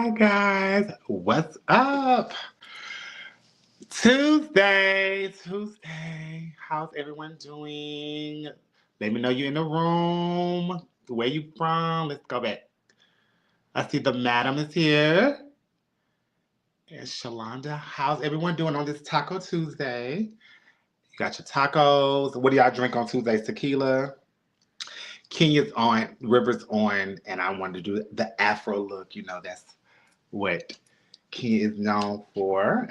Hi guys, what's up? Tuesday. How's everyone doing? Let me know you're in the room. Where you from? Let's go back. I see the madam is here. And Shalonda, how's everyone doing on this Taco Tuesday? You got your tacos. What do y'all drink on Tuesdays? Tequila? Kenya's on, River's on, and I wanted to do the Afro look. You know, that's what Kenya is known for.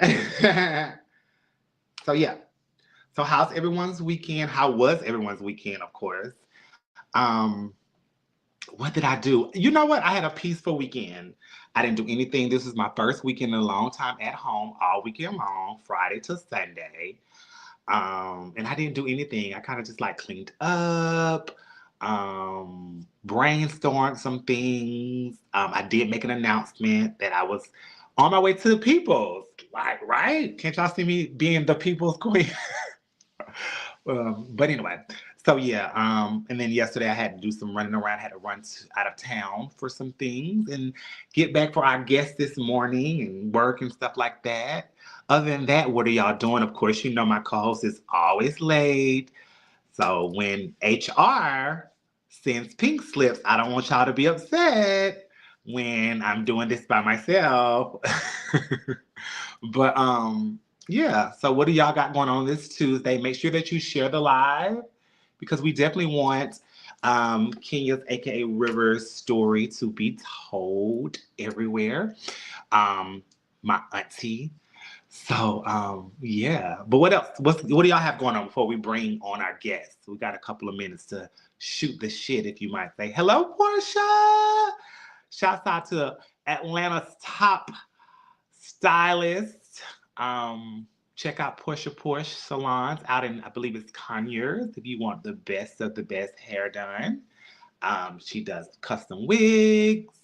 So yeah. So how's everyone's weekend? How was everyone's weekend? Of course. Um, what did I do? You know what? I had a peaceful weekend. I didn't do anything. This was my first weekend in a long time at home, all weekend long, Friday to Sunday. And I didn't do anything. I kind of just like cleaned up, brainstormed some things. I did make an announcement that I was on my way to the people's. Like, right? Can't y'all see me being the people's queen? But anyway, so yeah, and then yesterday I had to do some running around, had to run out of town for some things and get back for our guests this morning and work and stuff like that. Other than that, what are y'all doing? Of course, you know my co-host is always late. So when HR sends pink slips, I don't want y'all to be upset when I'm doing this by myself. But yeah, so what do y'all got going on this Tuesday? Make sure that you share the live because we definitely want Kenya's aka Rivers story to be told everywhere. My auntie. So yeah. But what else? What do y'all have going on before we bring on our guests? We got a couple of minutes to shoot the shit, if you might say. Hello, Portia. Shouts out to Atlanta's top stylist. Um, check out Portia Porsche Salons out in, I believe it's Conyers, if you want the best of the best hair done. She does custom wigs.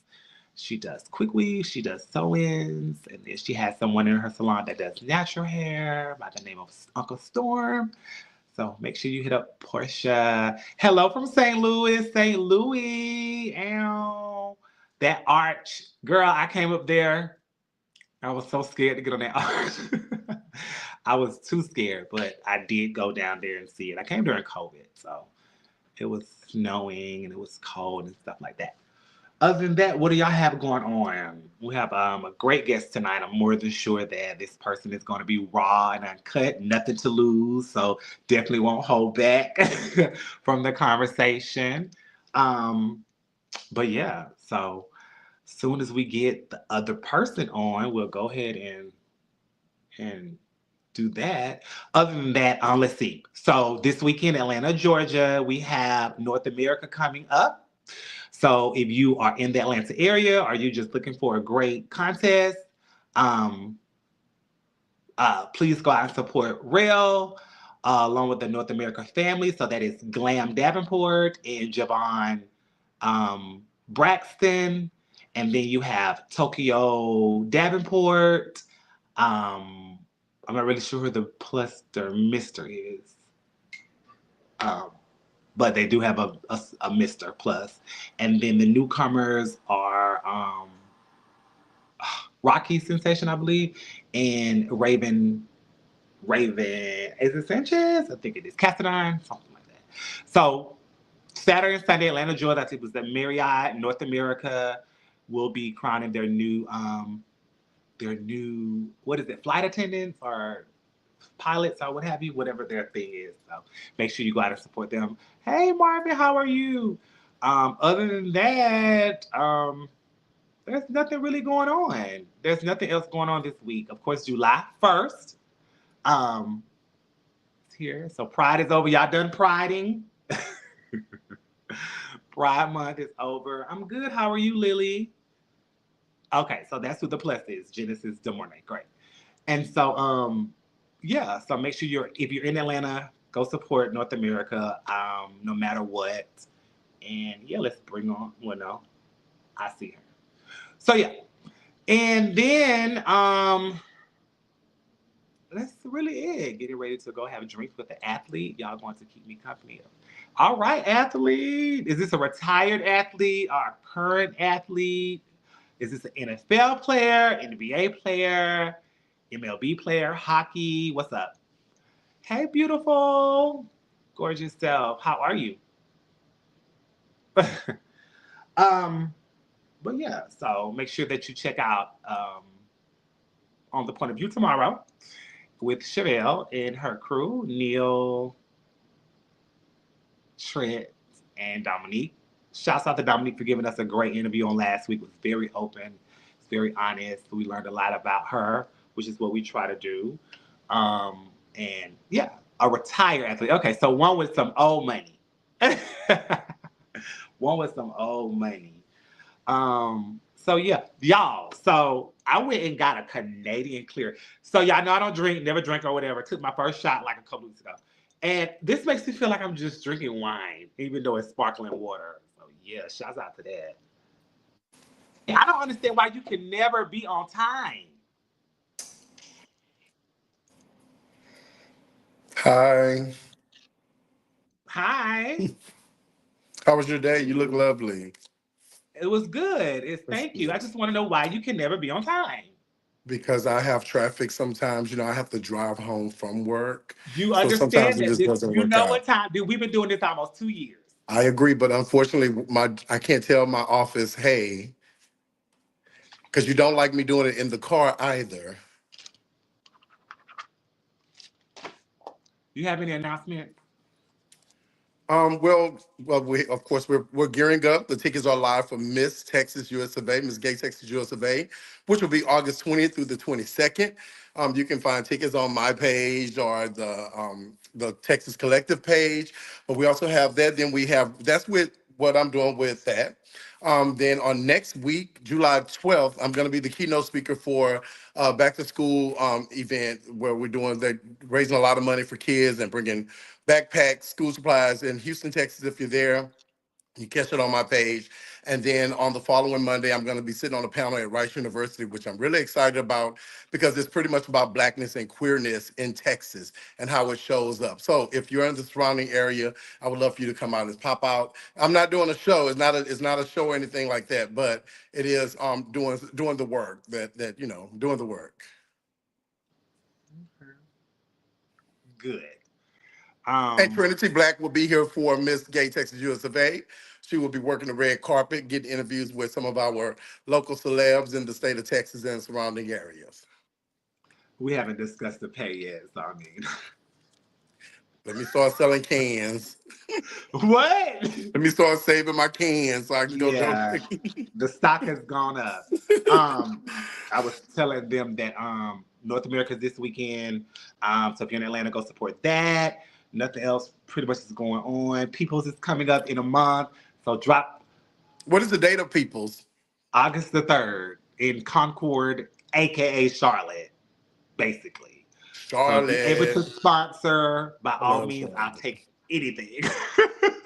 She does quick weaves. She does sew-ins. And then she has someone in her salon that does natural hair by the name of Uncle Storm. So make sure you hit up Portia. Hello from St. Louis, St. Louis. Ow. That arch. Girl, I came up there. I was so scared to get on that arch. I was too scared, but I did go down there and see it. I came during COVID, so it was snowing and it was cold and stuff like that. Other than that, what do y'all have going on? We have a great guest tonight. I'm more than sure that this person is going to be raw and uncut, nothing to lose. So definitely won't hold back from the conversation. Um, but yeah, so soon as we get the other person on, we'll go ahead and do that. Other than that, let's see. So this weekend, Atlanta, Georgia, we have North America coming up. So if you are in the Atlanta area or you're just looking for a great contest, um, please go out and support Rail along with the North America family. So that is Glam Davenport and Javon Braxton. And then you have Tokyo Davenport. I'm not really sure who the plus or Mister is. Um, but they do have a Mr. Plus. And then the newcomers are Rocky Sensation, I believe, and Raven, is it Sanchez? I think it is. Cassadine, something like that. So Saturday and Sunday, Atlanta, Georgia, I think it was the Marriott North America will be crowning their new what is it, flight attendants or pilots or what have you, whatever their thing is. So make sure you go out and support them. Hey Marvin, how are you? Other than that, there's nothing really going on. There's nothing else going on this week. Of course, July 1st. Um, it's here. So Pride is over. Y'all done priding? Pride month is over. I'm good. How are you, Lily? Okay, so that's who the plus is. Genesis DeMornay. Great. And so yeah, so make sure you're if you're in Atlanta, go support North America, no matter what. And yeah, let's bring on well no, I see her. So yeah. And then that's really it. Getting ready to go have drinks with the athlete. Y'all going to keep me company. All right, athlete. Is this a retired athlete or a current athlete? Is this an NFL player, NBA player, MLB player, hockey? What's up? Hey, beautiful, gorgeous self. How are you? um, but yeah, so make sure that you check out on the point of view tomorrow with Chevelle and her crew, Neil, Trent, and Dominique. Shouts out to Dominique for giving us a great interview on last week. It was very open, it's very honest. We learned a lot about her, which is what we try to do. And yeah, a retired athlete. Okay, so one with some old money. One with some old money. So yeah, y'all. So I went and got a Canadian Clear. So y'all know I don't drink, never drink or whatever. Took my first shot like a couple weeks ago. And this makes me feel like I'm just drinking wine, even though it's sparkling water. So yeah, shouts out to that. I don't understand why you can never be on time. Hi. Hi. How was your day? You look lovely. It was good. It's That's thank you. I good. just want to know why you can never be on time. Because I have traffic sometimes, I have to drive home from work. You So sometimes understand it that just this, doesn't you work know out. what time, dude? We've been doing this almost 2 years. I agree, but unfortunately, I can't tell my office, hey, because you don't like me doing it in the car either. You have any announcements? Well, we of course we're gearing up. The tickets are live for Miss Texas US of A, Miss Gay Texas US of A, which will be August 20th through the 22nd. You can find tickets on my page or the Texas Collective page. But we also have that. Then we have that's with what I'm doing with that. Then on next week, July 12th, I'm going to be the keynote speaker for back to school event where we're doing that, raising a lot of money for kids and bringing backpacks, school supplies in Houston, Texas. If you're there, you catch it on my page. And then on the following Monday, I'm going to be sitting on a panel at Rice University, which I'm really excited about because it's pretty much about Blackness and queerness in Texas and how it shows up. So if you're in the surrounding area, I would love for you to come out and pop out. I'm not doing a show. It's not a show or anything like that, but it is doing the work doing the work. Good. And Um, Trinity Black will be here for Miss Gay Texas US of A. She will be working the red carpet, getting interviews with some of our local celebs in the state of Texas and surrounding areas. we haven't discussed the pay yet, so I mean, Let me start selling cans. what? Let me start saving my cans so I can go Yeah, donate. the stock has gone up. Um, I was telling them that North America's this weekend. So if you're in Atlanta, go support that. Nothing else pretty much is going on. People's is coming up in a month. So drop What is the date of Peoples? August the 3rd in Concord, aka Charlotte, basically. So if you're able to Charlotte. sponsor, by I all love means, I'll Charlotte. take anything.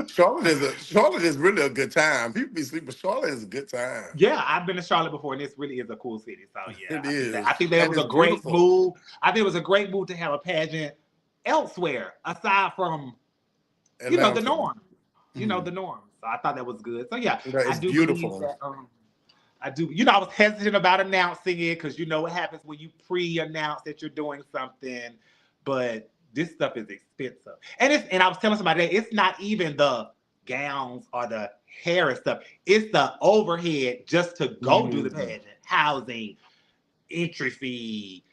Charlotte is really a good time. People be sleeping, but Charlotte is a good time. Yeah, I've been to Charlotte before, and this really is a cool city. So yeah, It I is. think that And was it's a great beautiful. move. I think it was a great move to have a pageant elsewhere aside from the Atlanta. norm. The Mhm. norm. So I thought that was good. So yeah, That I is do believe beautiful. that. I do. I was hesitant about announcing it because you know what happens when you pre-announce that you're doing something, but this stuff is expensive. And I was telling somebody that it's not even the gowns or the hair and stuff. It's the overhead just to go do the Mhm. pageant, housing, entry fee,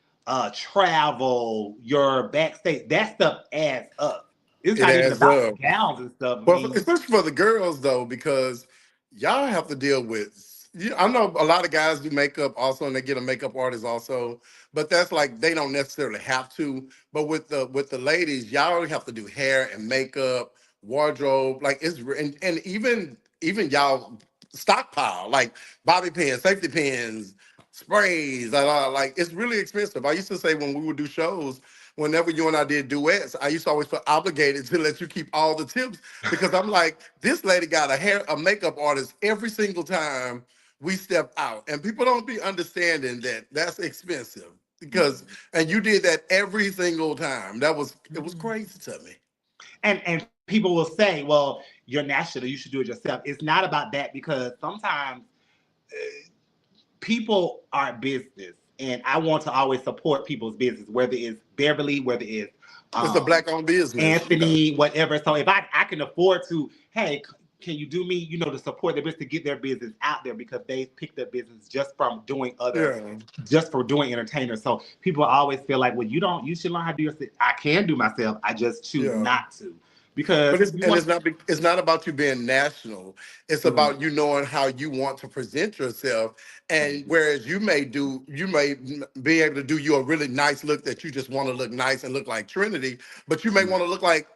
travel, your backstage. That stuff adds up. It's It not even adds about up. the gowns and stuff. I Well, mean, especially for the girls though, because y'all have to deal with. I know a lot of guys do makeup also, and they get a makeup artist also, but that's like they don't necessarily have to. But with the ladies, y'all have to do hair and makeup, wardrobe, like and even y'all stockpile like bobby pins, safety pins, sprays, like it's really expensive. I used to say when we would do shows, whenever you and I did duets, I used to always feel obligated to let you keep all the tips because I'm like, this lady got a makeup artist every single time we step out. And people don't be understanding that that's expensive because and you did that every single time. It was crazy to me. and people will say, well, you're national, you should do it yourself. It's not about that because sometimes people are business, and I want to always support people's business, whether it's Beverly, whether it's It's a um, black owned business. Yeah. Anthony, whatever. So if I can afford to, hey, can you do me, to support their business to get their business out there because they picked up business Yeah. just for doing entertainers. So people always feel like, well, you should learn how to do yourself. I can do myself. I just choose Yeah. not to because But you want. it's not about you being national. It's Mhm. about you knowing how you want to present yourself. And whereas you may be able to do you a really nice look that you just want to look nice and look like Trinity, but you may want to look like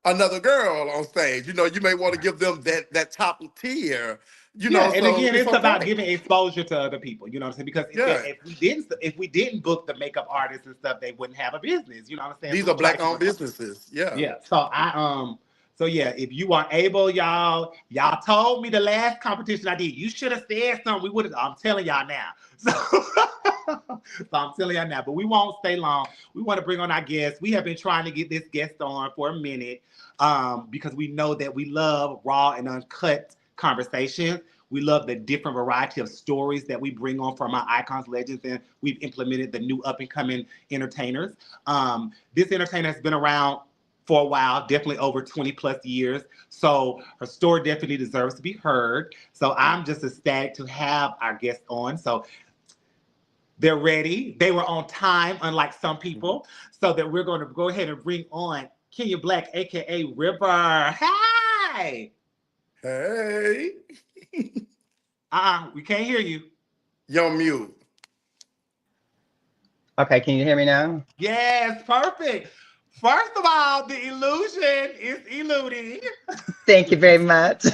another girl on stage. You know, you may want to give them that top tier. You Yeah, know, and so again, it's it's about okay. giving exposure to other people. You know what I'm saying? Because Yeah, if we didn't book the makeup artists and stuff, they wouldn't have a business. You know what I'm saying? these So we are try to black keep owned our. businesses. Yeah. Yeah. So yeah, if you are able, y'all told me the last competition I did, you should have said something. We would have. I'm telling y'all now. So, so I'm telling y'all now, but we won't stay long. We want to bring on our guest. We have been trying to get this guest on for a minute, because we know that we love raw and uncut conversations. We love the different variety of stories that we bring on from our icons, legends, and we've implemented the new up and coming entertainers. This entertainer has been around for a while, definitely over 20 plus years. So her story definitely deserves to be heard. So I'm just ecstatic to have our guests on. So they're ready. They were on time, unlike some people. So that we're going to go ahead and bring on Kenya Black, aka River. Hi. Hey, We can't hear you. you're mute. Okay, can you hear me now? Yes, perfect. First of all, the illusion is eluding. Thank you very much.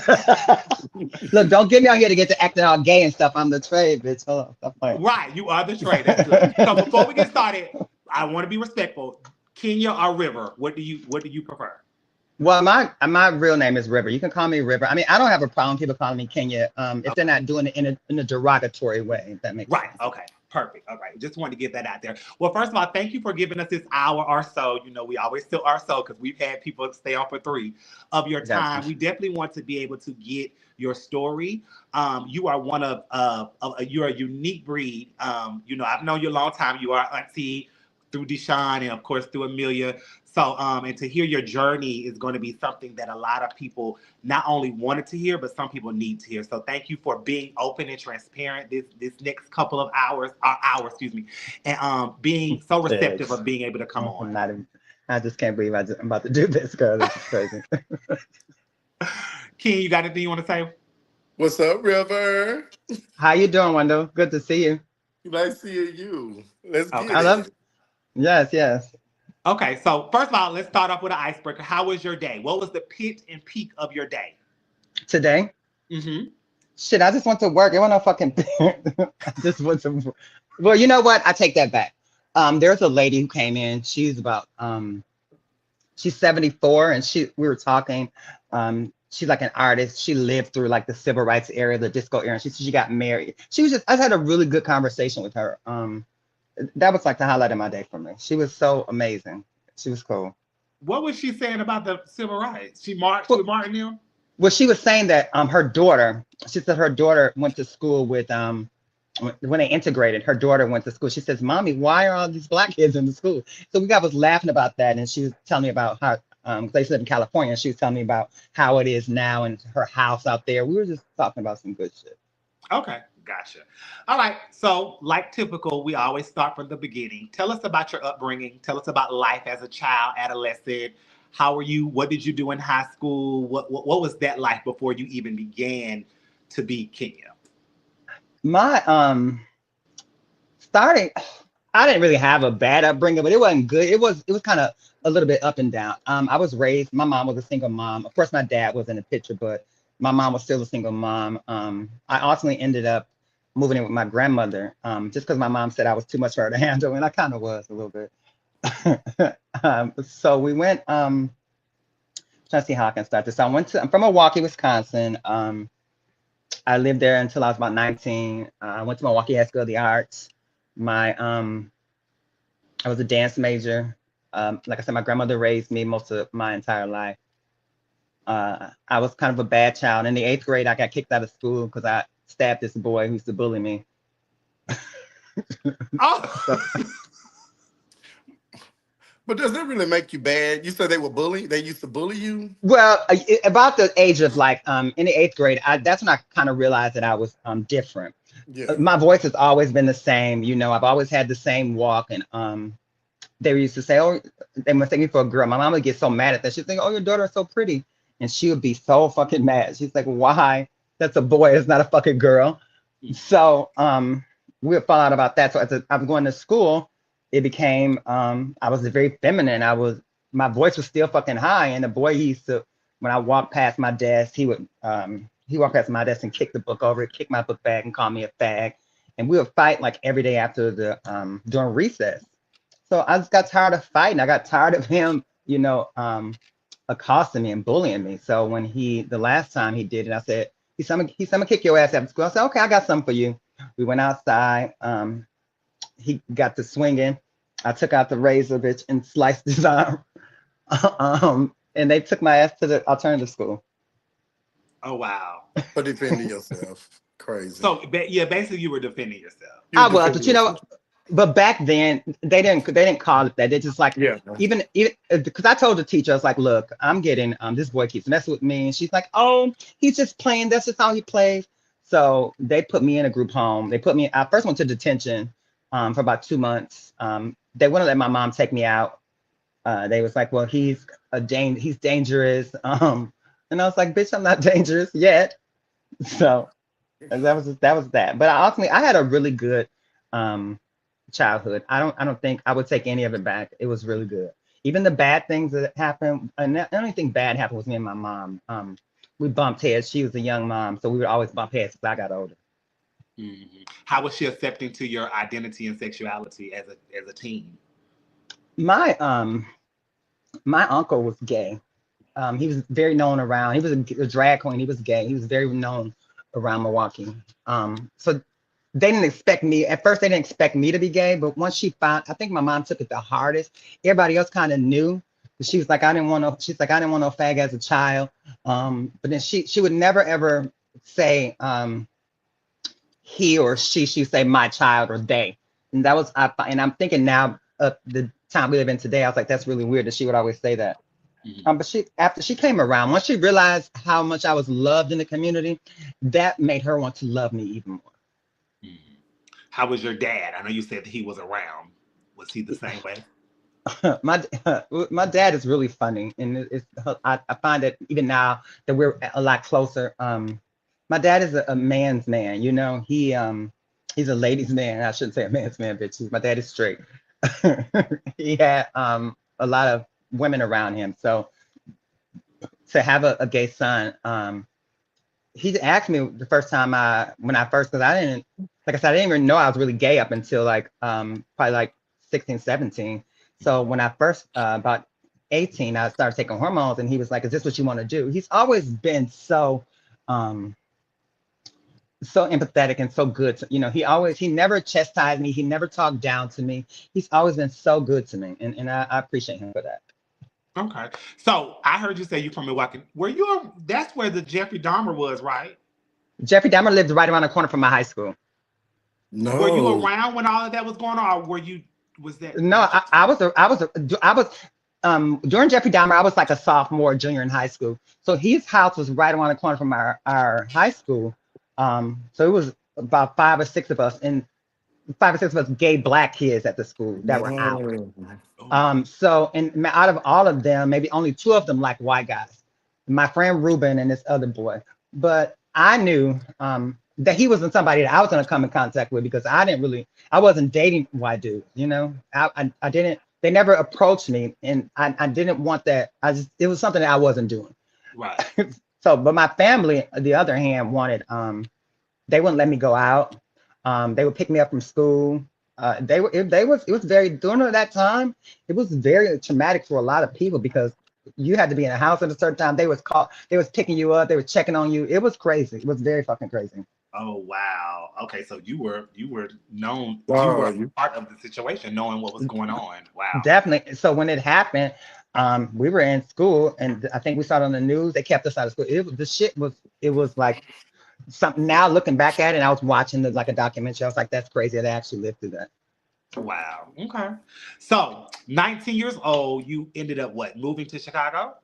Look, don't get me out here to get to acting all gay and stuff. I'm the trade, bitch. Hold on, stop playing. Right, you are the trade. That's good. So before we get started, I want to be respectful. Kenya or River? What do you prefer? Well, my real name is River. You can call me River. I mean, I don't have a problem people calling me Kenya. If they're not doing it in a derogatory way, if that makes Right. sense. Okay. Perfect. All right. Just wanted to get that out there. Well, first of all, thank you for giving us this hour or so. You know, we always still are so because we've had people stay on for 3 of your Gotcha. time. We definitely want to be able to get your story. You are one you're a unique breed. You know, I've known you a long time. You are auntie through Deshaun and of course through Amelia. So, and to hear your journey is going to be something that a lot of people not only wanted to hear, but some people need to hear. So thank you for being open and transparent this next couple of excuse me, and being so receptive Bitch. of being able to come on. I'm not even, I just can't believe I'm about to do this, girl. This is crazy. Ken, you got anything you want to say? What's up, River? How you doing, Wendell? Good to see you. Nice seeing you. Let's Okay. get I love. it. Yes, yes. Okay, so first of all, let's start off with an icebreaker. How was your day? What was the pitch and peak of your day? Today, Mm-hmm. shit. I just went to work. It wasn't no fucking. I just went to. Well, you know what? I take that back. There's a lady who came in. She's 74, and we were talking. She's like an artist. She lived through like the civil rights era, the disco era. And she got married. I had a really good conversation with her. That was like the highlight of my day for me. She was so amazing. She was cool. What was she saying about the civil rights? She marched Well, with Martin Hill? well, she was saying that her daughter, she said her daughter went to school with when they integrated, her daughter went to school. She says, "Mommy, why are all these black kids in the school?" So was laughing about that, and she was telling me about how they live in California, and she was telling me about how it is now and her house out there. We were just talking about some good shit. Okay, gotcha. All right, so like typical, we always start from the beginning. Tell us about your upbringing. Tell us about life as a child, adolescent. How were you? What did you do in high school? What was that like before you even began to be Kenya? My starting, I didn't really have a bad upbringing, but it wasn't good. It was kind of a little bit up and down. I was raised. My mom was a single mom. Of course, my dad was in the picture, but my mom was still a single mom. I ultimately ended up moving in with my grandmother, just because my mom said I was too much for her to handle, and I kind of was a little bit. So we went. Trying to see how I can start this. I'm from Milwaukee, Wisconsin. I lived there until I was about 19. I went to Milwaukee High School of the Arts. I was a dance major. Like I said, my grandmother raised me most of my entire life. I was kind of a bad child. In the 8th grade, I got kicked out of school because I stabbed this boy who used to bully me. Oh, But does that really make you bad? You said they were bullying. They used to bully you. Well, about the age of like in the 8th grade, that's when I kind of realized that I was different. Yeah. My voice has always been the same. You know, I've always had the same walk, and they used to say, oh, they must take me for a girl. My mom would get so mad at that. She'd think, oh, your daughter is so pretty. And she would be so fucking mad. She's like, why? That's a boy, it's not a fucking girl. So we would fall out about that. So as I was going to school, it became I was very feminine. My voice was still fucking high. And the boy, he used to, when I walked past my desk, he walked past my desk and kick the book over, kick my book bag and call me a fag. And we would fight like every day after during recess. So I just got tired of fighting. I got tired of him, accosting me and bullying me. So when the last time he did it, I said, he said, I'm gonna kick your ass after school. I said, okay, I got something for you. We went outside. He got to swinging. I took out the razor, bitch, and sliced his arm. And they took my ass to the alternative school. Oh, wow. For defending yourself. Crazy. So, yeah, basically you were defending yourself. I was, but but back then they didn't call it that. They just like, Yeah. even because I told the teacher, I was like, look, I'm getting this boy keeps messing with me, and she's like, oh, he's just playing. That's just how he plays. So they put me in a group home. I first went to detention for about 2 months. They wouldn't let my mom take me out. They was like, well, he's dangerous. And I was like, bitch, I'm not dangerous yet. So that was that. But ultimately, I had a really good childhood. I don't think I would take any of it back. It was really good. Even the bad things that happened, and the only thing bad happened was me and my mom. We bumped heads. She was a young mom, so we would always bump heads as I got older. Mm-hmm. How was she accepting to your identity and sexuality as a teen? My uncle was gay. He was very known around. He was a drag queen. He was gay. He was very known around Milwaukee. So they didn't expect me. At first, they didn't expect me to be gay. But once she found, I think my mom took it the hardest. Everybody else kind of knew. She was like, I didn't want no fag as a child. But then she would never ever say he or she. She would say my child or they. And that was and I'm thinking now the time we live in today, I was like, that's really weird that she would always say that. Mm-hmm. But after she came around, once she realized how much I was loved in the community, that made her want to love me even more. Mm-hmm. How was your dad? I know you said that he was around. Was he the same way? My dad is really funny, and I find that even now that we're a lot closer. My dad is a man's man. He's a ladies' man. I shouldn't say a man's man, bitch. My dad is straight. He had a lot of women around him, so to have a gay son, he asked me the first time because I didn't, like I said, I didn't even know I was really gay up until like probably like 16, 17. So when I first about 18, I started taking hormones, and he was like, is this what you want to do? He's always been so empathetic and so good he never chastised me, he never talked down to me. He's always been so good to me, and I appreciate him for that. Okay. So I heard you say you're from Milwaukee. That's where the Jeffrey Dahmer was, right? Jeffrey Dahmer lived right around the corner from my high school. No. Were you around when all of that was going on, or was that? No, I was during Jeffrey Dahmer, I was like a sophomore, junior in high school. So his house was right around the corner from our high school. So it was about 5 or 6 of us, and 5 or 6 of us gay black kids at the school that were out. So, and out of all of them, maybe only 2 of them like white guys, my friend Ruben and this other boy. But I knew that he wasn't somebody that I was going to come in contact with, because I wasn't dating white dudes, I didn't, they never approached me, and I didn't want that. It was something that I wasn't doing. Right. So, but my family, on the other hand, wanted, they wouldn't let me go out. They would pick me up from school. It was very, during that time, it was very traumatic for a lot of people, because you had to be in a house at a certain time. They was picking you up. They were checking on you. It was crazy. It was very fucking crazy. Oh, wow. Okay. So you were known, Wow. you were part of the situation, knowing what was going on. Wow. Definitely. So when it happened, we were in school, and I think we saw it on the news. They kept us out of school. It was like something. Now looking back at it, I was watching like a documentary. I was like, that's crazy. They actually lived through that. Wow. Okay. So 19 years old, you ended up moving to Chicago?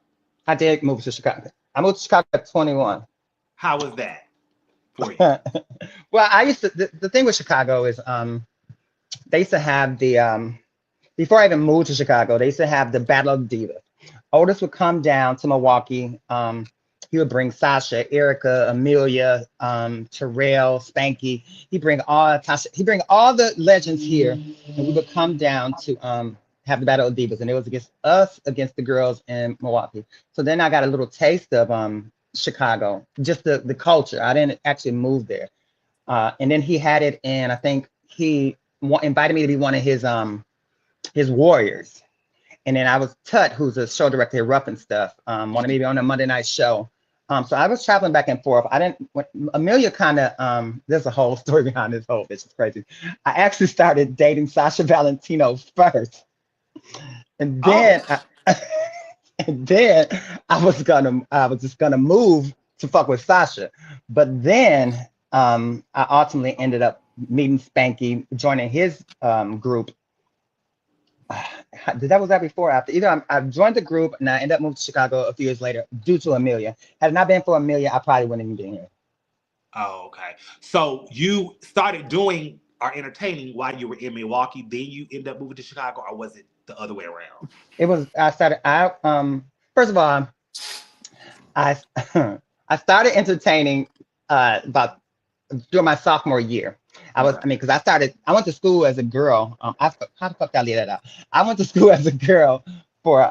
I did move to Chicago. I moved to Chicago at 21. How was that for you? Well, I used to, the thing with Chicago is they used to have the before I even moved to Chicago, they used to have the Battle of the Divas. Otis would come down to Milwaukee. He would bring Sasha, Erica, Amelia, Terrell, Spanky. He bring all the legends here, and we would come down to have the Battle of Divas, and it was against us against the girls in Milwaukee. So then I got a little taste of Chicago, just the culture. I didn't actually move there, and then he had it, and I think he invited me to be one of his warriors. And then I was Tut, who's a show director at Rough and Stuff, wanted me to be on a Monday night show. So I was traveling back and forth. Amelia kind of, there's a whole story behind this whole bitch. It's crazy. I actually started dating Sasha Valentino first. And then, and then I was just gonna move to fuck with Sasha. But then I ultimately ended up meeting Spanky, joining his group. Was that before or after? Either I joined the group and I ended up moving to Chicago a few years later due to Amelia. Had it not been for Amelia, I probably wouldn't even be here. Oh, okay. So you started doing or entertaining while you were in Milwaukee, then you ended up moving to Chicago, or was it the other way around? It was, first of all, I I started entertaining about during my sophomore year. I went to school as a girl. How the fuck did I leave that out? I went to school as a girl for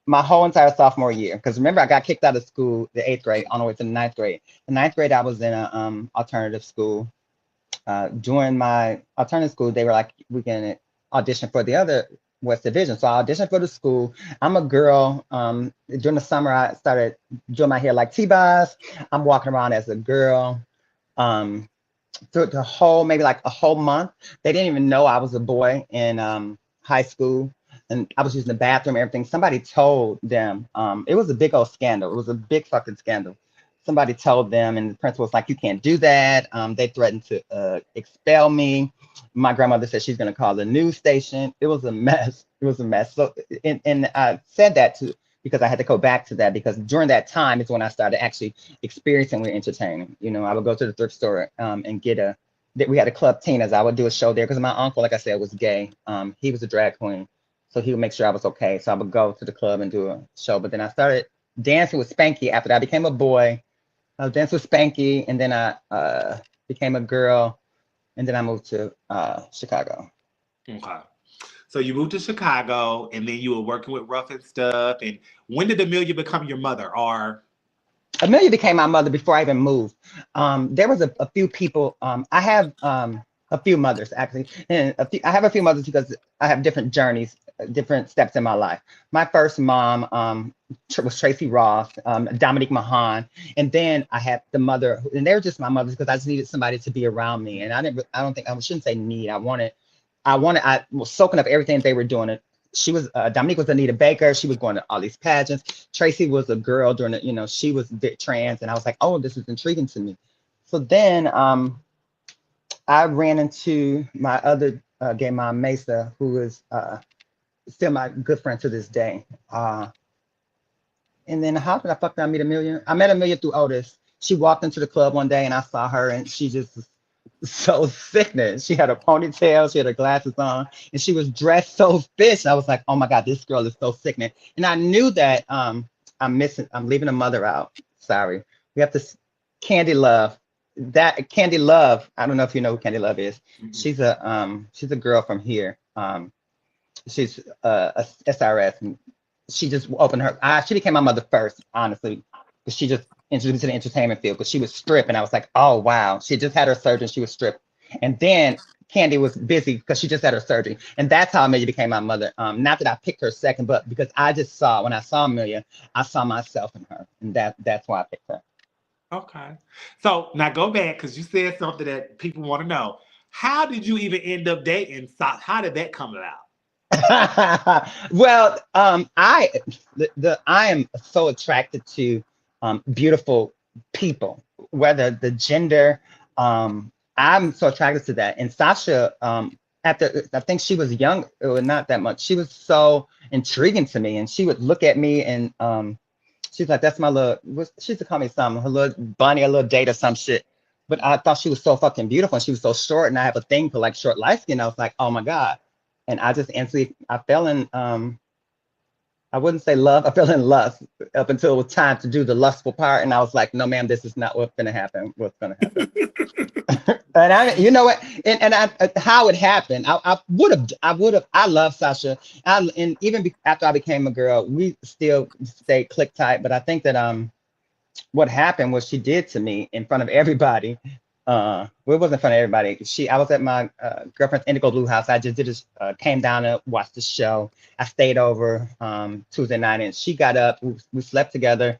my whole entire sophomore year. Because remember, I got kicked out of school the 8th grade on the way to the 9th grade. The 9th grade, I was in an alternative school. During my alternative school, they were like, we can audition for the other West Division. So I auditioned for the school. I'm a girl. During the summer, I started doing my hair like T-Boz. I'm walking around as a girl. Through the whole, maybe like a whole month, they didn't even know I was a boy in high school, and I was using the bathroom and everything. Somebody told them, it was a big old scandal. It was a big fucking scandal. Somebody told them, and the principal was like, you can't do that. They threatened to expel me. My grandmother said she's going to call the news station. It was a mess. It was a mess. So, and I said that because I had to go back to that, because during that time is when I started actually experiencing with entertaining. You know, I would go to the thrift store and we had a Club Tina's. I would do a show there because my uncle, like I said, was gay. He was a drag queen, so he would make sure I was okay. So I would go to the club and do a show. But then I started dancing with Spanky after that. I became a boy. I was dancing with Spanky, and then I became a girl, and then I moved to Chicago. Okay. So you moved to Chicago, and then you were working with Rough and Stuff. And when did Amelia become your mother? Or Amelia became my mother before I even moved. There was a few people. I have a few mothers actually, and I have a few mothers because I have different journeys, different steps in my life. My first mom was Tracy Ross, Dominique Mahan, and then I had the mother, and they were just my mothers because I just needed somebody to be around me, and I shouldn't say need. I was soaking up everything they were doing. She was Dominique was Anita Baker. She was going to all these pageants. Tracy was a girl during the, she was trans, and I was like, oh, this is intriguing to me. So then I ran into my other gay mom, Mesa, who is still my good friend to this day. And then how did I meet Amelia? I met Amelia through Otis. She walked into the club one day, and I saw her, and she just so sickening. She had a ponytail, she had her glasses on, and she was dressed so fish. I was like, oh my God, this girl is so sickening. And I knew that I'm leaving a mother out. Sorry. We have to Candy Love. Candy Love, I don't know if you know who Candy Love is. Mm-hmm. She's a girl from here. She's a SRS, and she just opened she became my mother first, honestly, because she just introduced me to the entertainment field, because she was stripped, and I was like, oh wow, she just had her surgery, she was stripped. And then Candy was busy because she just had her surgery, and that's how Amelia became my mother. Not that I picked her second, but because I just saw, when I saw Amelia, I saw myself in her, and that's why I picked her. Okay. So now go back, because you said something that people want to know. How did you even end up dating Sasha? How did that come about? Well, I am so attracted to beautiful people, whether the gender. I'm so attracted to that. And Sasha, I think she was young, or not that much. She was so intriguing to me, and she would look at me, and she's like, "That's my little." She used to call me something, her little bunny, a little date or some shit. But I thought she was so fucking beautiful, and she was so short, and I have a thing for like short, light skin. I was like, "Oh my God." and I just instantly I fell in I wouldn't say love, I fell in lust up until it was time to do the lustful part, and I was like, no, ma'am, this is not what's gonna happen. What's gonna happen? And I, you know what, and I, how it happened, I love Sasha. And even after I became a girl, we still stayed click tight. But I think that what happened was she did to me in front of everybody. Well, it wasn't in front of everybody. I was at my girlfriend's Indigo Blue house. I just came down to watch the show. I stayed over Tuesday night, and she got up. We slept together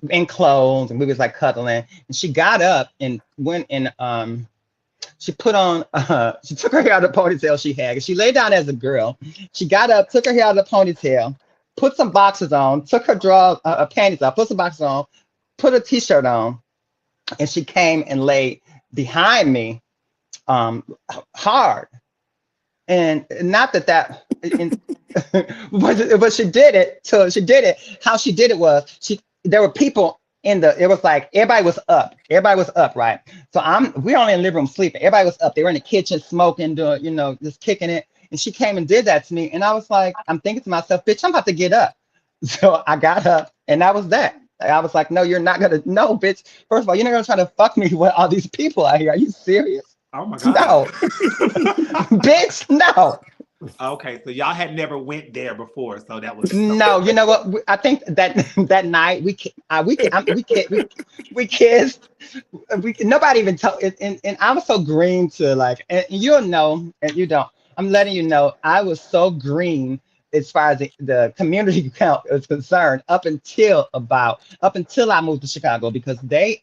in clothes, and we was like cuddling. And she got up and went and she put on she took her hair out of the ponytail she had. She lay down as a girl. She got up, took her hair out of the ponytail, put some boxers on, took her panties off, put some boxers on, put a t-shirt on, and she came and laid behind me hard. And not that but she did it. So she did it. How she did it was there were people it was like everybody was up, right? So we're only in the living room sleeping. Everybody was up. They were in the kitchen smoking, doing, just kicking it. And she came and did that to me. And I was like, I'm thinking to myself, bitch, I'm about to get up. So I got up, and that was that. I was like, no, you're not gonna, no, bitch. First of all, you're not gonna try to fuck me with all these people out here. Are you serious? Oh my God. No. Bitch, no. Okay, so y'all had never went there before, so that was no. You know what? I think that night we kissed. Nobody even told. And I was so green to like, and you'll know, and you don't. I'm letting you know, I was so green as far as the community count is concerned up until I moved to Chicago, because they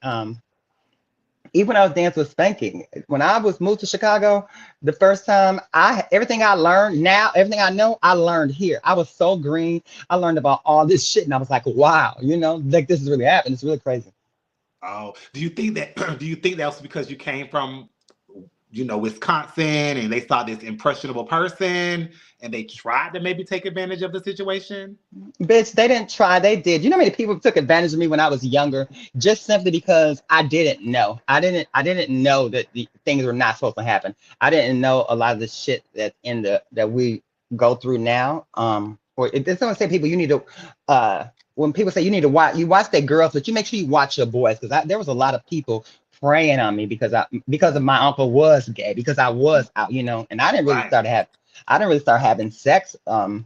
even when I was dancing with Spanking, when I was moved to Chicago the first time, everything I learned now, everything I know, I learned here. I was so green. I learned about all this shit, and I was like, wow, like this is really happening. It's really crazy. Oh, do you think that was because you came from, Wisconsin, and they saw this impressionable person and they tried to maybe take advantage of the situation? Bitch, they didn't try, they did. You know how many people took advantage of me when I was younger, just simply because I didn't know. I didn't know that the things were not supposed to happen. I didn't know a lot of the shit that's that we go through now. Or if someone say people, you need to when people say you watch their girls, but you make sure you watch your boys, because there was a lot of people preying on me because of my uncle was gay, because I was out, and I didn't really start having sex. Well,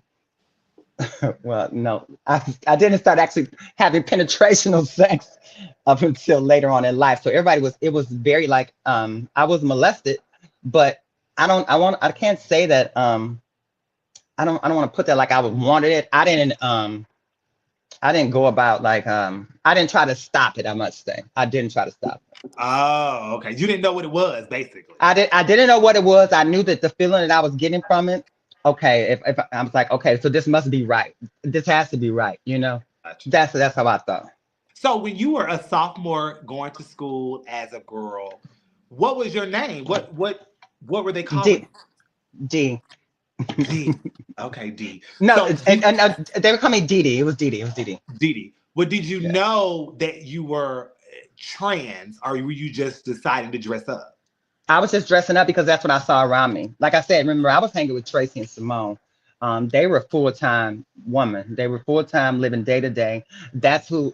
no, I didn't start actually having penetrational sex up until later on in life. So it was very like, I was molested, but I can't say that, I don't want to put that like I wanted it. I didn't go about like, I didn't try to stop it, I must say. I didn't try to stop it. Oh, okay. You didn't know what it was, basically. I didn't know what it was. I knew that the feeling that I was getting from it, okay, if I was like, okay, so this must be right. This has to be right, Gotcha. That's how I thought. So when you were a sophomore going to school as a girl, what was your name? What were they calling? D. D. Okay, D. No, so, and they were calling me Dee. It was Dee. Dee. Well, did you know that you were trans, or were you just deciding to dress up? I was just dressing up because that's what I saw around me. Like I said, remember, I was hanging with Tracy and Simone. They were full-time women. They were full-time, living day to day. That's those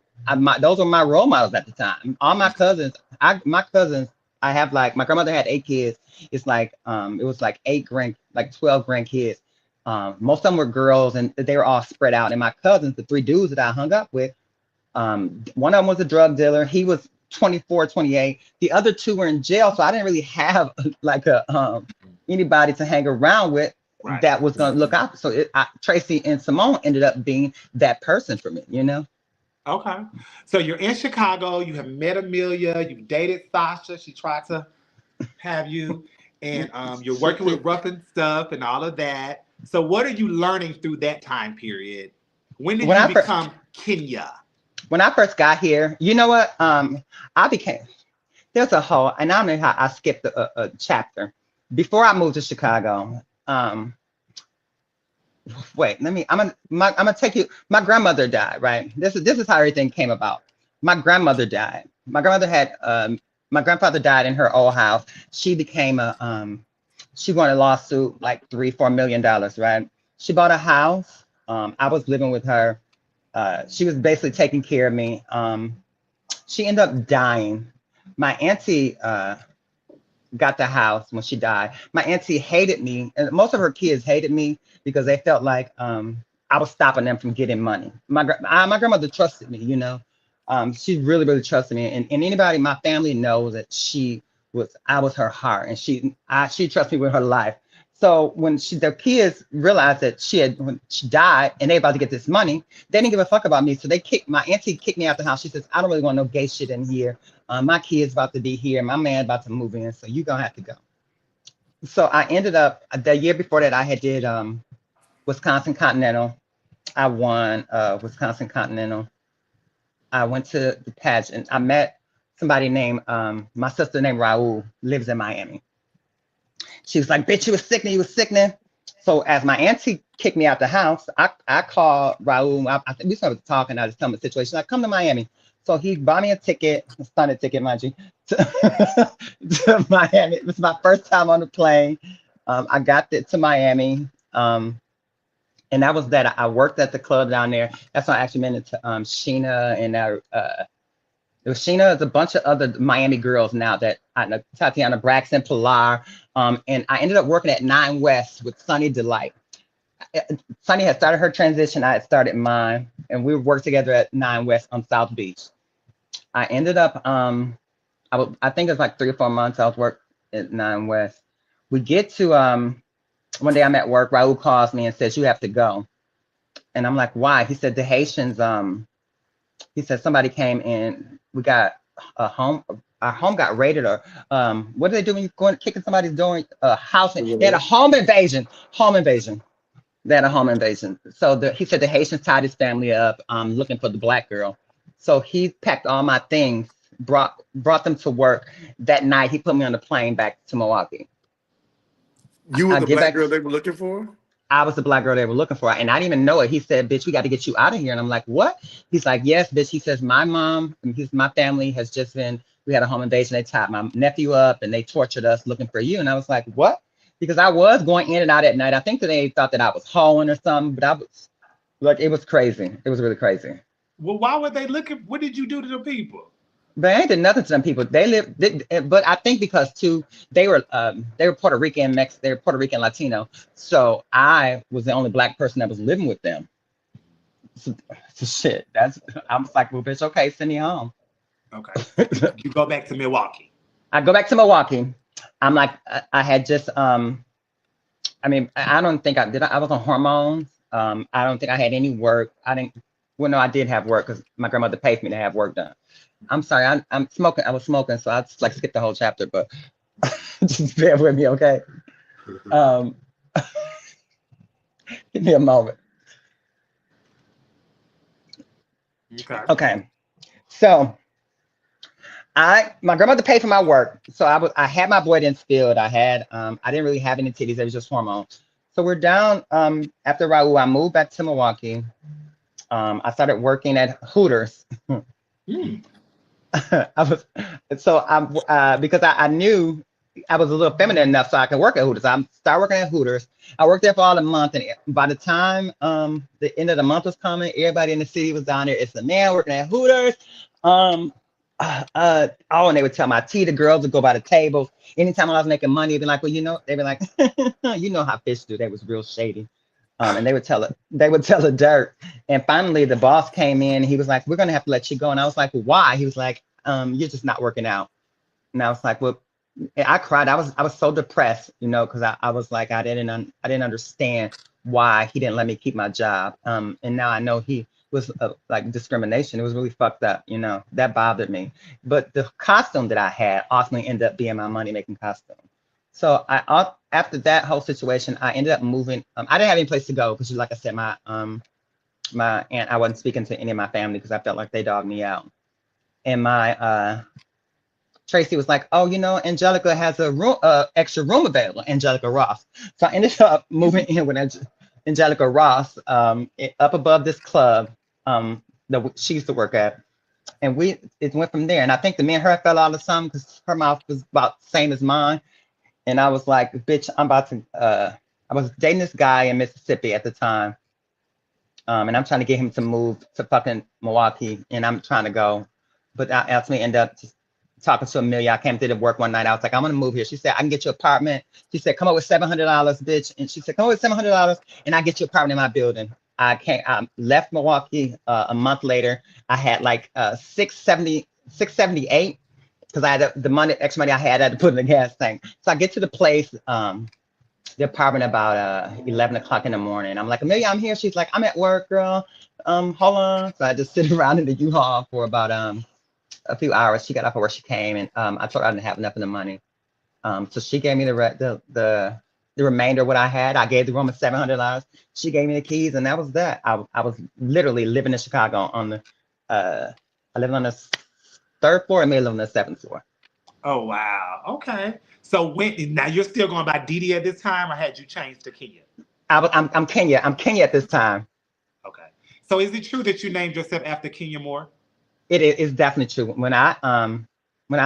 were my role models at the time. All my cousins, I have like, my grandmother had 8 kids. It's like, it was like 12 grandkids. Most of them were girls, and they were all spread out. And my cousins, the 3 dudes that I hung up with, one of them was a drug dealer. He was 24, 28. The other 2 were in jail. So I didn't really have like anybody to hang around with. Right. That was going to look out. So Tracy and Simone ended up being that person for me, Okay. So you're in Chicago. You have met Amelia. You dated Sasha. She tried to have you. And you're working with Rough and Stuff and all of that. So what are you learning through that time period? When did you become Kenya? When I first got here, you know what? There's a whole, and I don't know how I skipped a chapter. Before I moved to Chicago, wait, I'm gonna take you. My grandmother died, right? This is how everything came about. My grandmother died. My grandmother had my grandfather died in her old house. She became She won a lawsuit like $3-4 million, right? She bought a house. I was living with her. She was basically taking care of me. She ended up dying. My auntie got the house when she died. My auntie hated me, and most of her kids hated me because they felt like I was stopping them from getting money. My grandmother trusted me, you know. She really, really trusted me, and anybody in my family knows that I was her heart, and she trusted me with her life. So when the kids realized that when she died and they about to get this money, they didn't give a fuck about me. So my auntie kicked me out the house. She says, I don't really want no gay shit in here. My kid's about to be here. My man about to move in. So you're going to have to go. So I ended up, the year before that, I had did Wisconsin Continental. I won Wisconsin Continental. I went to the pageant. I met somebody named, my sister named Raul, lives in Miami. She was like, bitch, you was sickening. So as my auntie kicked me out the house, I called Raul. I think we started talking. I just told him the situation. Like, come to Miami. So he bought me a ticket, a Sunday ticket, mind you, to Miami. It was my first time on the plane. I got to Miami. And that was that. I worked at the club down there. That's when I actually met into Sheena and it was Sheena. There's a bunch of other Miami girls now that I know, Tatiana Braxton, Pilar. And I ended up working at 9 West with Sunny Delight. Sunny had started her transition. I had started mine. And we worked together at 9 West on South Beach. I ended up, I think it was like 3 or 4 months I was working at 9 West. We get to, one day I'm at work, Raul calls me and says, you have to go. And I'm like, why? He said, the Haitians, he said, somebody came in, we got our home got raided, or what do they do when you go and kicking somebody's door, house? They had a home invasion. They had a home invasion. So he said the Haitians tied his family up, looking for the black girl. So he packed all my things, brought them to work. That night, he put me on the plane back to Milwaukee. You were the black girl they were looking for? I was the black girl they were looking for, and I didn't even know it. He said, bitch, we got to get you out of here. And I'm like, what? He's like, yes, bitch. He says, my family has just been, we had a home invasion. They tied my nephew up and they tortured us looking for you. And I was like, what? Because I was going in and out at night. I think that they thought that I was hoeing or something, but I was like, it was crazy. It was really crazy. Well, why were they looking? What did you do to the people? But I ain't did nothing to them people. But I think because too, they were Puerto Rican, they were Puerto Rican Latino. So I was the only black person that was living with them. So shit, I was like, well, bitch, okay, send me home. Okay, you go back to Milwaukee. I go back to Milwaukee. I'm like, I had just, I mean, I don't think I was on hormones. I don't think I had any work. Well, no, I did have work because my grandmother paid for me to have work done. I'm sorry, I'm smoking. I was smoking, so I just like skip the whole chapter, but just bear with me, okay? Give me a moment. Okay. So my grandmother paid for my work, so I had my boy instilled. I didn't really have any titties. It was just hormones. So we're down. After Raul, I moved back to Milwaukee. I started working at Hooters. Because I knew I was a little feminine enough so I could work at Hooters. I started working at Hooters. I worked there for all the month, and by the time the end of the month was coming, everybody in the city was down there. It's a man working at Hooters. And they would tell my tea. The girls would go by the tables. Anytime I was making money, they'd be like, well, they'd be like, you know how fish do. They was real shady. And they would tell the dirt. And finally the boss came in and he was like, we're going to have to let you go. And I was like, well, why? He was like, you're just not working out. And I was like, well, I cried. I was so depressed, because I was like, I didn't understand why he didn't let me keep my job. And now I know he was like discrimination. It was really fucked up, that bothered me. But the costume that I had ultimately ended up being my money making costume. So after that whole situation, I ended up moving. I didn't have any place to go because, like I said, my aunt, I wasn't speaking to any of my family because I felt like they dogged me out. And my Tracy was like, oh, Angelica has a extra room available, Angelica Ross. So I ended up moving in with Angelica Ross up above this club that she used to work at. And it went from there. And I think me and her fell out of something because her mouth was about the same as mine. And I was like, bitch, I'm about to I was dating this guy in Mississippi at the time. And I'm trying to get him to move to fucking Milwaukee, and I'm trying to go. But I ultimately end up just talking to Amelia. I came through to work one night. I was like, I'm gonna move here. She said, I can get you an apartment. She said, come up with $700, bitch. And she said, come up with $700 and I get you an apartment in my building. I left Milwaukee a month later. I had like 678 because I had the money, extra money I had to put in the gas tank. So I get to the place, the apartment about 11 o'clock in the morning. I'm like, Amelia, I'm here. She's like, I'm at work, girl. Hold on. So I just sit around in the U-Haul for about a few hours. She got off of where she came, and I told her I didn't have enough of the money. So she gave me the remainder of what I had. I gave the woman $700. She gave me the keys, and that was that. I was literally living in Chicago on the I lived on the third floor and May live on the seventh floor. Oh wow. Okay. So now you're still going by Didi at this time, or had you changed to Kenya? I'm Kenya. I'm Kenya at this time. Okay. So is it true that you named yourself after Kenya Moore? It is definitely true. When I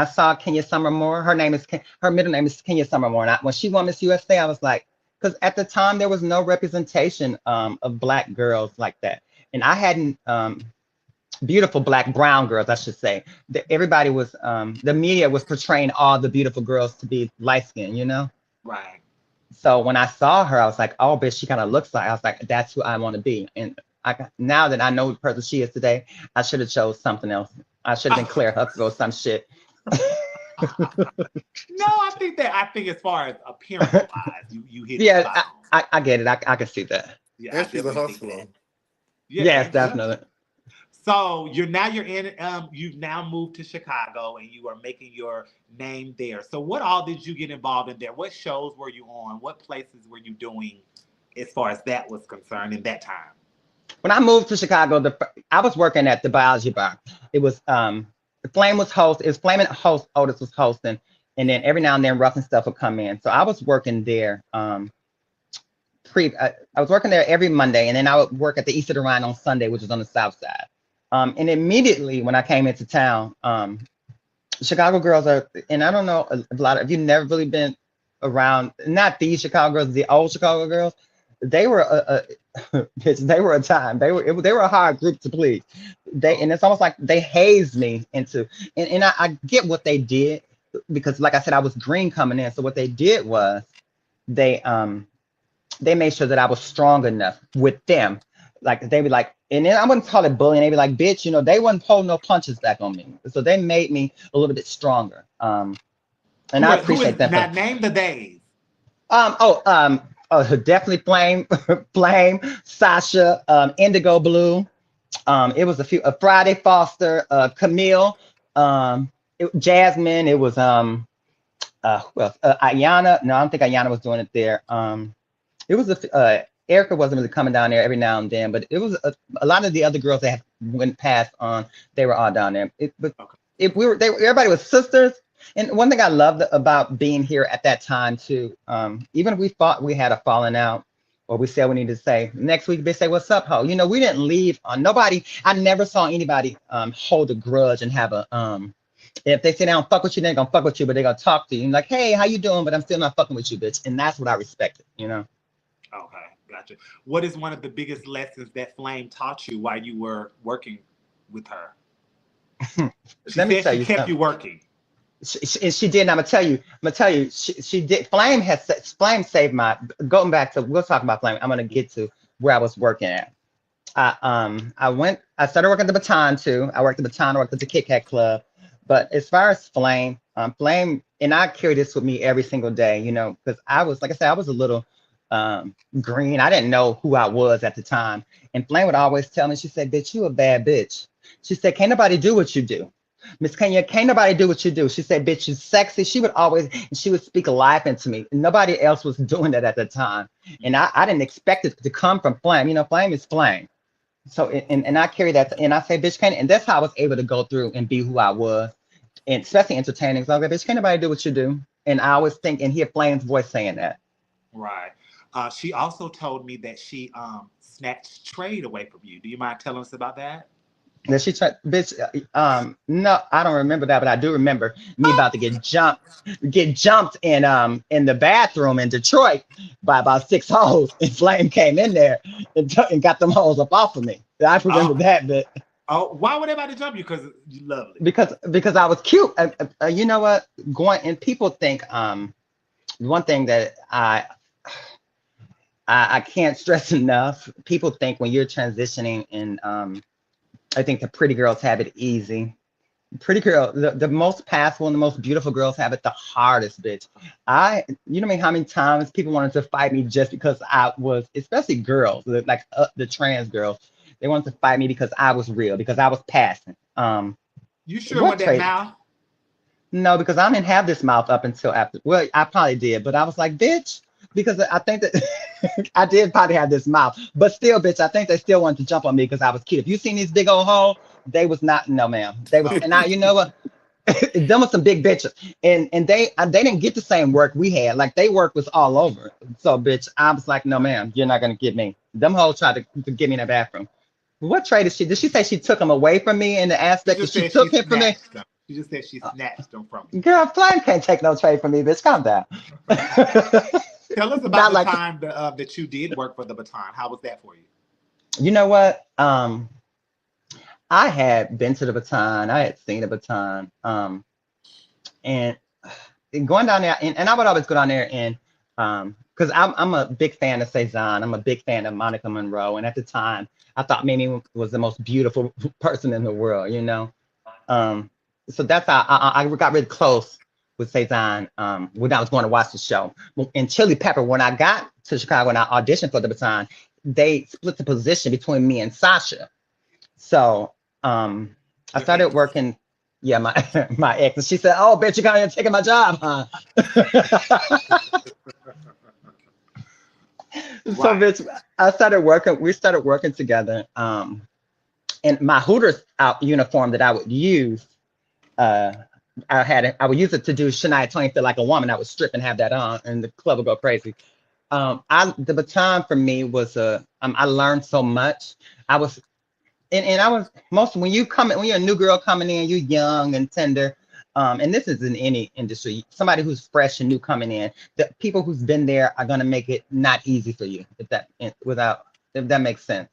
saw Kenya Summer Moore, her middle name is Kenya Summer Moore. And when she won Miss USA, I was like, because at the time there was no representation of Black girls like that, and I hadn't beautiful brown girls, I should say. Everybody was the media was portraying all the beautiful girls to be light skinned, you know. Right. So when I saw her, I was like, oh, bitch, she kind of looks like. I was like, that's who I want to be. And now that I know the person she is today, I should have chose something else. I should have been Claire Huxtable or some shit. No, I think as far as appearance wise, you hit. Yeah, I get it. I can see that. Yeah, And she's a hustler. Yeah, yes, definitely. So you've now moved to Chicago and you are making your name there. So what all did you get involved in there? What shows were you on? What places were you doing as far as that was concerned in that time? When I moved to Chicago, I was working at the Biology Bar. It was Flame was host. It was Flame and host Otis was hosting, and then every now and then Rough and Stuff would come in. So I was working there. I was working there every Monday, and then I would work at the East of the Rhine on Sunday, which is on the South Side. And immediately when I came into town, Chicago girls are, and I don't know a lot of you never really been around, not these Chicago girls, the old Chicago girls. They were they were a time. They were a hard group to please. And it's almost like they hazed me into, and I get what they did because, like I said, I was green coming in. So what they did was they made sure that I was strong enough with them. Like they be like, and then I wouldn't call it bullying. They'd be like, bitch, you know, they wouldn't hold no punches back on me. So they made me a little bit stronger. And I appreciate that. Now name the days. Definitely Flame, Sasha, Indigo Blue. It was a Friday Foster, Camille, Jasmine. It was who else? Ayana. No, I don't think Ayana was doing it there. It was Erica wasn't really coming down there every now and then, but it was a lot of the other girls that went past on. They were all down there. Everybody was sisters. And one thing I loved about being here at that time too, even if we thought we had a falling out, or we said we needed to say next week, they say, "What's up, ho?" You know, we didn't leave on nobody. I never saw anybody hold a grudge and have a if they say they don't fuck with you, they're gonna fuck with you, but they're gonna talk to you and like, "Hey, how you doing?" But I'm still not fucking with you, bitch. And that's what I respected, you know. Okay, gotcha. What is one of the biggest lessons that Flame taught you while you were working with her? Let me tell you, kept you working. She did. And I'm gonna tell you. She did. Flame saved my. Going back to, we'll talk about Flame. I'm gonna get to where I was working at. I started working at the Baton too. I worked at the Baton. I worked at the Kit Kat Club. But as far as Flame, and I carry this with me every single day. You know, because I was, like I said, I was a little green. I didn't know who I was at the time. And Flame would always tell me. She said, "Bitch, you a bad bitch." She said, "Can't nobody do what you do. Miss Kenya, can't nobody do what you do." She said, "Bitch, you sexy." She would speak life into me. Nobody else was doing that at the time. And I didn't expect it to come from Flame. You know, Flame is Flame. So, and I carry that, and I say, "Bitch, can't," and that's how I was able to go through and be who I was, and especially entertaining. So I was like, "Bitch, can't nobody do what you do." And I always think and hear Flame's voice saying that. Right. She also told me that she snatched Trade away from you. Do you mind telling us about that? That she tried, bitch. No, I don't remember that, but I do remember me about to get jumped in the bathroom in Detroit by about six hoes, and Flame came in there and got them hoes up off of me. I remember Oh, that bit why would everybody jump you? Because you lovely. because I was cute. You know what? Going and people think one thing that I can't stress enough. People think when you're transitioning and I think the pretty girls have it easy. Pretty girl, the most passable and the most beautiful girls have it the hardest, bitch. You know me how many times people wanted to fight me just because I was, especially girls, like the trans girls, they wanted to fight me because I was real, because I was passing. You sure What want that trade? mouth? No, because I didn't have this mouth up until after. Well, I probably did, but I was like, bitch, because I think that I did probably have this mouth, but still, bitch, I think they still wanted to jump on me because I was cute. If you seen these big old hoes, they was not, no, ma'am. They was, Oh, and I, you know what? Them was some big bitches, and they didn't get the same work we had. Like they work was all over. So, bitch, I was like, no, ma'am, you're not gonna get me. Them hoes tried to get me in the bathroom. What trade is she? Did she say she took him away from me in the she aspect that just she said she took him from me? snatched them. She just said she snatched them from you. Girl, Flame can't take no trade from me, bitch. Calm down. Tell us about Not the like time that you did work for the Baton. How was that for you? you know what? I had been to the Baton. I had seen the Baton. And going down there, and I would always go down there and because I'm a big fan of Cezanne. I'm a big fan of Monica Monroe. And at the time, I thought Mimi was the most beautiful person in the world, you know. Um, so that's how I got really close with Cezanne when I was going to watch the show. And Chili Pepper, when I got to Chicago and I auditioned for the Baton, they split the position between me and Sasha. So I Your started ex. working. Yeah, my my ex, and she said, "Oh, bitch, you got here taking my job, huh?" So, Right. bitch, I started working. We started working together. And my Hooters out uniform that I would use, uh, I would use it to do Shania Twain Feel Like a Woman. I would strip and have that on, and the club would go crazy. The baton for me was I learned so much. I was and I was most when you're a new girl coming in, you're young and tender. And this is in any industry. Somebody who's fresh and new coming in, the people who's been there are gonna make it not easy for you if that makes sense.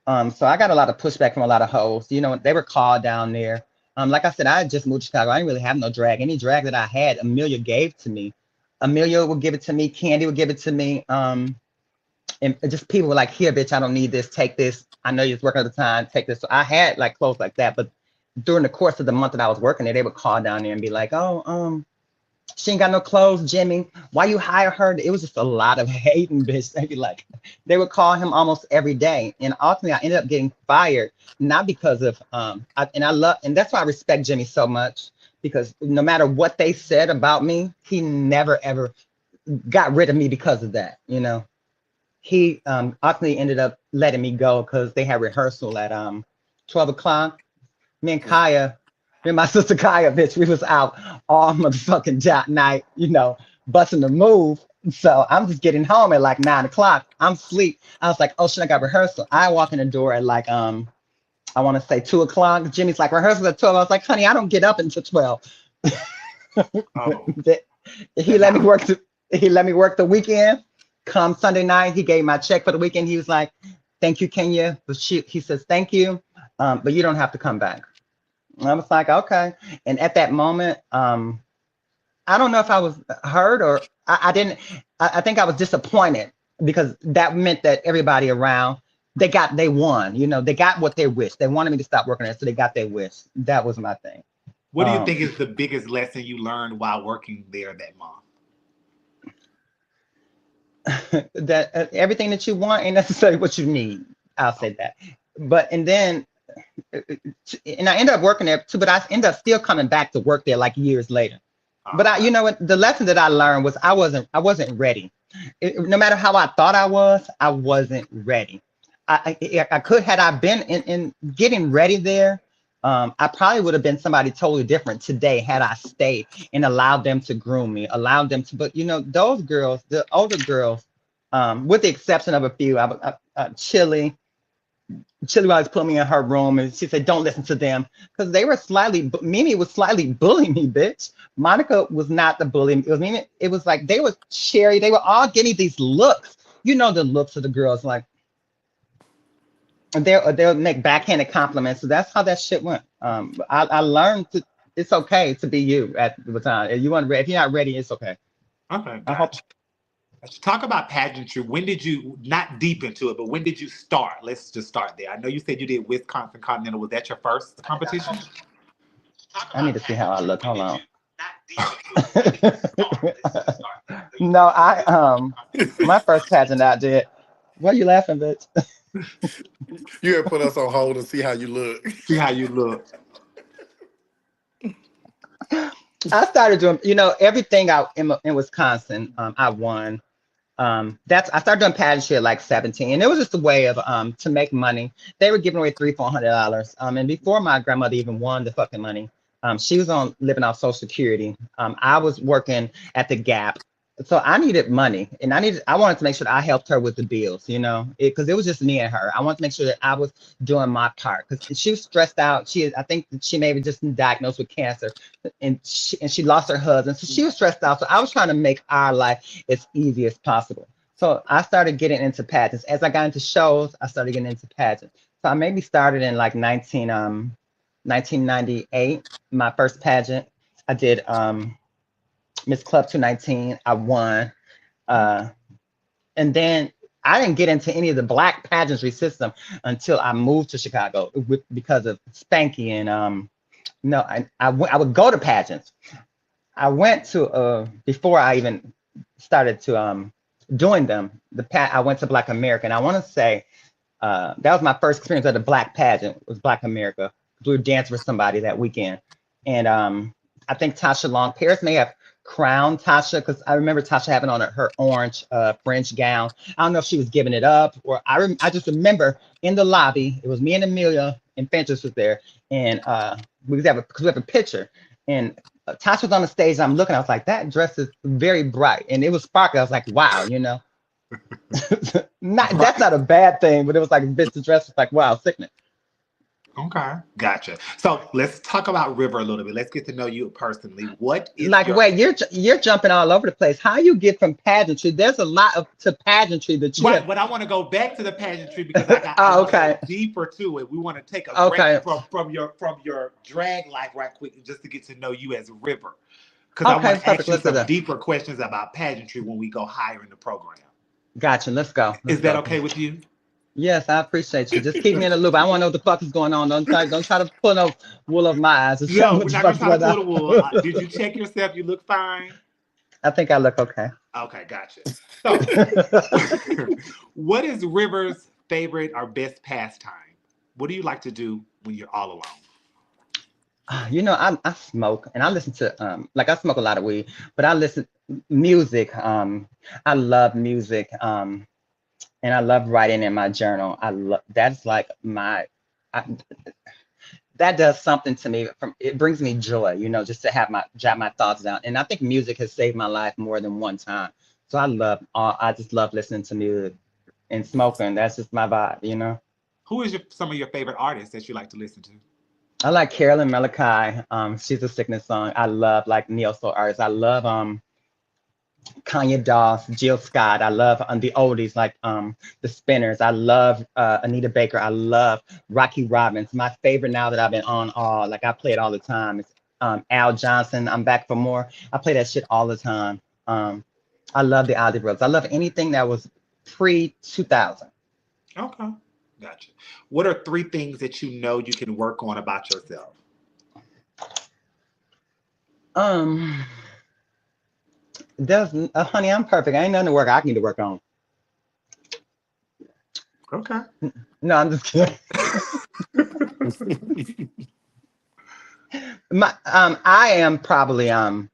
So I got a lot of pushback from a lot of hoes. You know, they were called down there. Like I said, I had just moved to Chicago. I didn't really have no drag. Any drag that I had, Amelia gave to me. Amelia would give it to me. Candy would give it to me. And just people were like, "Here, bitch, I don't need this. Take this. I know you're working at the time. Take this." So I had like clothes like that. But during the course of the month that I was working there, they would call down there and be like, "Oh, she ain't got no clothes, Jimmy. Why you hire her?" It was just a lot of hating, bitch. They'd be like, they would call him almost every day, and ultimately I ended up getting fired, not because of and that's why I respect Jimmy so much because no matter what they said about me, he never ever got rid of me because of that. You know, he ultimately ended up letting me go because they had rehearsal at 12 o'clock. Me and Kaya, me and my sister Kaya, bitch, we was out all motherfucking night, you know, busting the move. So I'm just getting home at like 9 o'clock. I'm asleep. I was like, oh shit, I got rehearsal. I walk in the door at like I want to say 2 o'clock. Jimmy's like, rehearsal at 12. I was like, honey, I don't get up until 12. Oh, he that let me mouth. work he let me work the weekend. Come Sunday night, he gave my check for the weekend. He was like, thank you, Kenya. But he says, thank you. But you don't have to come back. I was like, okay. And at that moment, I don't know if I was hurt or I didn't. I think I was disappointed because that meant that everybody around they won. You know, they got what they wished. They wanted me to stop working there, so they got their wish. That was my thing. What do you think is the biggest lesson you learned while working there that month? That everything that you want ain't necessarily what you need. I'll say that. But and then and I ended up working there too, but I ended up still coming back to work there like years later. But Okay. you know what? The lesson that I learned was I wasn't ready. No matter how I thought I wasn't ready. I could had I been in getting ready there. I probably would have been somebody totally different today had I stayed and allowed them to groom me, allowed them to. But you know, those girls, the older girls, with the exception of a few, Chili. Chili always put me in her room and she said, don't listen to them. Because they were Mimi was slightly bullying me, bitch. Monica was not the bully. It was Mimi. It was like they were Sherry. They were all getting these looks. You know the looks of the girls, like they'll make backhanded compliments. So that's how that shit went. I learned it's okay to be you at the time. If if you're not ready, it's okay. Okay, I hope. gotcha. Let's talk about pageantry. When did you, not deep into it, but when did you start? Let's just start there. I know you said you did Wisconsin Continental. Was that your first competition? I need to see how I look. Hold on. No, my first pageant I did. Why are you laughing, bitch? You had put us on hold and see how you look. See how you look. I started doing, everything out in Wisconsin. I won. I started doing pageantry at like 17, and it was just a way of to make money. They were giving away $300-400. And before my grandmother even won the fucking money, she was living off Social Security. I was working at the Gap, so I needed money, and I wanted to make sure that I helped her with the bills, because it was just me and her. I wanted to make sure that I was doing my part because she was stressed out. I think that she maybe just been diagnosed with cancer, and she lost her husband, so she was stressed out. So I was trying to make our life as easy as possible. So I started getting into pageants. As I got into shows, I started getting into pageants. So I maybe started in like 1998. My first pageant, I did Miss Club 219. I won. And then I didn't get into any of the Black pageantry system until I moved to Chicago because of Spanky. And I would go to pageants. I went to, before I even started to doing them, I went to Black America. I want to say that was my first experience at a Black pageant, was Black America. We were dancing for somebody that weekend. And I think Tasha Long, Paris may have crowned Tasha, because I remember Tasha having on her orange French gown. I don't know if she was giving it up, or I just remember in the lobby, it was me and Amelia and Fentress was there, and we have a picture, and Tasha was on the stage. I'm looking, I was like, that dress is very bright, and it was sparkly. I was like, wow, that's not a bad thing, but it was like, bitch, the dress was like, wow, sickening. Okay, gotcha. So let's talk about River a little bit. Let's get to know you personally. What is wait, you're jumping all over the place. How you get from pageantry? There's a lot to pageantry that you. Right, but I want to go back to the pageantry because I okay. Go deeper to it. We want to take a break from your drag life right quick, just to get to know you as River. Because I want to ask you some deeper questions about pageantry when we go higher in the program. Gotcha. Let's go. Is that okay with you? Yes, I appreciate you. Just keep me in the loop. I want to know what the fuck is going on. Don't try to pull no wool of my eyes. No, we're not going to try to pull the wool. Did you check yourself? You look fine? I think I look okay. Okay, gotcha. So, what is River's favorite or best pastime? What do you like to do when you're all alone? I smoke, and I listen to I smoke a lot of weed, but I listen music. I love music. And I love writing in my journal. That's like that does something to me. It brings me joy, just to jot my thoughts down. And I think music has saved my life more than one time. So I just love listening to music and smoking. That's just my vibe, Who is some of your favorite artists that you like to listen to? I like Carolyn Malachi. She's a sickness song. I love like neo-soul artists. I love Kanye Doss, Jill Scott. I love the oldies like the Spinners. I love Anita Baker. I love Rocky Robbins. My favorite now that I've been on I play it all the time. It's Al Johnson. I'm Back for More. I play that shit all the time. I love the Ozzy Brothers. I love anything that was pre-2000. Okay, gotcha. What are 3 things that you can work on about yourself? Honey, I'm perfect. I ain't nothing to work. I need to work on. Okay. No, I'm just kidding. I am probably I'm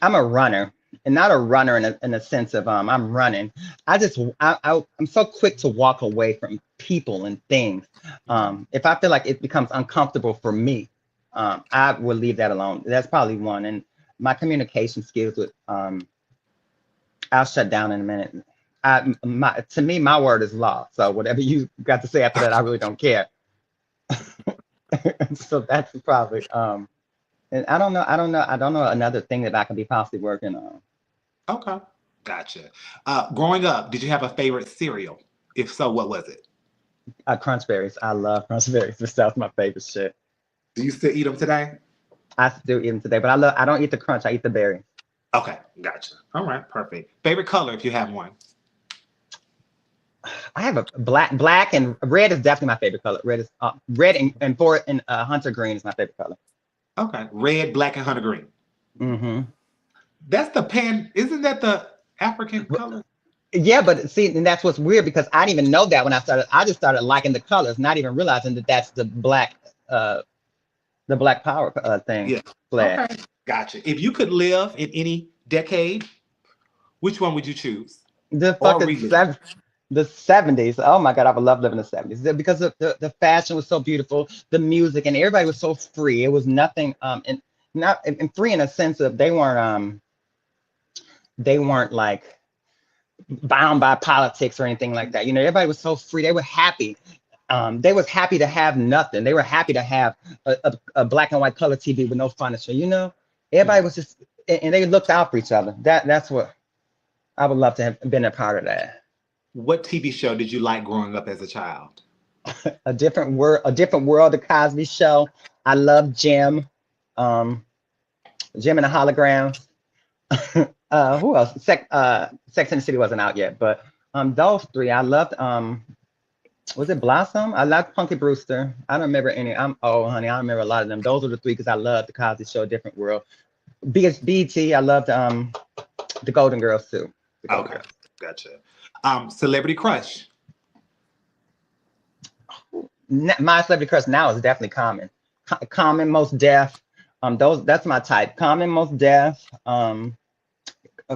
a runner, and not a runner in a sense of I'm running. I'm so quick to walk away from people and things. If I feel like it becomes uncomfortable for me, I will leave that alone. That's probably one. And my communication skills with I'll shut down in a minute. To me, my word is law. So whatever you got to say after that, I really don't care. So that's probably and I don't know another thing that I could be possibly working on. Okay, gotcha. Growing up, did you have a favorite cereal? If so, what was it? Crunch berries. I love crunch berries. That's my favorite shit. Do you still eat them today? I still eat them today, but I don't eat the crunch. I eat the berry. Okay, gotcha. All right, perfect. Favorite color, if you have one. I have a black and red is definitely my favorite color. Red is red and hunter green is my favorite color. Okay, red, black, and hunter green. Mm-hmm. That's the isn't that the African color? Yeah, but see, and that's what's weird because I didn't even know that when I started. I just started liking the colors, not even realizing that that's the black power thing. Yeah. Flag. Okay, gotcha. If you could live in any decade, which one would you choose? The Or fucking relive. the 70s. Oh my God, I would love living in the 70s because the fashion was so beautiful, the music, and everybody was so free. It was nothing and free in a sense of they weren't like bound by politics or anything like that. You know, everybody was so free. They were happy. They was happy to have nothing. They were happy to have a black and white color TV with no furniture. You know, everybody was just and they looked out for each other. That's what I would love to have been a part of that. What TV show did you like growing up as a child? A different world, the Cosby Show. I love Jim, Jim and the Holograms. Who else? Sex and the City wasn't out yet, but those three I loved. Was it Blossom? I loved Punky Brewster. I don't remember any. I'm honey, I don't remember a lot of them. Those are the three because I loved the Cosby Show, Different World. BT, I loved the Golden Girls too. Okay, gotcha. Celebrity crush. My celebrity crush now is definitely Common. Common, Most Def. That's my type. Common, Most Def.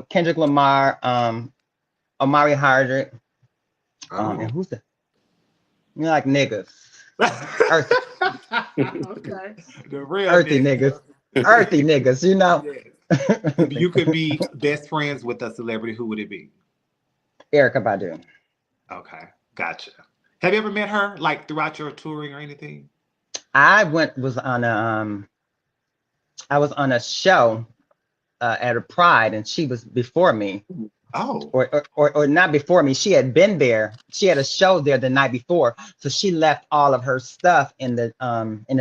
Kendrick Lamar. Omari Hardwick. And who's the? You know, like niggas. Earthy. Okay. The real Earthy niggas. Earthy niggas. You know. Yes. If you could be best friends with a celebrity, who would it be? Erykah Badu. Okay, gotcha. Have you ever met her, like throughout your touring or anything? I was on a show at a Pride, and she was before me. Oh. Or not before me. She had been there. She had a show there the night before, so she left all of her stuff in the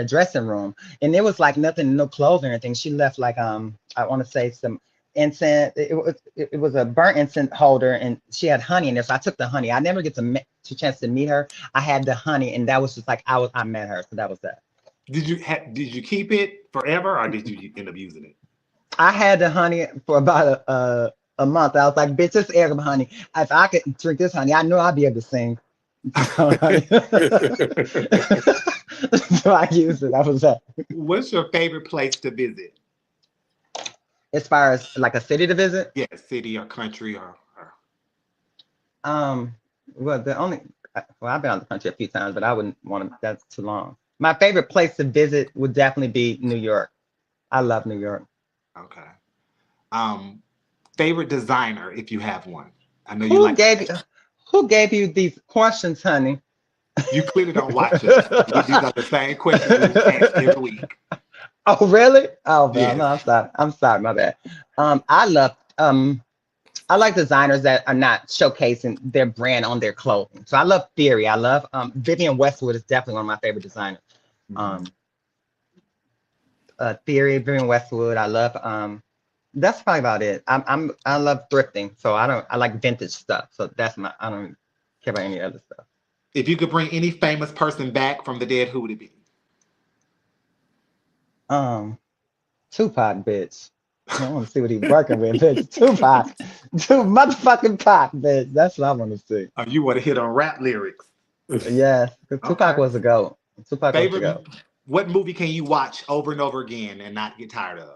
dressing room, and it was like nothing, no clothes or anything. She left like I want to say some incense. It was a burnt incense holder, and she had honey in there. So I took the honey. I never get to chance to meet her. I had the honey, and that was just like I met her. So that was that. Did you keep it forever, or did you end up using it? I had the honey for about a month. I was like, bitch, this Erykah honey. If I could drink this honey, I know I'd be able to sing. So I used it. That was that. What's your favorite place to visit? As far as like a city to visit? Yeah, city or country or well, I've been out the country a few times, but I wouldn't want to, that's too long. My favorite place to visit would definitely be New York. I love New York. Okay. Favorite designer, if you have one. I know you Who gave you these questions, honey? You clearly don't watch it. These are the same questions we ask every week. Oh, really? Oh, Yeah. no, I'm sorry, my bad. I like designers that are not showcasing their brand on their clothing. So I love Theory. I love Vivienne Westwood is definitely one of my favorite designers. Theory, Vivienne Westwood. I love that's probably about it. I love thrifting, so I like vintage stuff. So I don't care about any other stuff. If you could bring any famous person back from the dead, who would it be? Tupac, bitch. I want to see what he's working with, bitch. Tupac, motherfucking Pac, bitch. That's what I want to see. Oh, you want to hit on rap lyrics? Yes, Tupac was a goat. Tupac was a goat. What movie can you watch over and over again and not get tired of?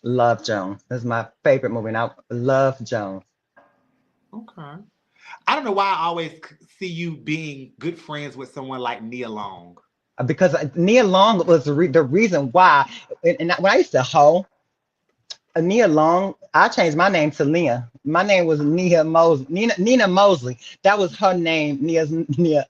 Love Jones. That's my favorite movie. Now, Love Jones. Okay. I don't know why I always see you being good friends with someone like Nia Long. Because Nia Long was the reason why. And when I used to hoe, Nia Long, I changed my name to Leah. My name was Nia Mosley. Nina Mosley. That was her name. Nia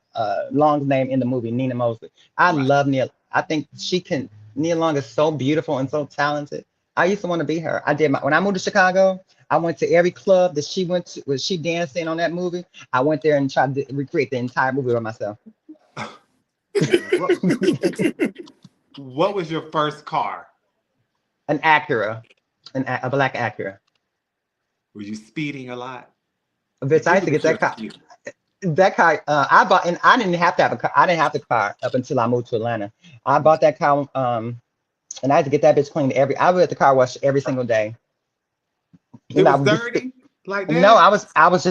Long's name in the movie. Nina Mosley. I Right. love Nia. I think she can. Nia Long is so beautiful and so talented. I used to want to be her. I did when I moved to Chicago. I went to every club that she went to. Was she danced in on that movie? I went there and tried to recreate the entire movie by myself. What, what was your first car? An Acura, a black Acura. Were you speeding a lot? Bitch, I used to get that car. That car, I bought, and I didn't have to have a car. I didn't have the car up until I moved to Atlanta. I bought that car, and I had to get that bitch cleaned I would at the car wash every single day. It And I was would dirty like that? no, I was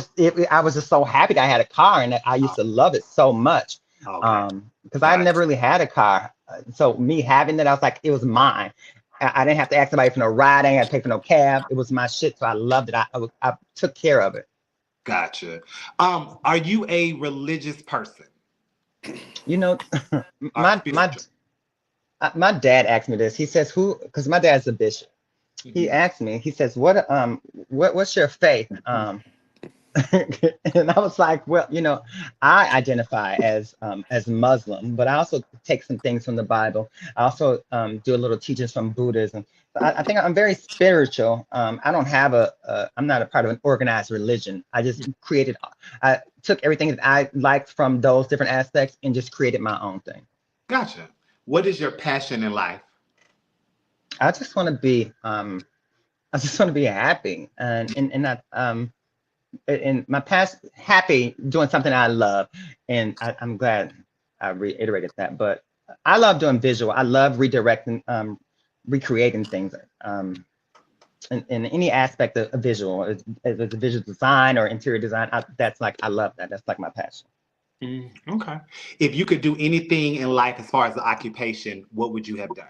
just so happy that I had a car, and that I used to love it so much. Okay. Because I never really had a car, so me having that, I was like, it was mine. I didn't have to ask somebody for no ride. I didn't have to pay for no cab. It was my shit, so I loved it. I took care of it. Gotcha. Are you a religious person? You know, Or my spiritual? my dad asked me this. He says, "Who?" Because my dad's a bishop. He Mhm. asked me. He says, what's your faith?" And I was like, well, I identify as Muslim, but I also take some things from the Bible. I also do a little teachings from Buddhism. I think I'm very spiritual. I don't have I'm not a part of an organized religion. I just I took everything that I liked from those different aspects and just created my own thing. Gotcha. What is your passion in life? I just want to be, happy, and not in my past, happy doing something I love, and I'm glad I reiterated that. But I love doing visual. I love redirecting, recreating things, in any aspect of visual, if it's a visual design or interior design. I love that. That's like my passion. Okay. If you could do anything in life as far as the occupation, what would you have done?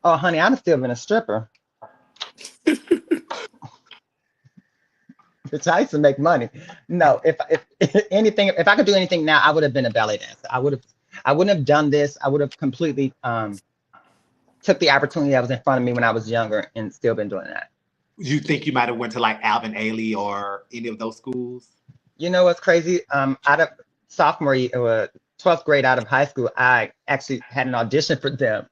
Oh, honey, I'd have still been a stripper. Which I used to make money. No, if anything, if I could do anything now, I would have been a ballet dancer. I wouldn't have done this. I would have completely took the opportunity that was in front of me when I was younger and still been doing that. You think you might have went to like Alvin Ailey or any of those schools? You know what's crazy? Out of sophomore year, 12th grade out of high school, I actually had an audition for them.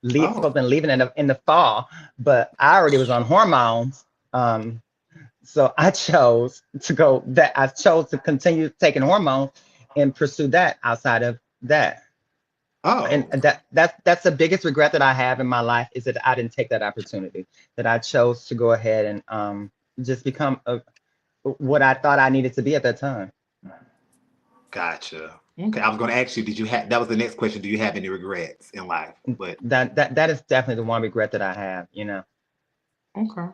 Supposed to be leaving in the fall, but I already was on hormones. So I chose to continue taking hormones and pursue that outside of that. Oh, And that's the biggest regret that I have in my life, is that I didn't take that opportunity, that I chose to go ahead and just become what I thought I needed to be at that time. gotcha. Okay, I was going to ask you, that was the next question. Do you have any regrets in life? But That is definitely the one regret that I have, okay.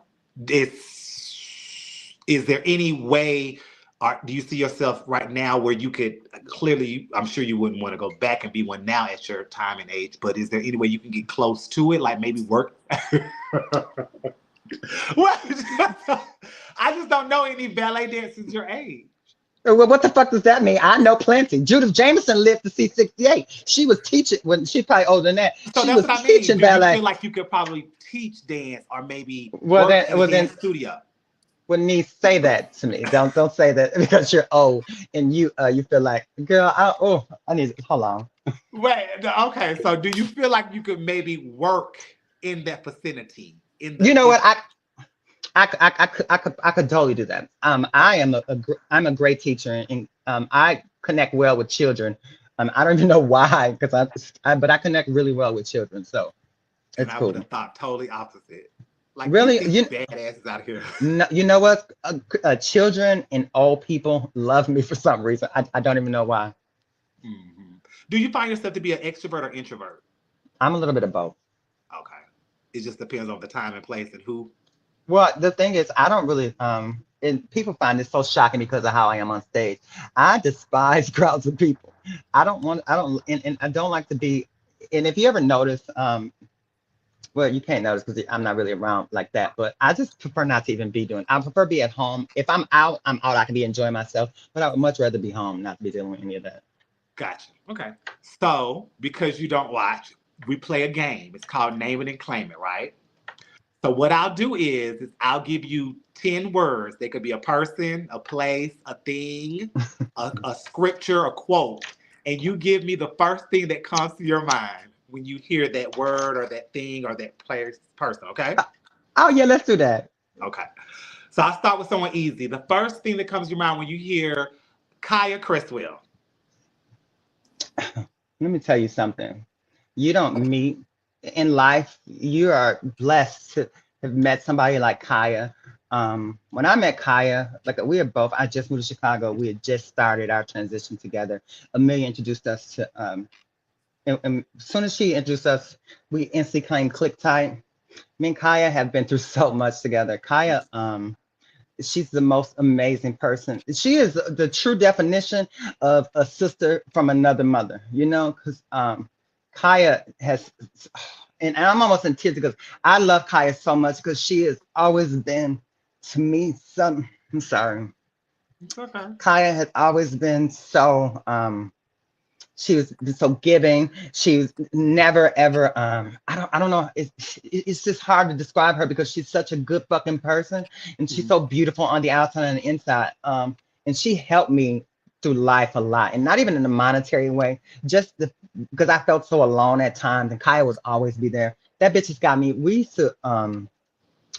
Is there any way, or do you see yourself right now where you could clearly, I'm sure you wouldn't want to go back and be one now at your time and age, but is there any way you can get close to it, like maybe work? What? I just don't know any ballet dancers your age. Well, what the fuck does that mean? I know plenty. Judith Jameson lived to see 68. She was teaching when she's probably older than that. So she that's was what I mean. teaching Do ballet. you feel like you could probably teach dance or maybe Well, work then, in a dance studio? Wouldn't need say that to me. Don't say that because you're old and you feel like, girl, I need hold on. Wait, okay. So do you feel like you could maybe work in that vicinity? You know what? I could totally do that. I'm a great teacher, and I connect well with children. I don't even know why, because but I connect really well with children, so And it's I cool. would have thought totally opposite. Like, Really, get these badasses out here. No, you know what? Children and old people love me for some reason. I don't even know why. Mm-hmm. Do you find yourself to be an extrovert or introvert? I'm a little bit of both. Okay. It just depends on the time and place and who. Well, the thing is, I don't really and people find this so shocking because of how I am on stage. I despise crowds of people. I don't, and I don't like to be. And if you ever notice, well, you can't notice because I'm not really around like that. But I just prefer not to even be doing. I prefer be at home. If I'm out, I'm out. I can be enjoying myself. But I would much rather be home, not be dealing with any of that. Gotcha. Okay. So, because you don't watch, we play a game. It's called Name It and Claim It, right? So what I'll do is I'll give you 10 words. They could be a person, a place, a thing, a scripture, a quote. And you give me the first thing that comes to your mind when you hear that word or that thing or that place, person, okay? Oh yeah, let's do that. Okay. So I'll start with someone easy. The first thing that comes to your mind when you hear Kaya Criswell. Let me tell you something. You don't meet in life. You are blessed to have met somebody like Kaya. When I met Kaya, like we were both, I just moved to Chicago. We had just started our transition together. Amelia introduced us to, and as soon as she introduced us, we instantly kind of clicked tight. Me and Kaya have been through so much together. Kaya, she's the most amazing person. She is the true definition of a sister from another mother, you know, because Kaya has, and I'm almost in tears because I love Kaya so much because she has always been to me some, I'm sorry. It's okay. Kaya has always been so, she was so giving. She was never ever I don't know. It's just hard to describe her because she's such a good fucking person and she's so beautiful on the outside and the inside. And she helped me through life a lot, and not even in a monetary way, just because I felt so alone at times, and Kaya was always be there. That bitch has got me. We used to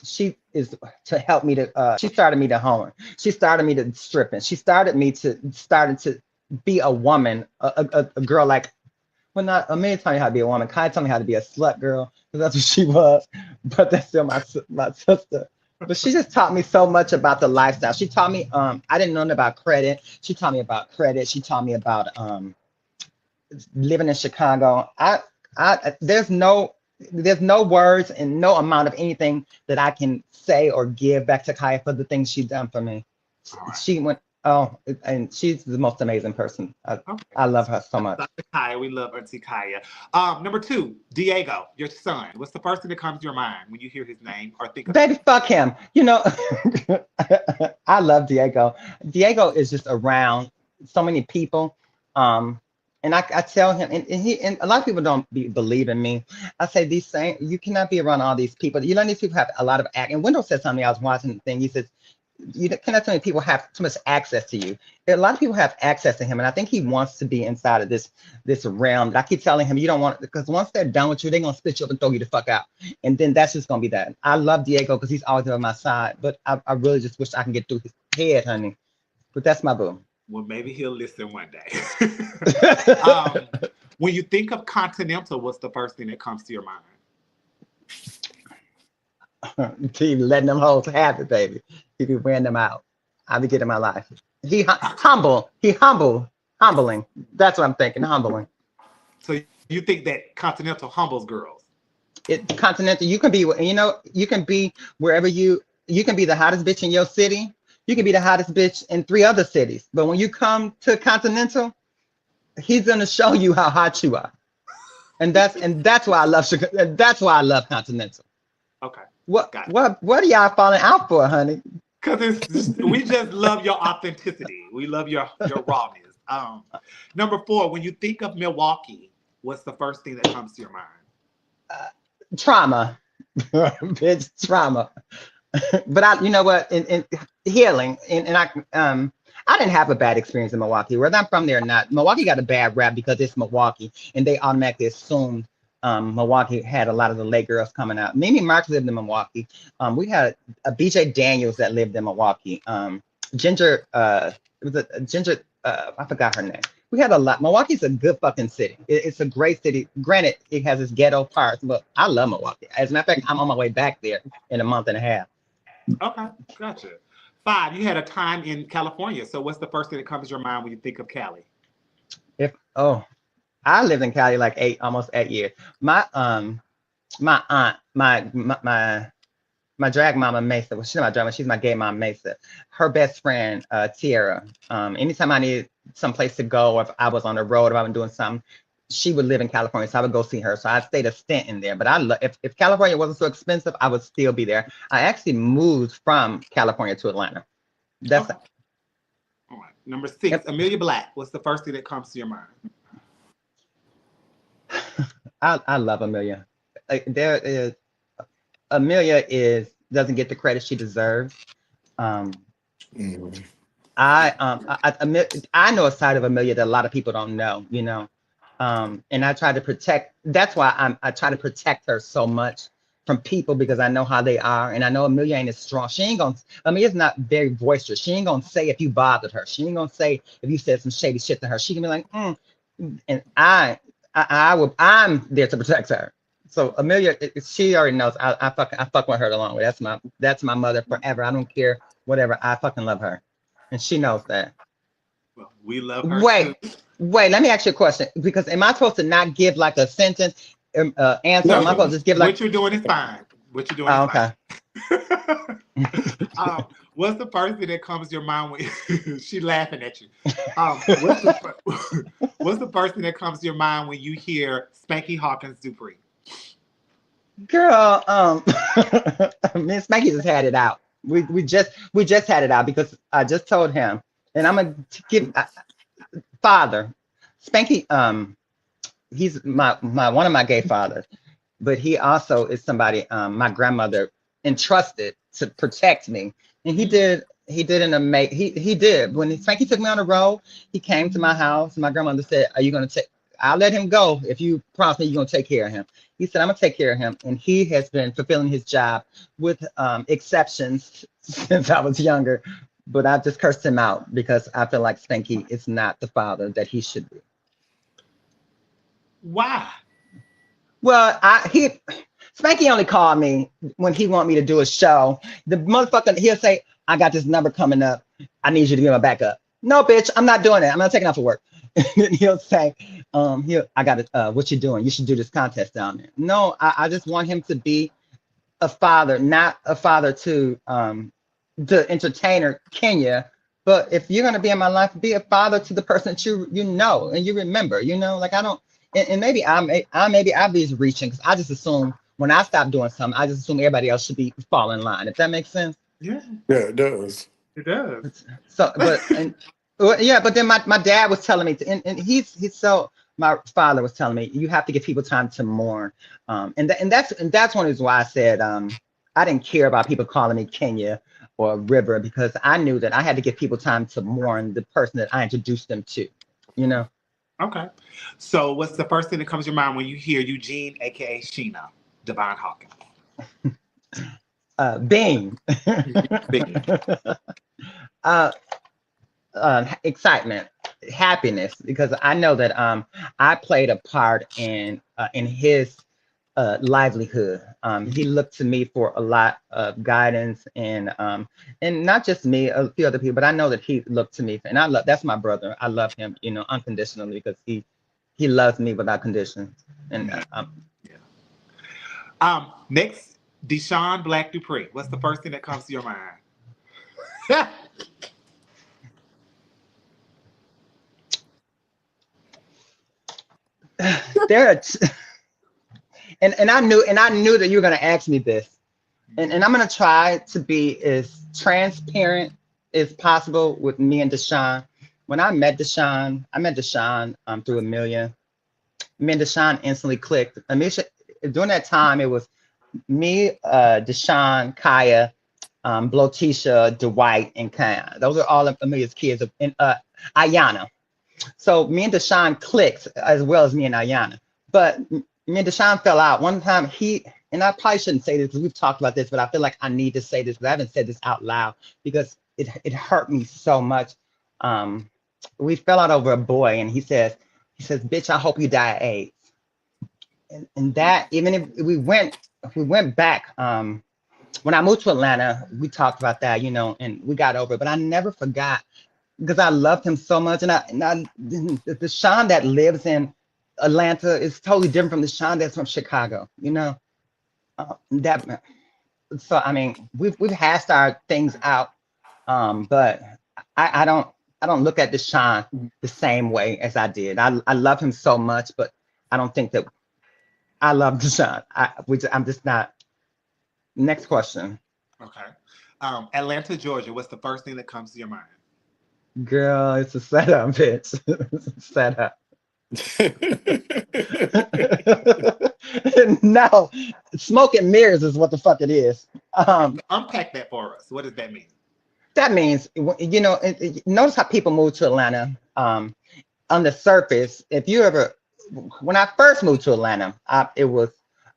she is to help me to she started me to hoeing. She started me to stripping. She started me to started to be a woman, a girl like, well, not Amelia taught me how to be a woman. Kai taught me how to be a slut girl, because that's what she was. But that's still my sister. But she just taught me so much about the lifestyle. She taught me, I didn't know about credit. She taught me about credit. She taught me about living in Chicago. There's no words and no amount of anything that I can say or give back to Kaya for the things she's done for me. All right. She went, and she's the most amazing person. Okay. I love her so much. Dr. Kaya, we love Auntie Kaya. Number 2, Diego, your son. What's the first thing that comes to your mind when you hear his name or think of Baby, fuck him. You know, I love Diego. Diego is just around so many people. And I tell him, and a lot of people don't believe in me. I say these same, you cannot be around all these people. You know, these people have a lot of act. And Wendell said something, I was watching the thing. He says, you cannot tell me people have too much access to you. A lot of people have access to him, and I think he wants to be inside of this realm. I keep telling him, you don't want, because once they're done with you, they're gonna spit you up and throw you the fuck out, and then that's just gonna be that. I love Diego because he's always on my side, but I really just wish I can get through his head, honey. But that's my boo. Well, maybe he'll listen one day. When you think of Continental, what's the first thing that comes to your mind? Keep letting them hoes have it, baby. He be wearing them out. I be getting my life. He humble. He humbling. That's what I'm thinking. Humbling. So you think that Continental humbles girls? Continental. You can be. You know. You can be wherever you. You can be the hottest bitch in your city. You can be the hottest bitch in 3 other cities. But when you come to Continental, he's gonna show you how hot you are. And that's why I love Chicago. That's why I love Continental. Okay. What are y'all falling out for, honey? Because we just love your authenticity. We love your rawness. Number 4, when you think of Milwaukee, what's the first thing that comes to your mind? Trauma. Bitch, trauma. But you know what? In healing, and I didn't have a bad experience in Milwaukee. Whether I'm from there or not, Milwaukee got a bad rap because it's Milwaukee, and they automatically assumed Milwaukee had a lot of the late girls coming out. Mimi Marks lived in Milwaukee. We had a BJ Daniels that lived in Milwaukee. Ginger, it was a Ginger, I forgot her name. We had a lot. Milwaukee's a good fucking city. It's a great city. Granted, it has its ghetto parts, but I love Milwaukee. As a matter of fact, I'm on my way back there in a month and a half. Okay, gotcha. 5, you had a time in California. So what's the first thing that comes to your mind when you think of Cali? I lived in Cali like almost 8 years. My aunt, my drag mama Mesa. Well, she's not my drag mama, she's my gay mom Mesa. Her best friend, Tiara. Anytime I needed someplace to go, or if I was on the road, if I was doing something, she would live in California, so I would go see her. So I stayed a stint in there. But if California wasn't so expensive, I would still be there. I actually moved from California to Atlanta. That's okay. All right. Number 6, Amelia Black. What's the first thing that comes to your mind? I love Amelia. Like, there is Amelia doesn't get the credit she deserves. Um, Mhm. I know a side of Amelia that a lot of people don't know, you know. And I try to protect. That's why I try to protect her so much from people because I know how they are, and I know Amelia ain't as strong. She ain't gonna. Amelia's not very boisterous. She ain't gonna say if you bothered her. She ain't gonna say if you said some shady shit to her. She can be like, and I'm there to protect her. So Amelia, she already knows. I fuck with her the long way. That's my mother forever. I don't care whatever. I fucking love her, and she knows that. Well, we love her too. Wait. Let me ask you a question. Because am I supposed to not give like a sentence answer? Am I No. supposed to just give like? What you're doing is fine. What you're doing is Oh, fine. okay. What's the first thing that comes to your mind when she laughing at you? What's the first thing that comes to your mind when you hear Spanky Hawkins Dupree? Girl, me and Spanky just had it out. We just had it out because I just told him, and I'm gonna give father Spanky. He's my one of my gay fathers, but he also is somebody my grandmother entrusted to protect me, and he did an amazing he did when Spanky took me on the road. He came to my house. My grandmother said, "Are you gonna take? I'll let him go if you promise me you're gonna take care of him." He said, "I'm gonna take care of him," and he has been fulfilling his job with exceptions since I was younger. But I just cursed him out because I feel like Spanky is not the father that he should be. Why? Well, Spanky only called me when he want me to do a show. The motherfucker, he'll say, "I got this number coming up. I need you to be my backup." No, bitch, I'm not doing that. I'm not taking off for work. And he'll say, I got it. What you doing? You should do this contest down there. No, I just want him to be a father, not a father to the entertainer Kenya. But if you're gonna be in my life, be a father to the person that you know and you remember. You know, like I don't. And maybe maybe I'll be reaching because I just assume when I stop doing something, I just assume everybody else should be fall in line. If that makes sense. Yeah, Yeah, it does. it does. So, yeah, but then my dad was telling me, and he's so my father was telling me you have to give people time to mourn, and that's one reason why I said I didn't care about people calling me Kenya or River because I knew that I had to give people time to mourn the person that I introduced them to, you know. Okay. So, what's the first thing that comes to your mind when you hear Eugene, aka Sheena, Devon Hawkins? Being Big. uh, excitement, happiness, because I know that I played a part in his livelihood. He looked to me for a lot of guidance and not just me, a few other people, but I know that he looked to me, and I love that's my brother. I love him, you know, unconditionally because he loves me without conditions. And Yeah. Next, Deshaun Black Dupree. What's the first thing that comes to your mind? there are and I knew that you were gonna ask me this. And I'm gonna try to be as transparent as possible with me and Deshaun. When I met Deshaun through Amelia. Me and Deshaun instantly clicked. Amelia, during that time, it was me, Deshaun, Kaya, Blotisha, Dwight, and Kaya. Those are all of Amelia's kids, and Ayana. So me and Deshaun clicked as well as me and Ayana. But me and Deshaun fell out. One time and I probably shouldn't say this because we've talked about this, but I feel like I need to say this because I haven't said this out loud because it hurt me so much. We fell out over a boy and he says, "Bitch, I hope you die of AIDS." And that even if we went back, when I moved to Atlanta, we talked about that, you know, and we got over it. But I never forgot because I loved him so much. And the Sean that lives in Atlanta is totally different from the Sean that's from Chicago, you know. That so I mean we've hashed our things out, but I don't look at the Sean the same way as I did. I love him so much, but I don't think that I love Deshaun. I'm just not. Next question. Okay. Atlanta, Georgia. What's the first thing that comes to your mind? Girl, it's a setup, bitch. It's a setup. No, smoke and mirrors is what the fuck it is. Unpack that for us. What does that mean? That means, notice how people move to Atlanta. On the surface, if you ever, when I first moved to Atlanta, it was,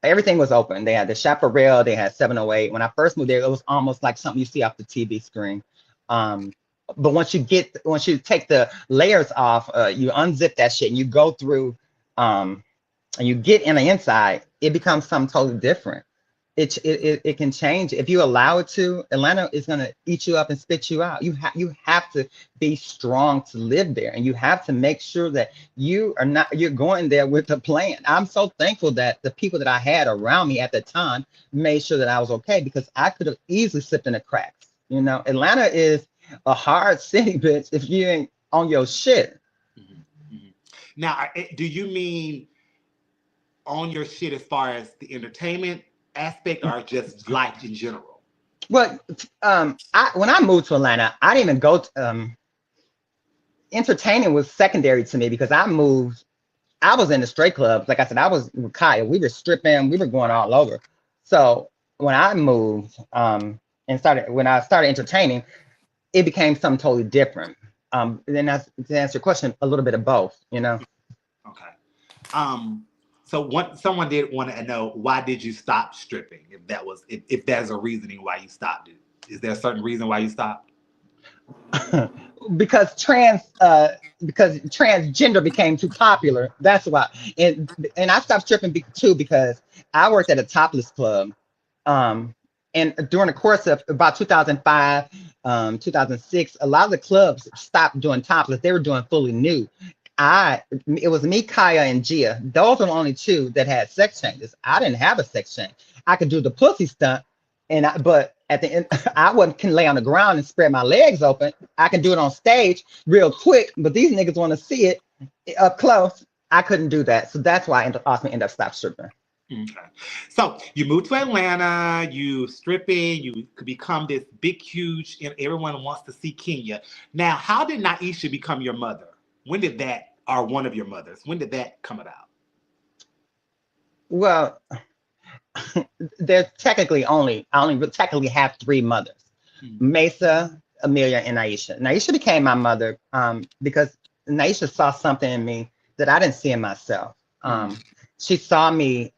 everything was open. They had the Chaparral, they had 708. When I first moved there, it was almost like something you see off the TV screen. But once you take the layers off, you unzip that shit and you go through, and you get in the inside, it becomes something totally different. It can change if you allow it to. Atlanta is gonna eat you up and spit you out. You have to be strong to live there, and you have to make sure that you're going there with a plan. I'm so thankful that the people that I had around me at the time made sure that I was okay, because I could have easily slipped in the cracks. Atlanta is a hard city, bitch, if you ain't on your shit. Mm-hmm. Mm-hmm. Now, do you mean on your shit as far as the entertainment aspect, or just life in general? Well, when I moved to Atlanta, I didn't even go to, entertaining was secondary to me, because I was in the straight clubs. Like I said, I was with Kaya. We were stripping, we were going all over. So when I moved, when I started entertaining, it became something totally different. Then that's, to answer your question, a little bit of both, Okay. So someone did want to know, why did you stop stripping? If there's a reasoning why you stopped it, is there a certain reason why you stopped? because transgender became too popular. That's why. And I stopped stripping too, because I worked at a topless club. And during the course of about 2005, 2006, a lot of the clubs stopped doing topless. They were doing fully nude. It was me, Kaya, and Gia. Those were the only two that had sex changes. I didn't have a sex change. I could do the pussy stunt, but at the end, can lay on the ground and spread my legs open. I can do it on stage real quick, but these niggas want to see it up close. I couldn't do that, so that's why I ended up stopping stripping. Okay. So you moved to Atlanta, you stripping, you could become this big, huge, and everyone wants to see Kenya. Now, how did Nyesha become your mother? When did that, or one of your mothers, when did that come about? Well, there's technically I only technically have three mothers. Mm-hmm. Mesa, Amelia, and Nyesha. Nyesha became my mother because Nyesha saw something in me that I didn't see in myself. She saw me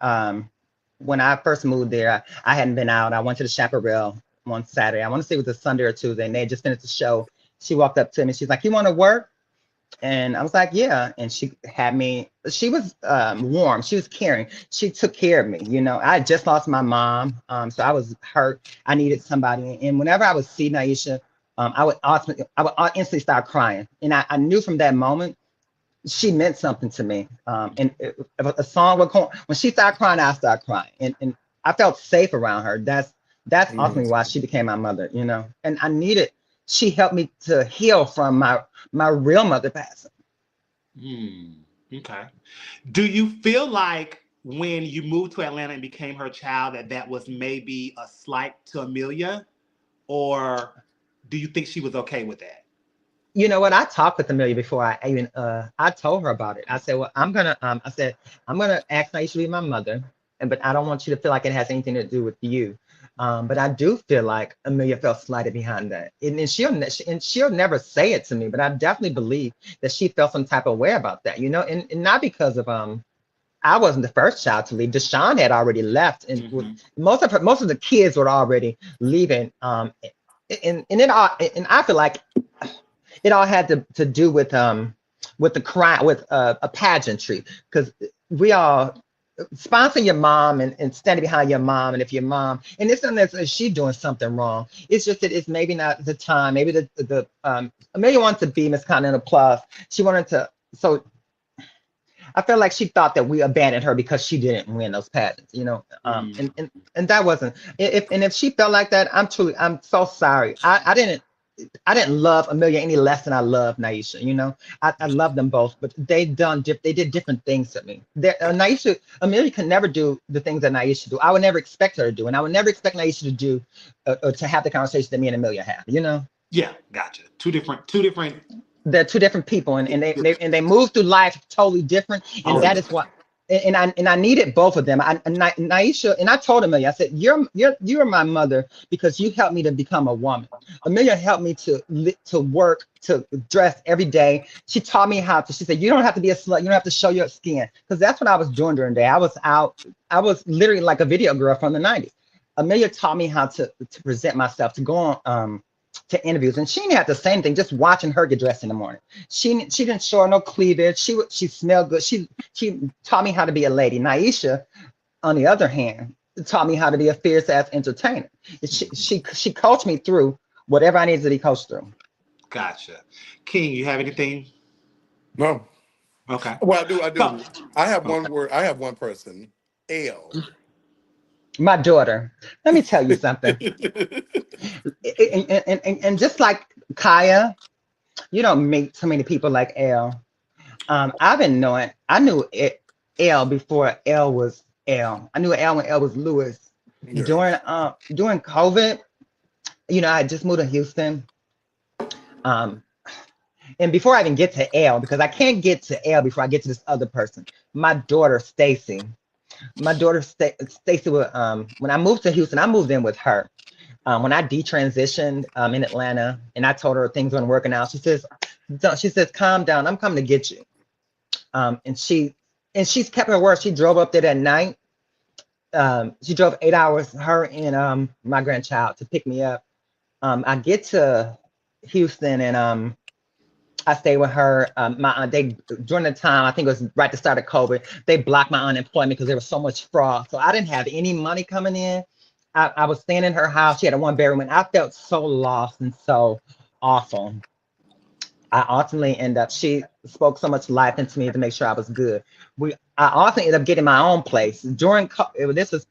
when I first moved there. I hadn't been out. I went to the Chaparral one Saturday. I want to say it was a Sunday or Tuesday, and they just finished the show. She walked up to me. She's like, "You want to work?" And I was like, "Yeah." And she had me. She was warm. She was caring. She took care of me. I had just lost my mom, so I was hurt. I needed somebody. And whenever I would see Nyesha, I would instantly start crying. And I knew from that moment she meant something to me. And if a song would come, when she started crying, I started crying. And I felt safe around her. That's ultimately why she became my mother, And I needed, she helped me to heal from my real mother passing. Okay. Do you feel like when you moved to Atlanta and became her child, that was maybe a slight to Amelia? Or do you think she was okay with that? You know what? I talked with Amelia before I even I told her about it. I said, well, I'm gonna ask Nyesha to be my mother, but I don't want you to feel like it has anything to do with you. But I do feel like Amelia felt slighted behind that, and she'll never say it to me, but I definitely believe that she felt some type of way about that, and not because of I wasn't the first child to leave. Deshawn had already left, and most of the kids were already leaving. And I feel like it all had to do with the crime, with a pageantry, because we all sponsor your mom and standing behind your mom, and if your mom, and it's not that she's doing something wrong, it's just that it's maybe not the time. Maybe the Amelia wanted to be Miss Continental Plus. She wanted to, so I feel like she thought that we abandoned her because she didn't win those pageants, and that wasn't. If she felt like that, I'm so sorry. I didn't love Amelia any less than I love Nyesha. I love them both, but they did different things to me. Amelia can never do the things that Nyesha do. I would never expect her to do, and I would never expect Nyesha to do or to have the conversation that me and Amelia have. Yeah, gotcha. Two different they're two different people, and they move through life totally different, and Oh, that is what. And I needed both of them. Naisha, and I told Amelia, I said, you're my mother because you helped me to become a woman. Amelia helped me to work, to dress every day. She taught me how to. She said, you don't have to be a slut. You don't have to show your skin, because that's what I was doing during the day. I was out. I was literally like a video girl from the 90s. Amelia taught me how to present myself, to go on to interviews, and she didn't have to say anything. Just watching her get dressed in the morning, she didn't show her no cleavage. She smelled good. She taught me how to be a lady. Naisha, on the other hand, taught me how to be a fierce ass entertainer. She coached me through whatever I needed to be coached through. gotcha. King, you have anything? No. Okay. Well, I do. So, I have one okay. word. I have one person. L. My daughter. Let me tell you something. And just like Kaya, you don't meet so many people like L. I knew L before L was L. I knew L when L was Lewis. Yeah. During COVID, I had just moved to Houston. And before I even get to L, because I can't get to L before I get to this other person, my daughter Stacy. My daughter Stacy, when I moved to Houston, I moved in with her. When I detransitioned in Atlanta, and I told her things weren't working out, she says, calm down, I'm coming to get you. And she's kept her word. She drove up there that night. She drove 8 hours, her and my grandchild, to pick me up. I get to Houston, and I stayed with her. My aunt, during the time, I think it was right at the start of COVID, they blocked my unemployment because there was so much fraud. So I didn't have any money coming in. I was staying in her house. She had a 1-bedroom, and I felt so lost and so awful. I ultimately ended up, she spoke so much life into me to make sure I was good. I also ended up getting my own place during, this is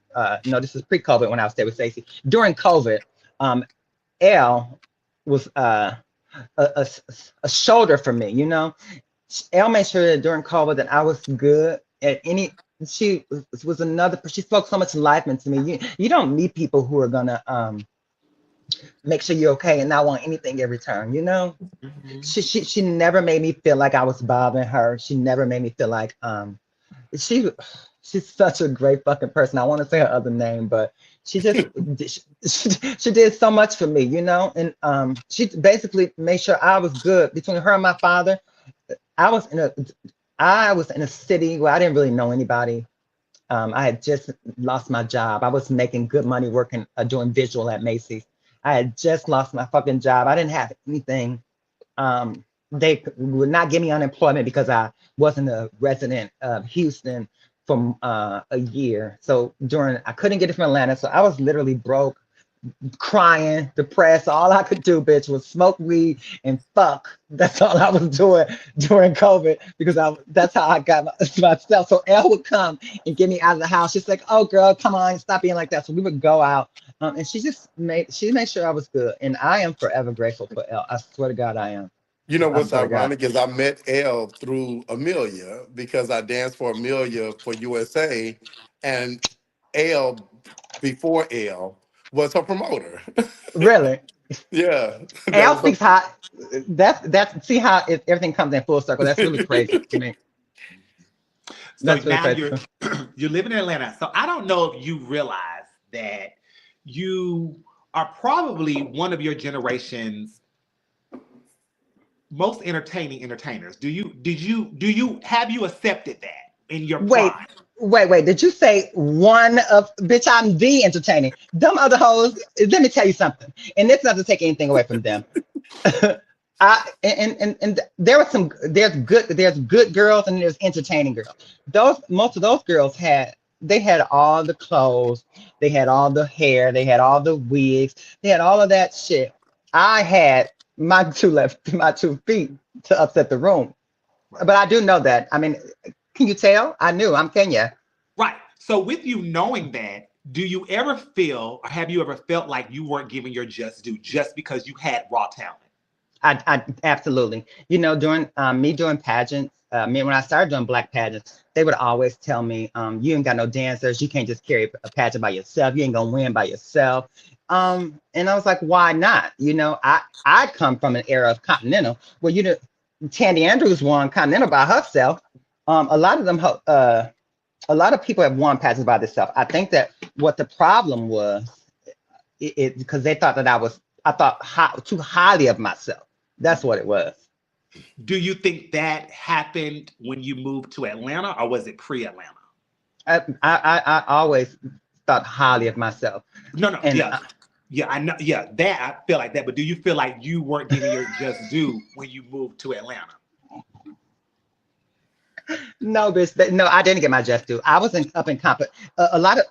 pre-COVID when I was there with Stacey. During COVID, Elle was a shoulder for me, Elle made sure that during COVID that I was good at any. She was another. She spoke so much life into me. You don't meet people who are gonna make sure you're okay and not want anything in return. Mhm. She never made me feel like I was bothering her. She never made me feel like she's such a great fucking person. I want to say her other name, but she just she did so much for me, and she basically made sure I was good. Between her and my father, I was in a city where I didn't really know anybody. I had just lost my job. I was making good money working doing visual at Macy's. I had just lost my fucking job. I didn't have anything. They would not give me unemployment because I wasn't a resident of Houston for a year. So I couldn't get it from Atlanta. So I was literally broke, crying, depressed. All I could do, bitch, was smoke weed and fuck. That's all I was doing during COVID because that's how I got myself. So Elle would come and get me out of the house. She's like, "Oh, girl, come on, stop being like that." So we would go out, and she made sure I was good. And I am forever grateful for Elle. I swear to God, I am. You know I what's swear to God. ironic is I met Elle through Amelia because I danced for Amelia for USA, and Elle before Elle was her promoter. Really, Yeah, that Elle was her. speaks how. That's see how everything comes in full circle. That's really crazy to me. So That's really now crazy. you're living in Atlanta. So I don't know if you realize that you are probably one of your generation's most entertaining entertainers. Have you accepted that in your Wait, prime? wait. Did you say one of, bitch, I'm the entertaining. Them other hoes, let me tell you something. And this doesn't take anything away from them. And there's good girls and there's entertaining girls. Most of those girls they had all the clothes, they had all the hair, they had all the wigs, they had all of that shit. I had my 2 feet to upset the room. But I do know that. I mean, can you tell? I knew. I'm Kenya. Right. So with you knowing that, do you ever feel or have you ever felt like you weren't giving your just due just because you had raw talent? I absolutely. During me doing pageants, when I started doing black pageants, they would always tell me, "You ain't got no dancers. You can't just carry a pageant by yourself. You ain't gonna win by yourself." And I was like, "Why not?" I come from an era of Continental where Tandy Andrews won Continental by herself. A lot of them, a lot of people have won pageants by themselves. I think that what the problem was, it because they thought that I thought too highly of myself. That's what it was. Do you think that happened when you moved to Atlanta, or was it pre-Atlanta? I always thought highly of myself, No, no, and yeah, yeah, I know, yeah, that I feel like that. But do you feel like you weren't getting your just due when you moved to Atlanta? no, bitch, no, I didn't get my just due. I was up in a lot of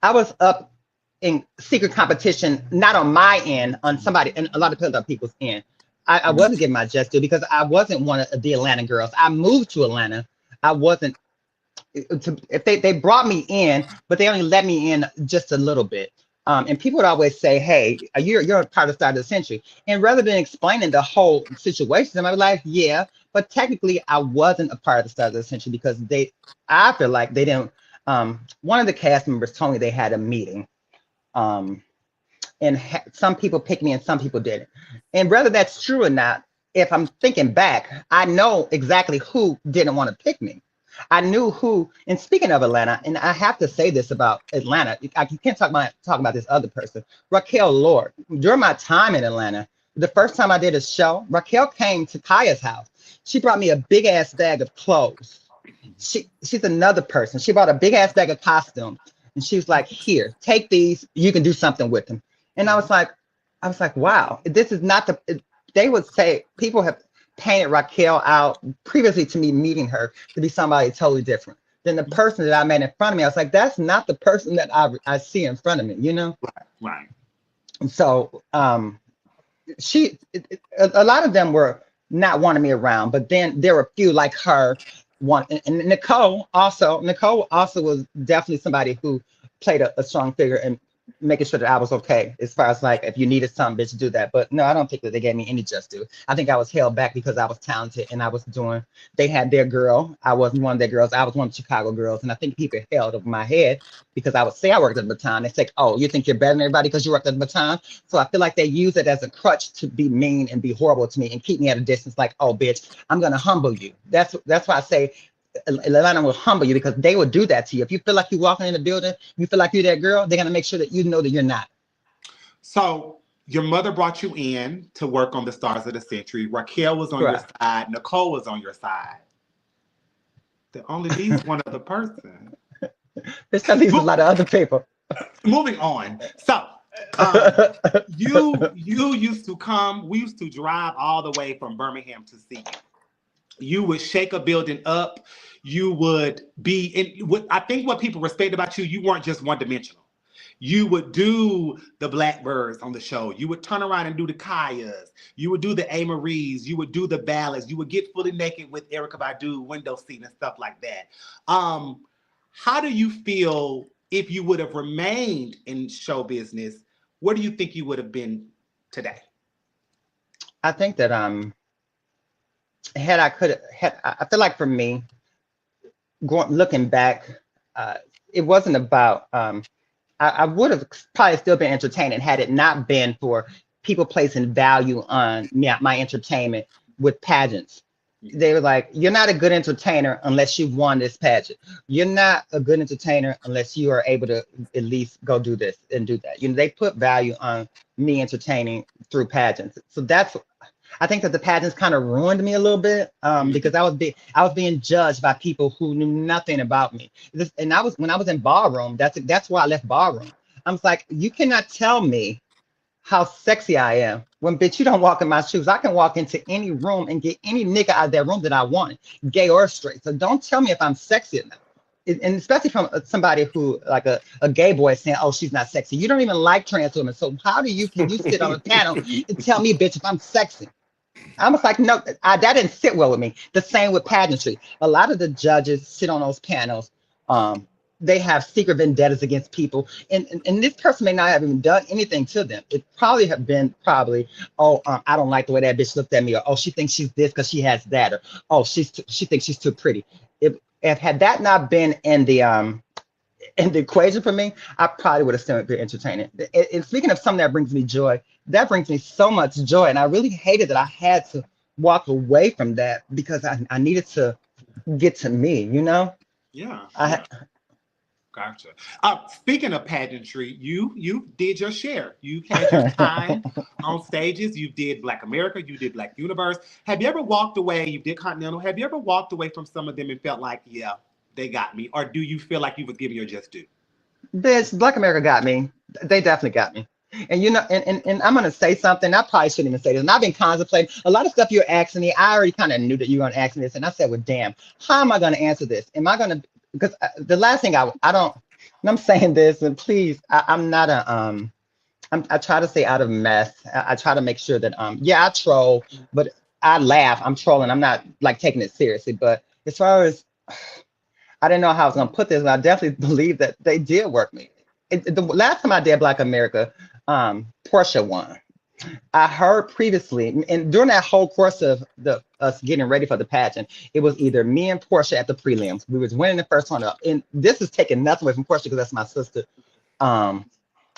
I was up in secret competition, not on my end, on somebody and a lot of other people's end. I wasn't getting my just due because I wasn't one of the Atlanta girls. I moved to Atlanta. I wasn't if they brought me in, but they only let me in just a little bit. And people would always say, "Hey, you're a part of Start of the Century," and rather than explaining the whole situation, I'm like, "Yeah," but technically, I wasn't a part of the Start of the Century because I feel like they didn't. One of the cast members told me they had a meeting, um, and some people picked me and some people didn't. And whether that's true or not, if I'm thinking back, I know exactly who didn't want to pick me. I knew who, and speaking of Atlanta, and I have to say this about Atlanta, you can't talk about this other person, Raquel Lord. During my time in Atlanta, the first time I did a show, Raquel came to Kaya's house. She brought me a big ass bag of clothes. She's another person. She brought a big ass bag of costumes, and she was like, "Here, take these. You can do something with them." And I was like, wow, this is not they would say people have painted Raquel out previously to me meeting her to be somebody totally different than the person that I met in front of me. I was like, that's not the person that I see in front of me, you know? Right. And so a lot of them were not wanting me around, but then there were a few like her, and Nicole also was definitely somebody who played a strong figure in making sure that I was okay as far as like if you needed something, bitch, do that. But no, I don't think that they gave me any just due. I think I was held back because I was talented and they had their girl. I wasn't one of their girls. I was one of the Chicago girls. And I think people held over my head because I would say I worked at the Baton. They say, oh, you think you're better than everybody because you worked at the Baton? So I feel like they use it as a crutch to be mean and be horrible to me and keep me at a distance like, oh, bitch, I'm going to humble you. That's why I say Atlanta will humble you because they will do that to you. If you feel like you're walking in the building, you feel like you're that girl, they're gonna make sure that you know that you're not. So your mother brought you in to work on the Stars of the Century. Raquel was on your side. Nicole was on your side. The only leaves one other person. There's at least a lot of other people. Moving on. So you used to come. We used to drive all the way from Birmingham to see you. You would shake a building up. You would be in. I think what people respect about you, you weren't just one-dimensional. You would do the Blackbirds on the show. You would turn around and do the Kayas. You would do the A. Marie's. You would do the ballads. You would get fully naked with Erykah Badu, window seat, and stuff like that. How do you feel if you would have remained in show business? Where do you think you would have been today? I think that I feel like for me, looking back, it wasn't about, I would have probably still been entertaining had it not been for people placing value on my entertainment with pageants. They were like, you're not a good entertainer unless you won this pageant. You're not a good entertainer unless you are able to at least go do this and do that. You know, they put value on me entertaining through pageants. So I think that the pageants kind of ruined me a little bit because I was being judged by people who knew nothing about me. When I was in ballroom, that's why I left ballroom. I was like, you cannot tell me how sexy I am when, bitch, you don't walk in my shoes. I can walk into any room and get any nigga out of that room that I want, gay or straight. So don't tell me if I'm sexy enough. And especially from somebody who like a gay boy saying, oh, she's not sexy. You don't even like trans women. So how can you sit on a panel and tell me, bitch, if I'm sexy? I was like, no, that didn't sit well with me. The same with pageantry. A lot of the judges sit on those panels. They have secret vendettas against people. And this person may not have even done anything to them. It probably have been oh, I don't like the way that bitch looked at me. Or, oh, she thinks she's this because she has that. Or, oh, she thinks she's too pretty. If had that not been in the equation for me, I probably would have still been entertaining. And speaking of something that brings me joy, that brings me so much joy. And I really hated that I had to walk away from that because I needed to get to me, you know? Yeah, I yeah. Gotcha. Speaking of pageantry, you did your share. You've had your time on stages. You did Black America. You did Black Universe. Have you ever walked away? You did Continental. Have you ever walked away from some of them and felt like, yeah, they got me, or do you feel like you was giving your just due? Bitch, Black America got me. They definitely got me. And you know, and I'm gonna say something. I probably shouldn't even say this. And I've been contemplating a lot of stuff you're asking me. I already kind of knew that you were gonna ask me this, and I said, "Well, damn, how am I gonna answer this? Am I gonna?" Because the last thing I don't. And I'm saying this, and please, I'm not a I try to stay out of mess. I try to make sure that yeah, I troll, but I laugh. I'm trolling. I'm not like taking it seriously. But as far as I didn't know how I was gonna put this, and I definitely believe that they did work me. The last time I did Black America, Portia won. I heard previously, and during that whole course of the us getting ready for the pageant, it was either me and Portia at the prelims. We was winning the first one up, and this is taking nothing away from Portia because that's my sister. Um,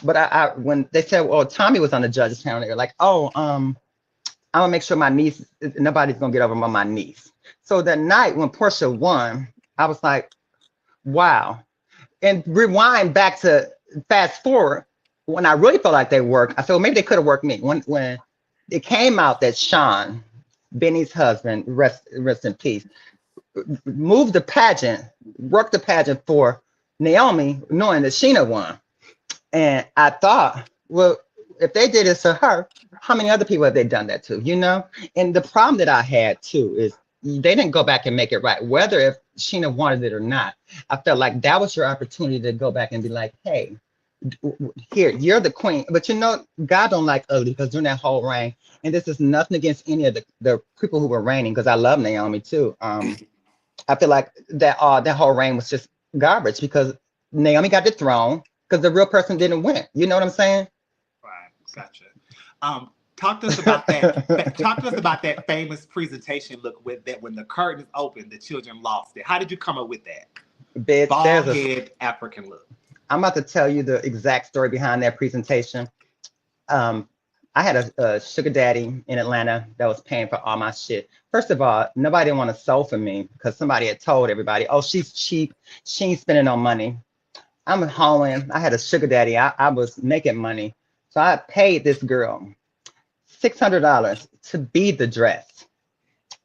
but I when they said, "Oh, Tommy was on the judges panel," they were like, "Oh, I'm gonna make sure my niece, nobody's gonna get over on my niece." So that night when Portia won, I was like, "Wow." And rewind back to fast forward when I really felt like they worked. I said, well, maybe they could have worked me. When it came out that Sean, Benny's husband, rest in peace, moved the pageant, worked the pageant for Naomi, knowing that Sheena won. And I thought, well, if they did it to her, how many other people have they done that to? You know? And the problem that I had too is they didn't go back and make it right. Whether if Sheena wanted it or not, I felt like that was your opportunity to go back and be like, hey, here, you're the queen. But you know, God don't like ugly because during that whole reign, and this is nothing against any of the people who were reigning, because I love Naomi too. I feel like that whole reign was just garbage because Naomi got the throne because the real person didn't win. You know what I'm saying? Right, gotcha. Talk to us about that. Talk to us about that famous presentation look with that when the curtains opened, the children lost it. How did you come up with that Bitch, bald head African look? I'm about to tell you the exact story behind that presentation. I had a sugar daddy in Atlanta that was paying for all my shit. First of all, nobody didn't want to sew for me because somebody had told everybody, oh, she's cheap. She ain't spending no money. I'm home. I had a sugar daddy. I was making money. So I paid this girl $600 to be the dress.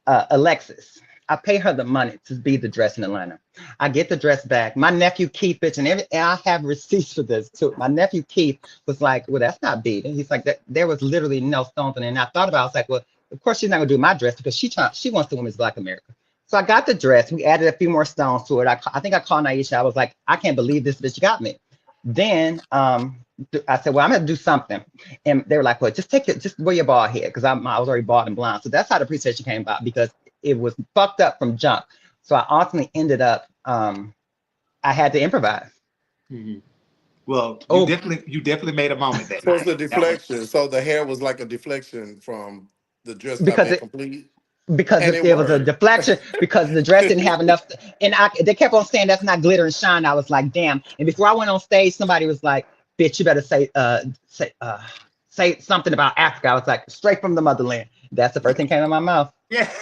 Alexis. I pay her the money to be the dress in Atlanta. I get the dress back. My nephew Keith, bitch, and I have receipts for this too. My nephew Keith was like, well, that's not beading. He's like, there was literally no stones in it. And I thought about it, I was like, well, of course she's not gonna do my dress because she wants to win Miss Black America. So I got the dress. We added a few more stones to it. I think I called Naisha. I was like, I can't believe this bitch got me. Then I said, well, I'm gonna do something. And they were like, well, just wear your bald head because I was already bald and blonde. So that's how the presentation came about because it was fucked up from jump. So I ultimately ended up, I had to improvise. Mm-hmm. Well, you definitely made a moment that So it's night. a deflection. So the hair was like a deflection from the dress not Because being complete. because And if it there was a worked. deflection, because the dress didn't have enough, and they kept on saying that's not glitter and shine. I was like, damn. And before I went on stage, somebody was like, bitch, you better say something about Africa. I was like, straight from the motherland. That's the first thing came out of my mouth. Yeah.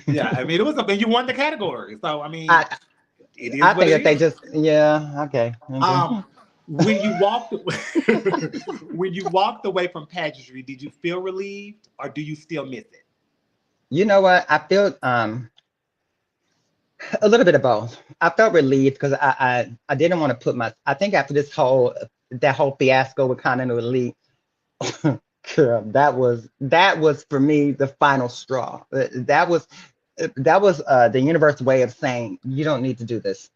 Yeah. I mean, you won the category. So, I mean, I it is I what think it that they is. just, yeah, okay. When you walked when you walked away from pageantry, did you feel relieved or do you still miss it? You know what? I feel a little bit of both. I felt relieved because I didn't want to put I think after that whole fiasco with Continental Elite, girl, that was for me the final straw. That was the universe way of saying you don't need to do this.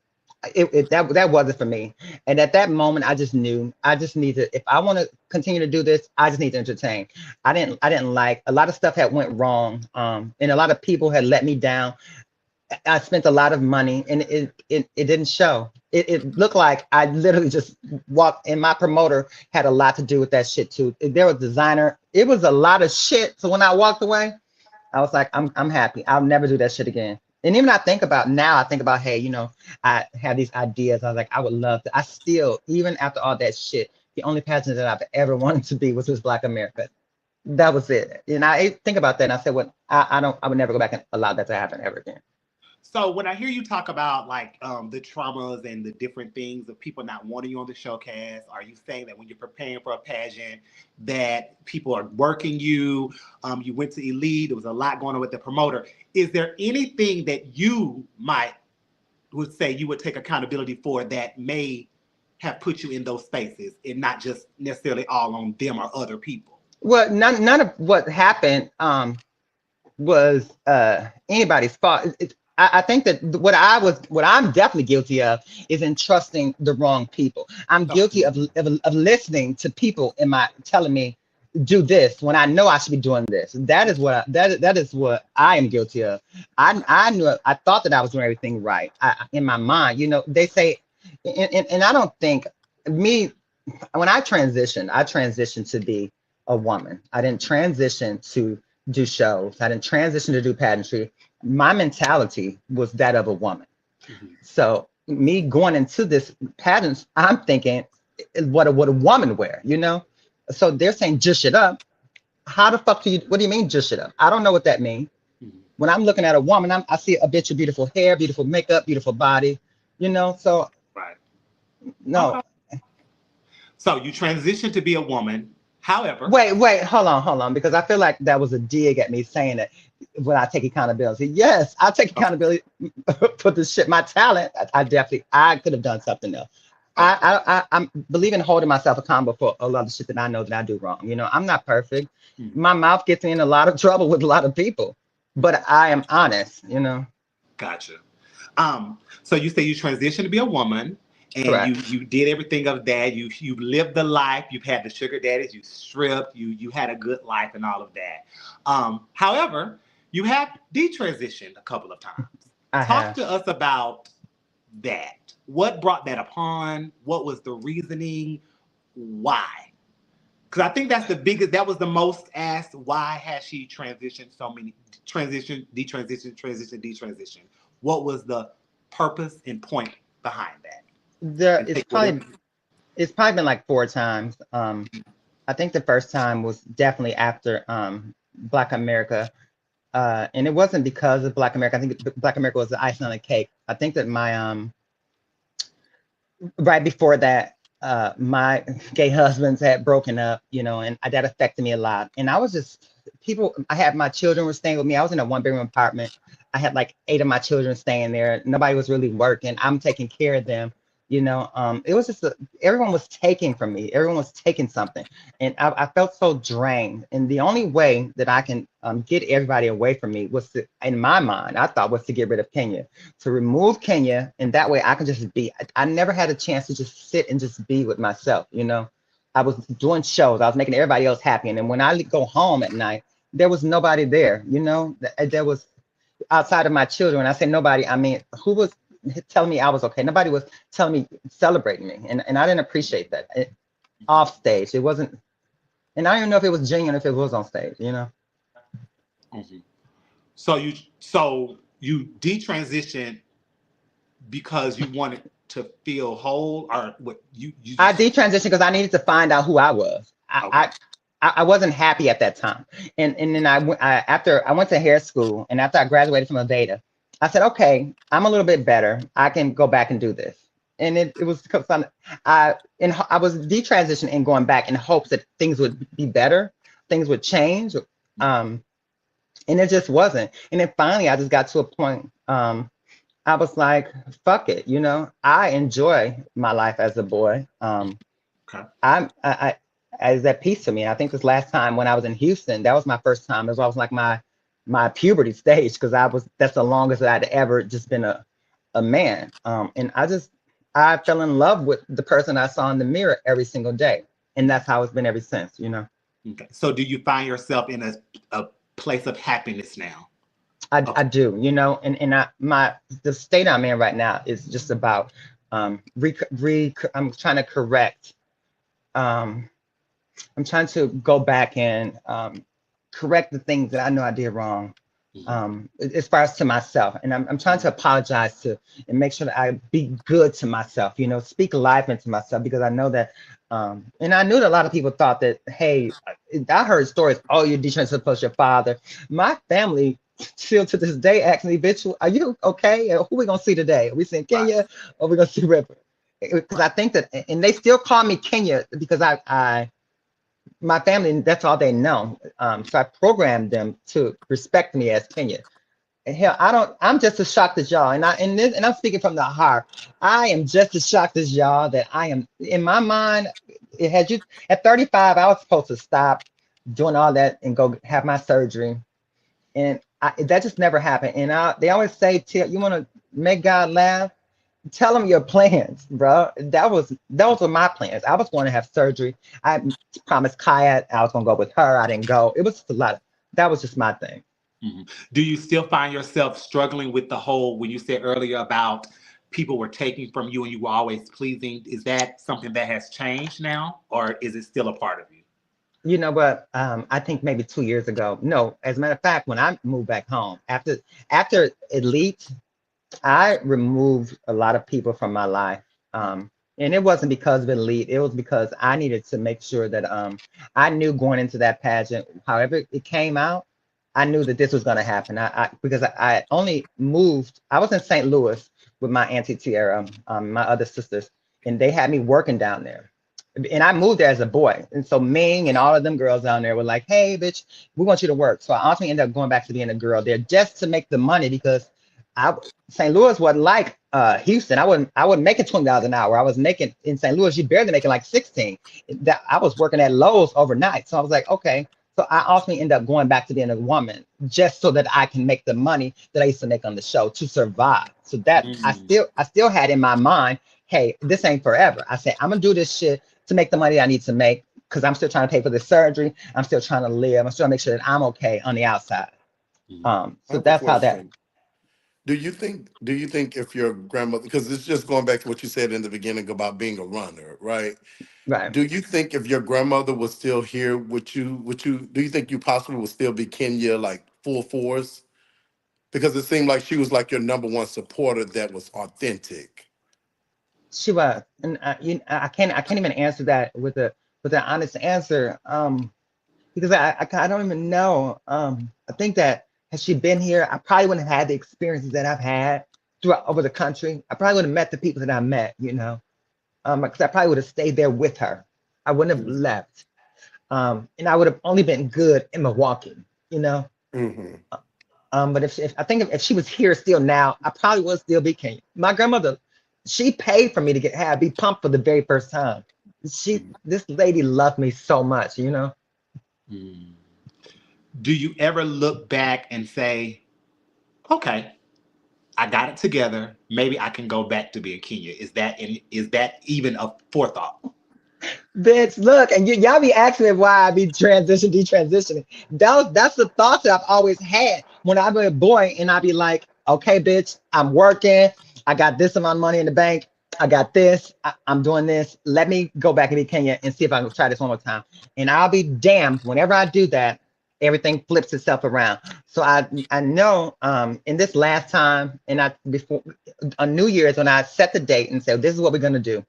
That wasn't for me. And at that moment, I just knew I just need to. If I want to continue to do this, I just need to entertain. I didn't like a lot of stuff had went wrong. And a lot of people had let me down. I spent a lot of money and it didn't show. It looked like I literally just walked and my promoter had a lot to do with that shit too. There was designer. It was a lot of shit. So when I walked away, I was like, I'm happy. I'll never do that shit again. And even I think about, hey, I have these ideas. I was like, I would love to. I still, even after all that shit, the only pageant that I've ever wanted to be was Miss Black America. That was it. And I think about that and I said, well, I would never go back and allow that to happen ever again. So when I hear you talk about like the traumas and the different things of people not wanting you on the showcase, are you saying that when you're preparing for a pageant that people are working you? You went to Elite, there was a lot going on with the promoter. Is there anything that you might would say you would take accountability for that may have put you in those spaces and not just necessarily all on them or other people? Well, none of what happened was anybody's fault. I think that what I'm definitely guilty of is entrusting the wrong people. I'm guilty of listening to people in my telling me do this when I know I should be doing this. That is that is what I am guilty of. I thought that I was doing everything right. In my mind, you know, they say, and I don't think me when I transitioned to be a woman. I didn't transition to do shows. I didn't transition to do pageantry. My mentality was that of a woman. Mm-hmm. So me going into this pageant, I'm thinking, what a woman wear, you know? So they're saying just it up. How the fuck what do you mean just it up? I don't know what that means. Mm-hmm. When I'm looking at a woman, I see a bitch of beautiful hair, beautiful makeup, beautiful body, you know? So Right. no. Okay. So you transitioned to be a woman. However, wait, hold on, because I feel like that was a dig at me saying that when I take accountability. Yes, I take accountability for the shit. My talent, I could have done something else. I'm believe in holding myself accountable for a lot of shit that I know that I do wrong. You know, I'm not perfect. My mouth gets me in a lot of trouble with a lot of people, but I am honest. You know. Gotcha. So you say you transitioned to be a woman. And Correct. you did everything of that. You lived the life. You've had the sugar daddies. You stripped. You had a good life and all of that. However, you have detransitioned a couple of times. Talk to us about that. What brought that upon? What was the reasoning? Why? Because I think that's the biggest. That was the most asked. Why has she transitioned so many? Transition, detransition. What was the purpose and point behind that? It's probably been like 4 times. I think the first time was definitely after Black America. And it wasn't because of Black America. I think Black America was the icing on the cake. I think that my right before that, my gay husbands had broken up, you know, and that affected me a lot. And I was just I had my children were staying with me. I was in a 1-bedroom apartment. I had like 8 of my children staying there. Nobody was really working. I'm taking care of them. You know, it was just everyone was taking from me. Everyone was taking something, and I felt so drained. And the only way that I can get everybody away from me was to, in my mind, I thought was to get rid of Kenya, to remove Kenya, and that way I can just be. I never had a chance to just sit and just be with myself. You know, I was doing shows. I was making everybody else happy, and then when I go home at night, there was nobody there. You know, there was outside of my children. I say nobody. I mean, who was telling me I was okay? Nobody was telling me, celebrating me, and I didn't appreciate that. Off stage, it wasn't, and I don't even know if it was genuine if it was on stage, you know. Mm-hmm. So you detransitioned because you wanted to feel whole, or what you I detransitioned because I needed to find out who I was. I wasn't happy at that time, and then after I went to hair school, and after I graduated from Aveda, I said, okay, I'm a little bit better. I can go back and do this. And it was because I was detransitioning and going back in hopes that things would be better, things would change. And it just wasn't. And then finally I just got to a point, I was like, fuck it, you know, I enjoy my life as a boy. Okay. I as that piece to me. I think this last time when I was in Houston, that was my first time. It was like my puberty stage, because that's the longest that I'd ever just been a man. And I fell in love with the person I saw in the mirror every single day. And that's how it's been ever since, you know. Okay. So do you find yourself in a place of happiness now? I do, you know, and the state I'm in right now is just about I'm trying to correct. I'm trying to go back and correct the things that I know I did wrong. As far as to myself. And I'm trying to apologize to and make sure that I be good to myself, you know, speak life into myself, because I know that, and I knew that a lot of people thought that, hey, I heard stories, oh, you're desensitized plus your father. My family still to this day asks me, bitch, are you okay? Who we gonna see today? Are we seeing Right. Kenya or we gonna see River? Because I think that, and they still call me Kenya because my family, that's all they know. So I programmed them to respect me as Kenya. And hell, I'm just as shocked as y'all. And I'm speaking from the heart. I am just as shocked as y'all that I am in my mind. It had you at 35, I was supposed to stop doing all that and go have my surgery. And that just never happened. And they always say, you want to make God laugh? Tell them your plans, bro. Those were my plans. I was going to have surgery. I promised Kaya I was going to go with her. I didn't go. It was just a lot. That was just my thing. Mhm. Do you still find yourself struggling with the whole, when you said earlier about people were taking from you and you were always pleasing? Is that something that has changed now, or is it still a part of you? You know what? I think maybe 2 years ago. No, as a matter of fact, when I moved back home after Elite, I removed a lot of people from my life. And it wasn't because of Elite. It was because I needed to make sure that I knew going into that pageant, however it came out, I knew that this was going to happen. Because I only moved. I was in St. Louis with my auntie Tiara, my other sisters, and they had me working down there. And I moved there as a boy. And so Ming and all of them girls down there were like, hey, bitch, we want you to work. So I ultimately ended up going back to being a girl there just to make the money, because St. Louis wasn't like Houston. I wasn't making $20 an hour. I was making in St. Louis, you barely making like 16. That I was working at Lowe's overnight. So I was like, okay. So I ultimately ended up going back to being a woman just so that I can make the money that I used to make on the show to survive. So that Mm. I still had in my mind, hey, this ain't forever. I said, I'm gonna do this shit to make the money I need to make, because I'm still trying to pay for the surgery. I'm still trying to live. I'm still trying to make sure that I'm okay on the outside. I So have a that's how that, question. Do you think if your grandmother, because it's just going back to what you said in the beginning about being a runner, right? right. Do you think if your grandmother was still here, do you think you possibly would still be Kenya like full force? Because it seemed like she was like your number one supporter that was authentic. She was, and I can't even answer that with an honest answer, because I don't even know. I think that had she been here, I probably wouldn't have had the experiences that I've had throughout over the country. I probably would have met the people that I met, you know, because I probably would have stayed there with her. I wouldn't have left, and I would have only been good in Milwaukee, you know. Mm-hmm. But if I think if she was here still now, I probably would still be Kenya. My grandmother, she paid for me to be pumped for the very first time. This lady loved me so much, you know. Mm. Do you ever look back and say, okay, I got it together. Maybe I can go back to being Kenya. Is that even a forethought? Bitch, look, and y'all be asking me why I be detransitioning. That's the thoughts that I've always had when I be a boy, and I be like, okay, bitch, I'm working. I got this amount of money in the bank. I got this. I'm doing this. Let me go back and be Kenya and see if I can try this one more time. And I'll be damned whenever I do that, everything flips itself around. So I know in this last time, and I before on New Year's when I set the date and said this is what we're gonna do.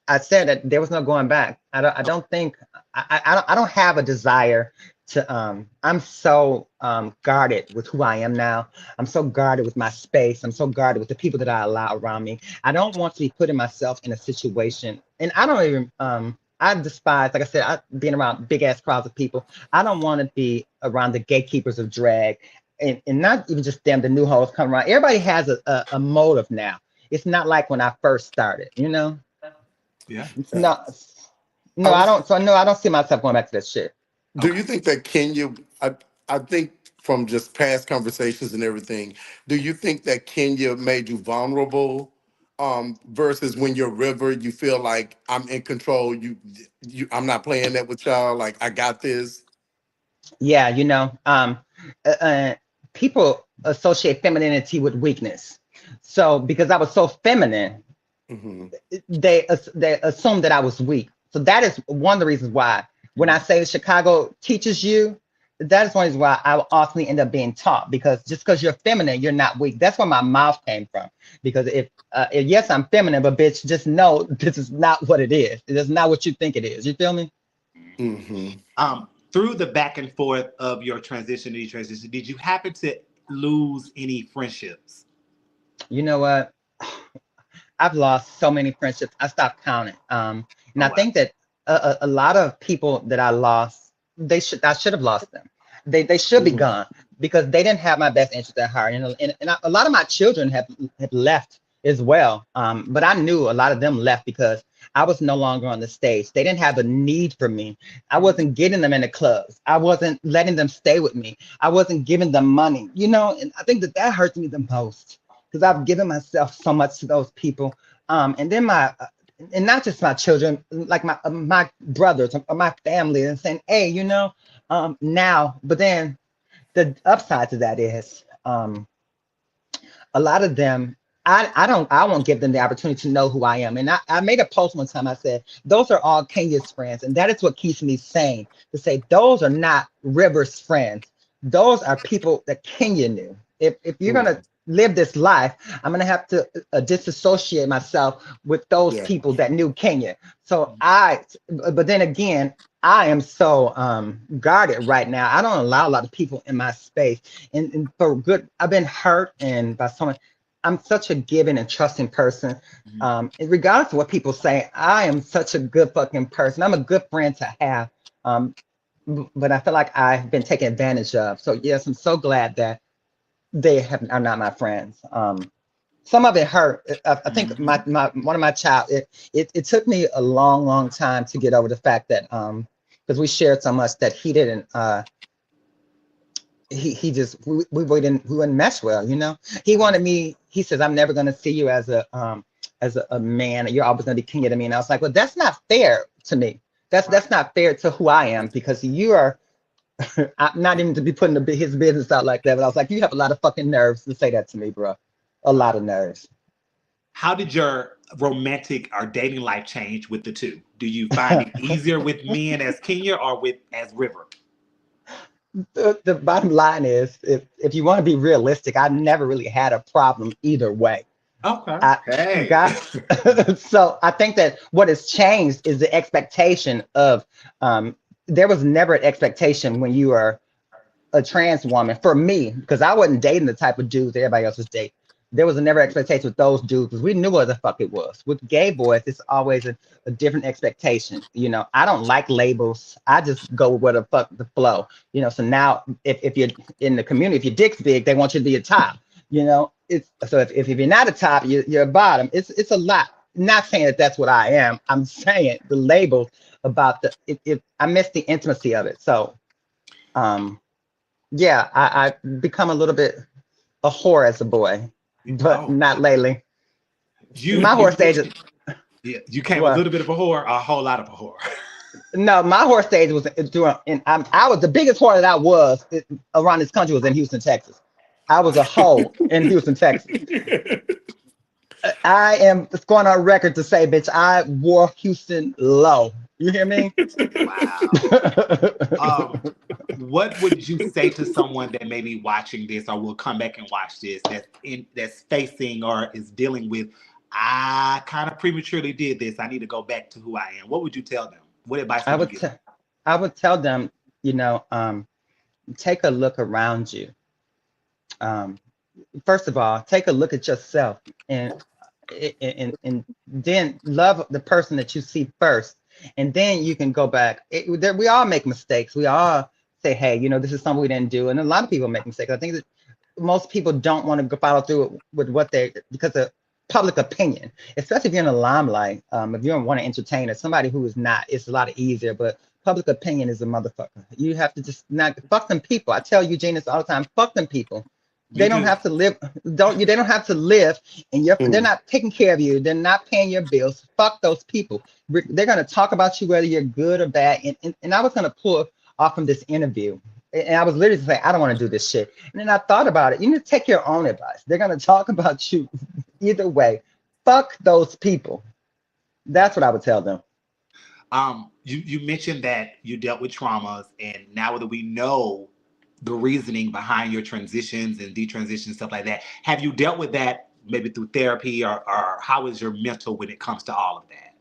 I said that there was no going back. I don't think I don't have a desire to I'm so guarded with who I am now. I'm so guarded with my space. I'm so guarded with the people that I allow around me. I don't want to be putting myself in a situation, and I don't even I despise, like I said, being around big ass crowds of people. I don't want to be around the gatekeepers of drag, and not even just them, the new hoes come around. Everybody has a motive now. It's not like when I first started, you know? Yeah. No, I no, I was. don't. So no, I don't see myself going back to that shit. Do Okay. you think that Kenya? I think from just past conversations and everything. Do you think that Kenya made you vulnerable? Versus when you're River, you feel like I'm in control. I'm not playing that with y'all. Like I got this. Yeah, you know, uh, uh, people associate femininity with weakness. So because I was so feminine, Hmm. they assumed that I was weak. So that is one of the reasons why when I say Chicago teaches you, that is one reason why I will ultimately end up being taught, because just because you're feminine, you're not weak. That's where my mouth came from. Because if yes, I'm feminine, but bitch, just know this is not what it is. It is not what you think it is. You feel me? Hmm. Through the back and forth of your transition to transition, did you happen to lose any friendships? You know what? I've lost so many friendships. I stopped counting. And Oh I wow. think that a lot of people that I lost, I should have lost them. They should be Hmm. gone because they didn't have my best interest at heart. And a lot of my children have left as well. But I knew a lot of them left because I was no longer on the stage. They didn't have a need for me. I wasn't getting them in the clubs. I wasn't letting them stay with me. I wasn't giving them money. And I think that that hurts me the most because I've given myself so much to those people. And then and not just my children, like my brothers or my family, and saying, hey, now, but then the upside to that is a lot of them, I won't give them the opportunity to know who I am. And I made a post one time. I said, those are all Kenya's friends. And that is what keeps me sane, to say those are not River's friends. Those are people that Kenya knew. If you're Hmm. gonna live this life, I'm gonna have to disassociate myself with those Yeah. people that knew Kenya. But then again, I am so guarded right now. I don't allow a lot of people in my space, and for good. I've been hurt and by someone. I'm such a giving and trusting person. Mhm. And regardless of what people say, I am such a good fucking person. I'm a good friend to have. Um, but I feel like I've been taken advantage of. So yes, I'm so glad that are not my friends. Some of it hurt. I think Mhm. my one of my child. It took me a long, long time to get over the fact that because we shared so much that he didn't. He just we wouldn't mesh well. He wanted me. He says, I'm never gonna see you as a man. You're always gonna be king of me. And I was like, well, that's not fair to me. That's Right. not fair to who I am, because you are. I'm not even to be putting his business out like that, but I was like, you have a lot of fucking nerves to say that to me, bro. A lot of nerves. How did your romantic or dating life change with the two? Do you find it easier with men as Kenya or with as River? The bottom line is, if you want to be realistic, I never really had a problem either way. Okay. I Hey. got so I think that what has changed is the expectation of there was never an expectation when you are a trans woman for me, because I wasn't dating the type of dudes that everybody else was dating. There was a never expectation with those dudes because we knew what the fuck it was. With gay boys, it's always a different expectation. I don't like labels. I just go with what the fuck the flow. So now if you're in the community, if your dick's big, they want you to be a top. It's so if you're not a top, you're a bottom. It's a lot. Not saying that that's what I am. I'm saying the labels about I miss the intimacy of it. So um yeah, I become a little bit a whore as a boy, but Oh, not lately. My you horse stage is mentioned, yeah, you came a what? little bit of a whore, a whole lot of a whore. No, my horse stage was during, and I was the biggest whore that I was around this country was in Houston, Texas. I was a hoe in Houston, Texas. I am going on record to say, bitch, I wore Houston low. You hear me? Wow. Um, what would you say to someone that may be watching this or will come back and watch this that's facing or is dealing with, I kind of prematurely did this. I need to go back to who I am. What would you tell them? What advice I would you would give t- them? I would tell them, take a look around you. Um, First of all, take a look at yourself, and then love the person that you see first, and then you can go back. We all make mistakes. We all say, hey, this is something we didn't do, and a lot of people make mistakes. I think that most people don't want to follow through with what they, because of public opinion, especially if you're in the limelight. If you don't want to entertain or somebody who is not, it's a lot easier. But public opinion is a motherfucker. You have to just not fuck them people. I tell Eugene this all the time. Fuck them people. You They don't do. have to live. They don't have to live, and they're Hmm. not taking care of you. They're not paying your bills. Fuck those people. They're gonna talk about you whether you're good or bad. And I was gonna pull off from this interview, and I was literally saying, I don't want to do this shit. And then I thought about it. You need to take your own advice. They're gonna talk about you either way. Fuck those people. That's what I would tell them. You mentioned that you dealt with traumas, and now that we know the reasoning behind your transitions and detransition stuff like that. Have you dealt with that maybe through therapy, or how is your mental when it comes to all of that?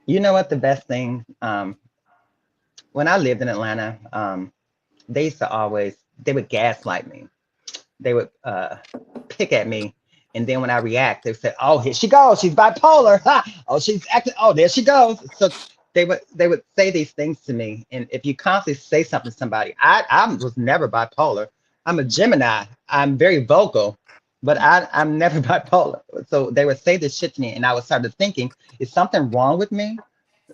You know what? The best thing, when I lived in Atlanta, they used to always, they would gaslight me. They would pick at me. And then when I react, they would say, "Oh, here she goes. She's bipolar. Ha! Oh, she's acting. Oh, there she goes." So they would say these things to me. And if you constantly say something to somebody, I was never bipolar. I'm a Gemini. I'm very vocal, but I'm never bipolar. So they would say this shit to me, and I would start to thinking, is something wrong with me?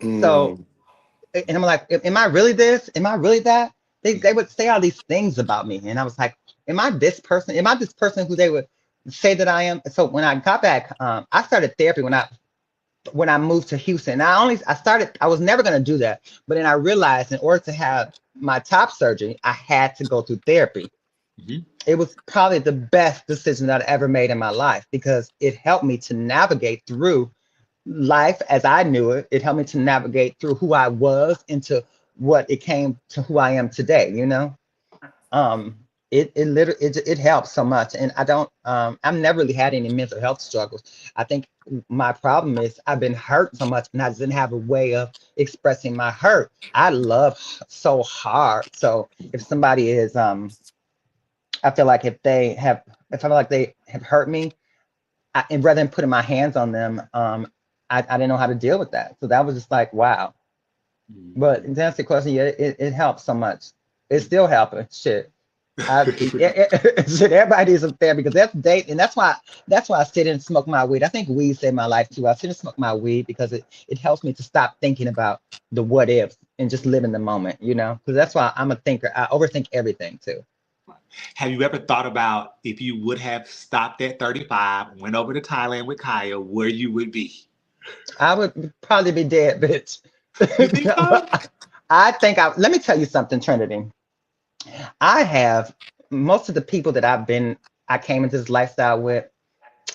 So, Mm, and I'm like, am I really this? Am I really that? They would say all these things about me, and I was like, am I this person? Am I this person who they would say that I am? So when I got back, I started therapy when I moved to Houston. I was never gonna do that, but then I realized in order to have my top surgery, I had to go through therapy. Hmm. It was probably the best decision that I ever made in my life because it helped me to navigate through life as I knew it. It helped me to navigate through who I was into what it came to who I am today, you know? Um, it literally it helps so much. And I've never really had any mental health struggles. I think my problem is I've been hurt so much and I didn't have a way of expressing my hurt. I love so hard. So if somebody is I feel like if I feel like they have hurt me, and rather than putting my hands on them, I didn't know how to deal with that. So that was just like, wow. But to answer the question, yeah, it helps so much. It's still helping. Shit. Shit, everybody needs some therapy because that's date, and that's why I sit and smoke my weed. I think weed saved my life too. I sit and smoke my weed because it helps me to stop thinking about the what ifs and just live in the moment, you know? Because that's why I'm a thinker. I overthink everything too. Have you ever thought about if you would have stopped at 35, went over to Thailand with Kaya, where you would be? I would probably be dead, bitch. You think so? Let me tell you something, Trinity. I have most of the people that I came into this lifestyle with.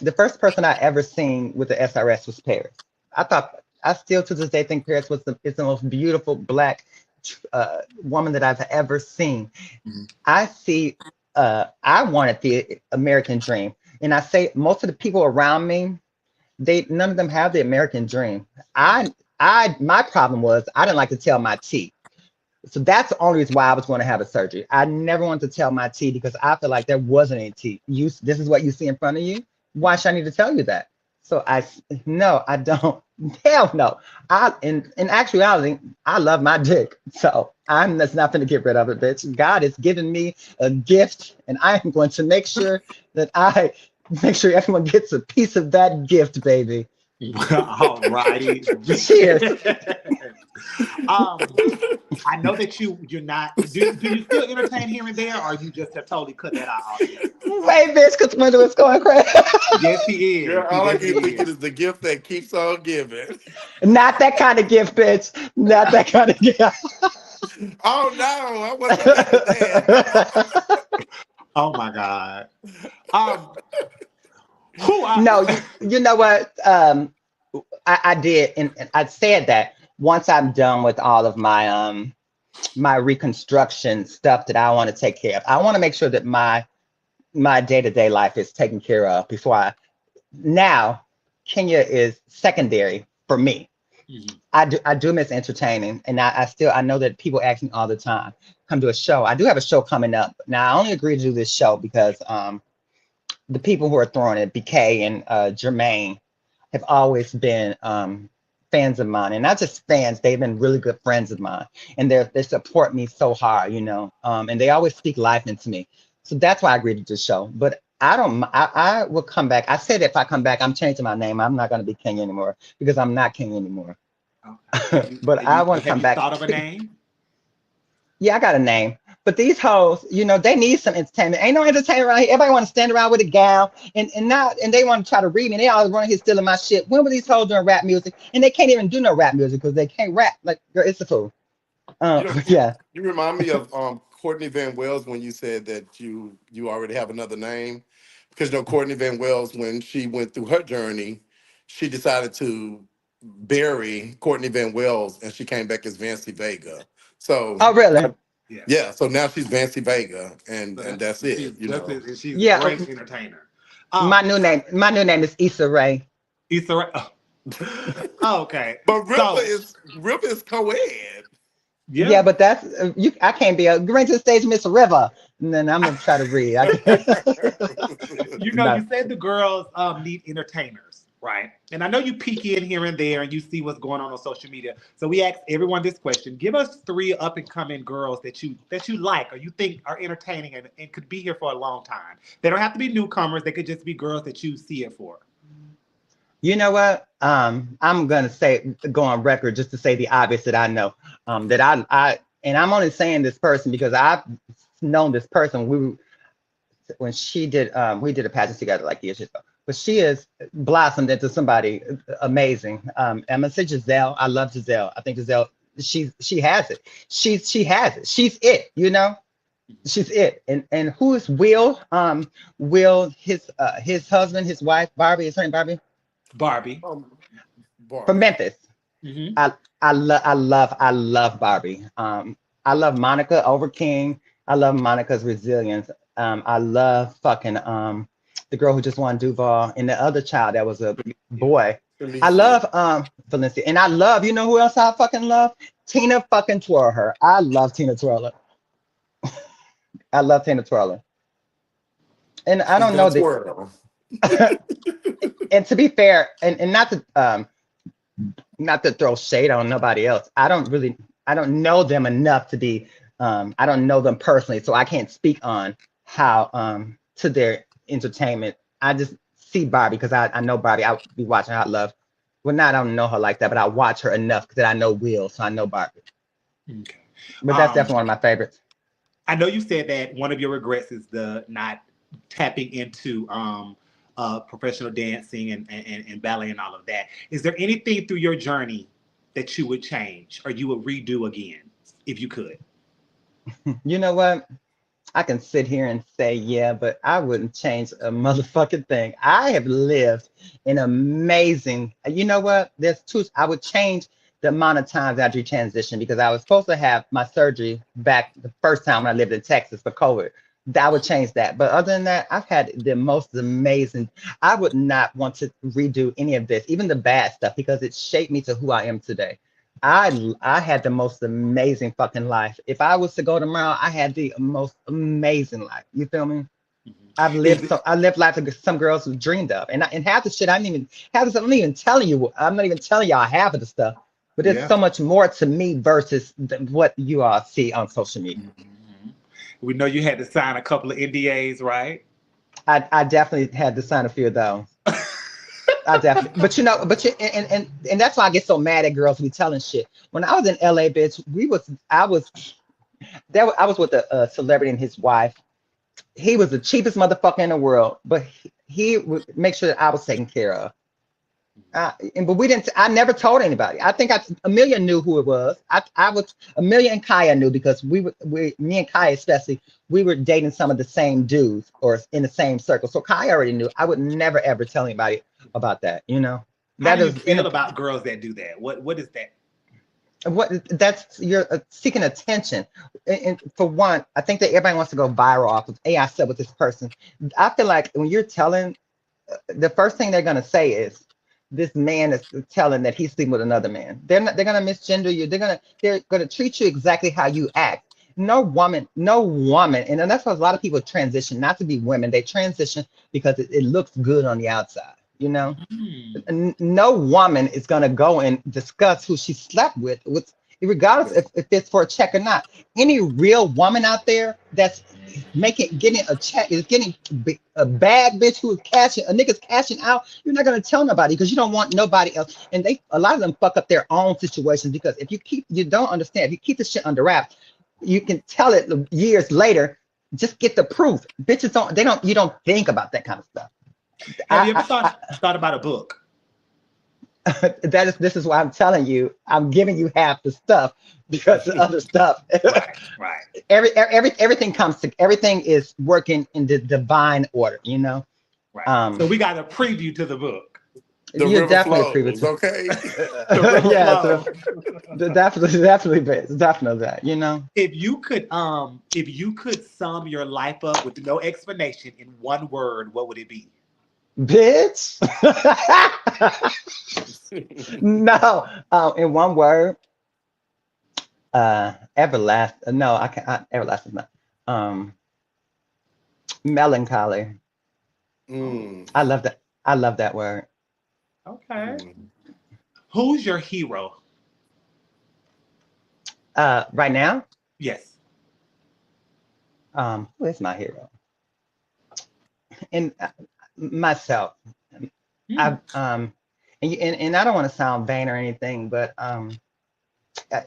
The first person I ever seen with the SRS was Paris. I still to this day think Paris is the most beautiful black woman that I've ever seen. Mhm. I wanted the American dream, and I say most of the people around me, they none of them have the American dream. My problem was I didn't like to tell my tea. So that's the only reason why I was going to have a surgery. I never wanted to tell my tea because I feel like there wasn't any tea. This is what you see in front of you. Why should I need to tell you that? So no, I don't. Hell no. In actuality, I love my dick. So I'm that's not going to get rid of it, bitch. God has given me a gift, and I am going to make sure that I make sure everyone gets a piece of that gift, baby. All righty. Cheers. um, I know that you're not. Do you still entertain here and there, or you just have totally cut that out altogether? Wait, bitch, because Window is going crazy. Yes, he girl, is. He all I definitely keep thinking is. is the gift that keeps on giving. Not that kind of gift, bitch. Not that kind of gift. Oh no, I wasn't thinking that. Oh my God. Um, who I No, you know what? I did, and I said that once I'm done with all of my reconstruction stuff that I want to take care of. I want to make sure that my day-to-day life is taken care of before now Kenya is secondary for me. Mhm. I do miss entertaining, and I know that people ask me all the time, come to a show. I do have a show coming up. Now I only agreed to do this show because the people who are throwing it, BK and Jermaine, have always been fans of mine, and not just fans. They've been really good friends of mine, and they support me so hard, you know. And they always speak life into me. So that's why I agreed to this show. But I don't. I will come back. I said if I come back, I'm changing my name. I'm not going to be King anymore because I'm not King anymore. Okay. Have you But have I you want to have come you back. thought of a name? Yeah, I got a name. But these hoes, they need some entertainment. Ain't no entertainment around here. Everybody want to stand around with a gown and they want to try to read me. They always running here stealing my shit. When were these hoes doing rap music? And they can't even do no rap music because they can't rap. Like, girl, it's a fool. You know, But you, yeah. you remind me of Courtney Van Wells when you said that you already have another name. Because Courtney Van Wells, when she went through her journey, she decided to bury Courtney Van Wells and she came back as Vancy Vega. So Oh, really? Yeah. Yeah, so now she's Vancy Vega, and So that's it. You know, and she's a Yeah, great entertainer. my new name is Issa Rae. Issa Rae. Oh, okay. but So River is co-ed. Yeah, yeah. but that's you. I can't be a bring to the stage, Miss River, and then I'm gonna try to read. I can't. You know, No. you said the girls need entertainers, right? And I know you peek in here and there and you see what's going on social media. So we asked everyone this question: give us 3 up and coming girls that you like or you think are entertaining and could be here for a long time. They don't have to be newcomers. They could just be girls that you see it for. You know what? I'm gonna say go on record just to say the obvious that I know. That and I'm only saying this person because I've known this person. When she did we did a pageant together like years ago. But she has blossomed into somebody amazing. I'm gonna say Giselle. I love Giselle. I think Giselle, she has it. She has it. She's it, you know? She's it. And who is Will? Will, his husband, his wife, Barbie, is her name Barbie? Barbie. From Barbie. Memphis. Mm-hmm. I love Barbie. I love Monica over King. I love Monica's resilience. I love fucking the girl who just won Duval and the other child that was a boy. I love Valencia. And I love, you know who else I fucking love? Tina fucking Twirler. I love Tina Twirler. I love Tina Twirler. And I don't know That's the world. and to be fair, and not to throw shade on nobody else. I don't know them enough to be I don't know them personally, so I can't speak on how to their entertainment. I just see Barbie because I know Barbie. I would be watching her. I love. Well, not I don't know her like that, but I watch her enough because I know Will, so I know Barbie. Okay. But that's definitely one of my favorites. I know you said that one of your regrets is the not tapping into professional dancing and ballet and all of that. Is there anything through your journey that you would change or you would redo again if you could? You know what? I can sit here and say, yeah, but I wouldn't change a motherfucking thing. I have lived an amazing, you know what? I would change the amount of times after you transition because I was supposed to have my surgery back the first time when I lived in Texas for COVID. That would change that. But other than that, I've had the most amazing, I would not want to redo any of this, even the bad stuff, because it shaped me to who I am today. I had the most amazing fucking life. If I was to go tomorrow, I had the most amazing life. You feel me? I lived life that some girls have dreamed of, and half the shit I didn't even half the stuff I'm not even telling you. I'm not even telling y'all half of the stuff, but there's so much more to me versus what you all see on social media. Mm-hmm. We know you had to sign a couple of NDAs, right? I definitely had to sign a few of those. I definitely, and that's why I get so mad at girls who be telling shit. When I was in LA, bitch, I was with a celebrity and his wife. He was the cheapest motherfucker in the world, but he would make sure that I was taken care of. But we didn't. I never told anybody. I think Amelia knew who it was. Amelia and Kaya knew because me and Kaya especially, we were dating some of the same dudes or in the same circle. So Kaya already knew. I would never ever tell anybody about that. You know. How do you feel about girls that do that? What is that? You're seeking attention. And for one, I think that everybody wants to go viral off of, hey, I slept with this person. I feel like when you're telling, the first thing they're gonna say is, this man is telling that he's sleeping with another man. They're gonna misgender you. They're gonna treat you exactly how you act. No woman, and that's why a lot of people transition, not to be women. They transition because it looks good on the outside. You know, no woman is gonna go and discuss who she slept with regardless if it's for a check or not. Any real woman out there that's getting a check is getting a bad bitch who is cashing, a nigga's cashing out. You're not gonna tell nobody because you don't want nobody else. And a lot of them fuck up their own situations because if you don't understand, if you keep the shit under wraps, you can tell it years later. Just get the proof. Bitches you don't think about that kind of stuff. Have you ever thought about a book? This is why I'm telling you, I'm giving you half the stuff because the other stuff. Right. Everything is working in the divine order, you know. Right. So we got a preview to the book. The You're river definitely flows, premature. okay? The river Yeah, flows. definitely, definitely that. You know, If you could sum your life up with no explanation in one word, what would it be? bitch. No, in one word, everlasting. No, I can't. Everlasting. No. Um, melancholy. Mm, I love that. I love that word. Okay. mm. Who's your hero? Right now, Yes. who is my hero? And myself. Hmm. I and I don't want to sound vain or anything, but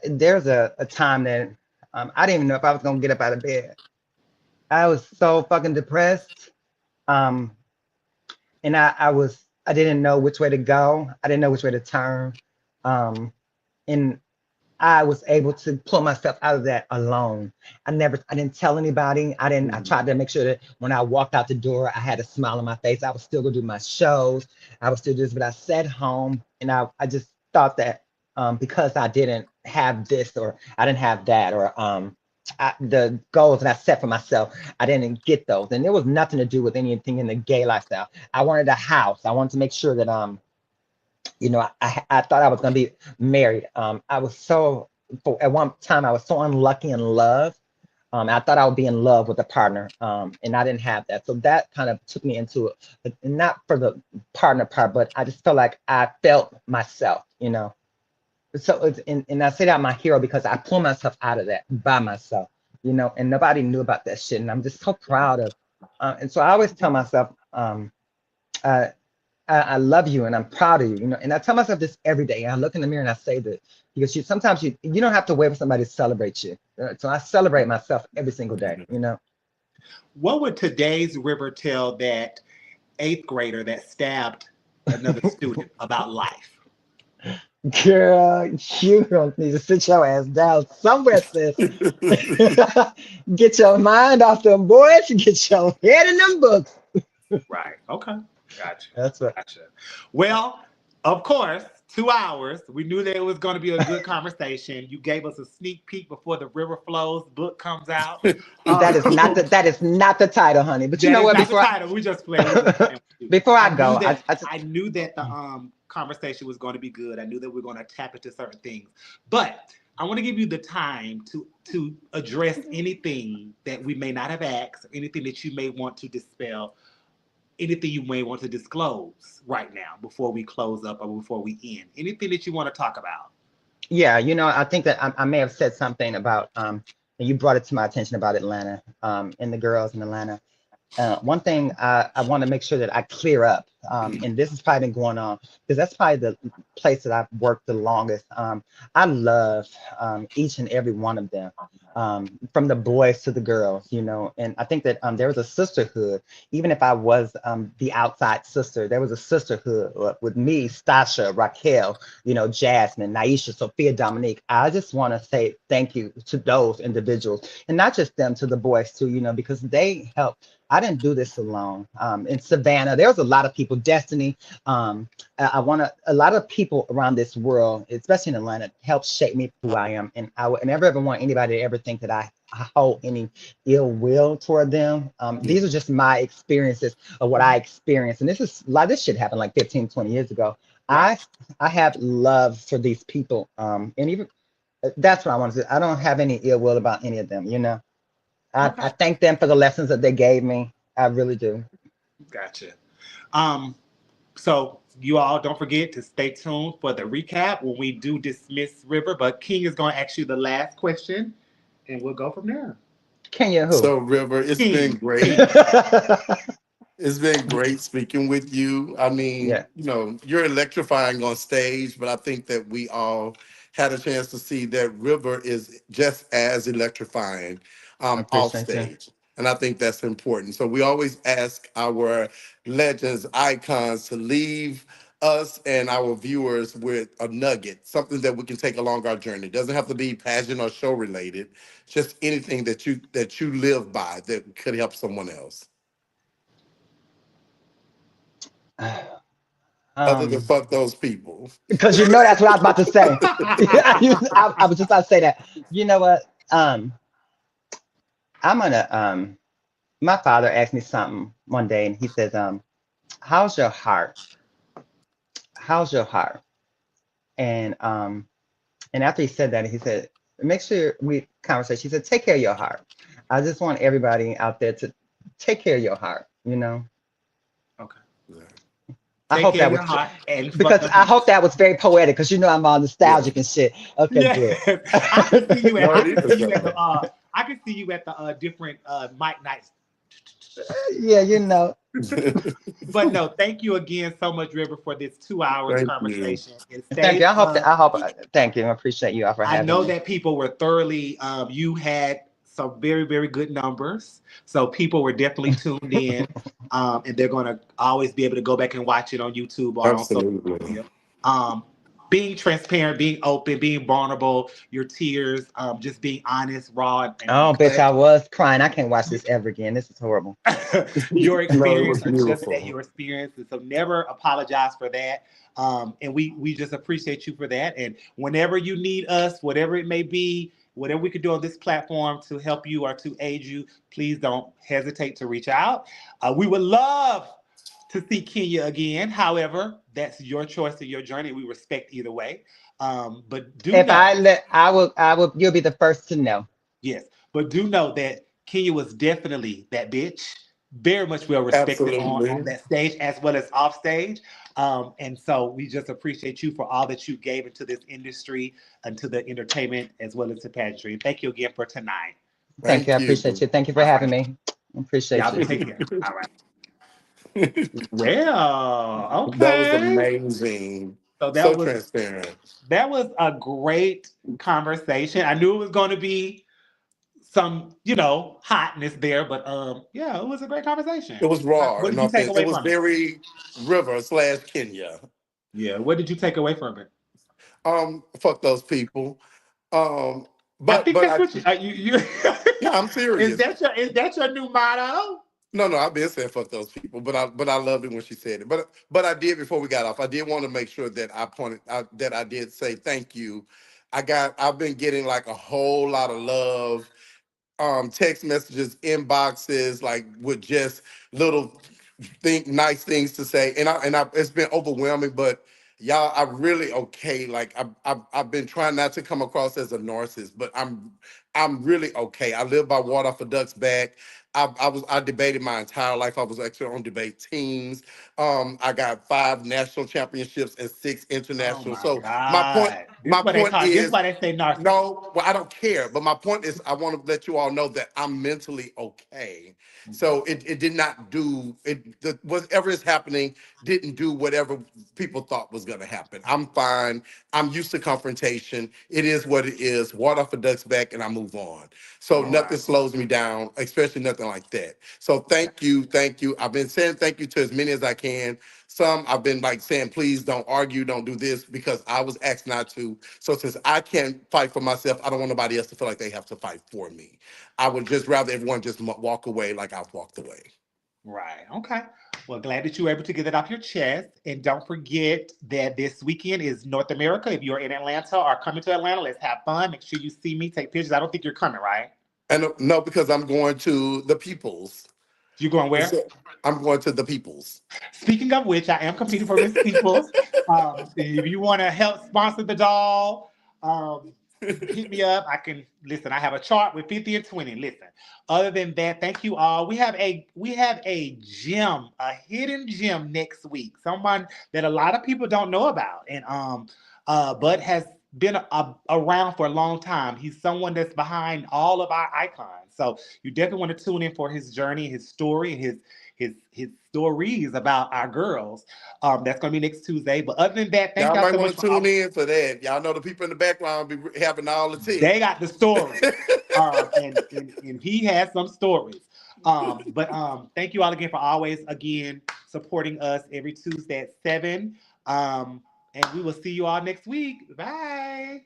there's a time that I didn't even know if I was gonna get up out of bed. I was so fucking depressed. Um, and I didn't know which way to go. I didn't know which way to turn. Um, and I was able to pull myself out of that alone. I didn't tell anybody. I Mm. tried to make sure that when I walked out the door, I had a smile on my face. I was still gonna do my shows. I was still do this, but I sat home and I just thought that because I didn't have this or I didn't have that or the goals that I set for myself, I didn't get those. And it was nothing to do with anything in the gay lifestyle. I wanted a house. I wanted to make sure that I thought I was gonna be married. I was so at one time I was so unlucky in love. I thought I would be in love with a partner, and I didn't have that. So that kind of took me into it, not for the partner part, but I just felt like I felt myself. So and I say that I'm my hero because I pulled myself out of that by myself, and nobody knew about that shit, and I'm just so proud of. And so I always tell myself, uh, I love you and I'm proud of you, and I tell myself this every day. I look in the mirror and I say this because sometimes you don't have to wait for somebody to celebrate you. So I celebrate myself every single day. What would today's River tell that eighth grader that stabbed another student about life? Girl, you don't need to sit your ass down somewhere, sis. Get your mind off them boys, get your head in them books. Right. Okay. Gotcha. That's what. Gotcha. Well, of course, 2 hours. We knew that it was going to be a good conversation. You gave us a sneak peek before the River Flows book comes out. That is not Um, the title, honey. But you that know is what? not the title. We just playing. We just playing with you. Before I I knew go, that. I just I knew that the conversation was going to be good. I knew that we are going to tap into certain things, but I want to give you the time to address anything that we may not have asked, or anything that you may want to dispel, anything you may want to disclose right now before we close up or before we end. Anything that you want to talk about. yeah, I think that I may have said something about and you brought it to my attention about Atlanta, and the girls in Atlanta. One thing I want to make sure that I clear up, and this has probably been going on because that's probably the place that I've worked the longest. I love each and every one of them, from the boys to the girls, and I think that there was a sisterhood. Even if I was the outside sister, there was a sisterhood with me, Stasha, Raquel, Jasmine, Naisha, Sophia, Dominique. I just want to say thank you to those individuals, and not just them, to the boys too, because they helped. I didn't do this alone. In Savannah, there was a lot of people, Destiny. I want to, a lot of people around this world, especially in Atlanta, helped shape me who I am. And I would never ever want anybody to ever think that I hold any ill will toward them. Yeah. These are just my experiences of what I experienced. And a lot of this shit happened like 15, 20 years ago. Right. I have love for these people. And even that's what I want to say. I don't have any ill will about any of them. I Okay. thank them for the lessons that they gave me. I really do. Gotcha. Um, so you all don't forget to stay tuned for the recap when we do dismiss River. But King is going to ask you the last question, and we'll go from there. Kenya who? So, River, it's been King, great. King. It's been great speaking with you. I mean, Yeah, you're electrifying on stage, but I think that we all had a chance to see that River is just as electrifying I off appreciate you. stage. And I think that's important. So we always ask our legends, icons to leave us and our viewers with a nugget, something that we can take along our journey. It doesn't have to be pageant or show related, just anything that you live by that could help someone else. Other than Um, fuck those people. because you know that's what I was about to say. I was just about to say that. You know what? I'm gonna my father asked me something one day and he says, how's your heart? How's your heart? And after he said that, he said, make sure we conversation. He said, take care of your heart. I just want everybody out there to take care of your heart, you know. Okay. Yeah. I Take hope care that of your was heart and fuck because the I hope people. that was very poetic because you know I'm all Yeah. nostalgic and shit. Okay, Yes, good. I can see you at. No, I it can see is you at the. though. I can see you at the different mic nights. Yeah, you know. But no, thank you again so much, River, for this 2 hours Thank you. conversation. It Thank stays. you. Thank you. I appreciate you all for I having know me. that people were thoroughly. You had some very, very good numbers, so people were definitely tuned in, and they're going to always be able to go back and watch it on YouTube or on social Absolutely. media. Um, being transparent, being open, being vulnerable, your tears, just being honest, raw, and Oh, bitch, uncut. I was crying. I can't watch this ever again. This is horrible. Your No, it experience was are just that, beautiful. your experience, and so never apologize for that. And we just appreciate you for that. And whenever you need us, whatever it may be, whatever we could do on this platform to help you or to aid you, please don't hesitate to reach out. We would love to see Kenya again. However, that's your choice and your journey. We respect either way. But do If know, I will, you'll be the first to know. yes, but do know that Kenya was definitely that bitch, very much well respected on Absolutely. that stage as well as off stage. And so we just appreciate you for all that you gave into this industry and to the entertainment as well as to pageantry. And thank you again for tonight. Thank you. I Thank appreciate you. you. Thank you for All having right. me. I appreciate Y'all you. take care. All right. Well, That was okay. amazing. So So transparent. that was a great conversation. I knew it was going to be some, hotness there, but yeah, it was a great conversation. It was raw What and did you take authentic. It away was from it? very River slash Kenya. Yeah, what did you take away from it? Fuck those people. Um, I but think but that's I what you yeah, I'm is serious. that your new motto? No, I've been saying fuck those people, but I loved it when she said it. But I did before we got off. I did want to make sure that that I did say thank you. I've been getting like a whole lot of love, text messages, inboxes, like with just little nice things to say, and I it's been overwhelming, but y'all, I really okay. Like I've been trying not to come across as a narcissist, but I'm really okay. I live by water for ducks back. I debated my entire life. I was actually on debate teams. I got 5 national championships and 6 Oh international. my So God. my point This is why they say narcissist. no, well, I don't care. But my point is, I want to let you all know that I'm mentally okay. So it did not do it. Whatever is happening didn't do whatever people thought was going to happen. I'm fine. I'm used to confrontation. It is what it is. Water off a duck's back, and I move on. So All nothing right. slows me down, especially nothing like that. So thank you. I've been saying thank you to as many as I can. Some I've been like saying, please don't argue, don't do this because I was asked not to. So since I can't fight for myself, I don't want nobody else to feel like they have to fight for me. I would just rather everyone just walk away like I've walked away. Right. Okay. Well, glad that you were able to get that off your chest. And don't forget that this weekend is North America. If you're in Atlanta or coming to Atlanta, let's have fun. Make sure you see me, take pictures. I don't think you're coming, right? And no, because I'm going to the Peoples. You going It's, where? I'm going to the Peoples. Speaking of which, I am competing for Miss Peoples. If you want to help sponsor the doll, hit me up. I can listen. I have a chart with 50 and 20. Listen. Other than that, thank you all. We have a gem, a hidden gem next week. Someone that a lot of people don't know about, and but has been around for a long time. He's someone that's behind all of our icons. So you definitely want to tune in for his journey, his story, and his stories about our girls. That's gonna be next Tuesday. But other than that, thank Y'all y'all might so much want to for tune all. in for that. Y'all know the people in the background be having all the tea. They got the stories, and he has some stories. But thank you all again for always again supporting us every Tuesday at 7. And we will see you all next week. Bye.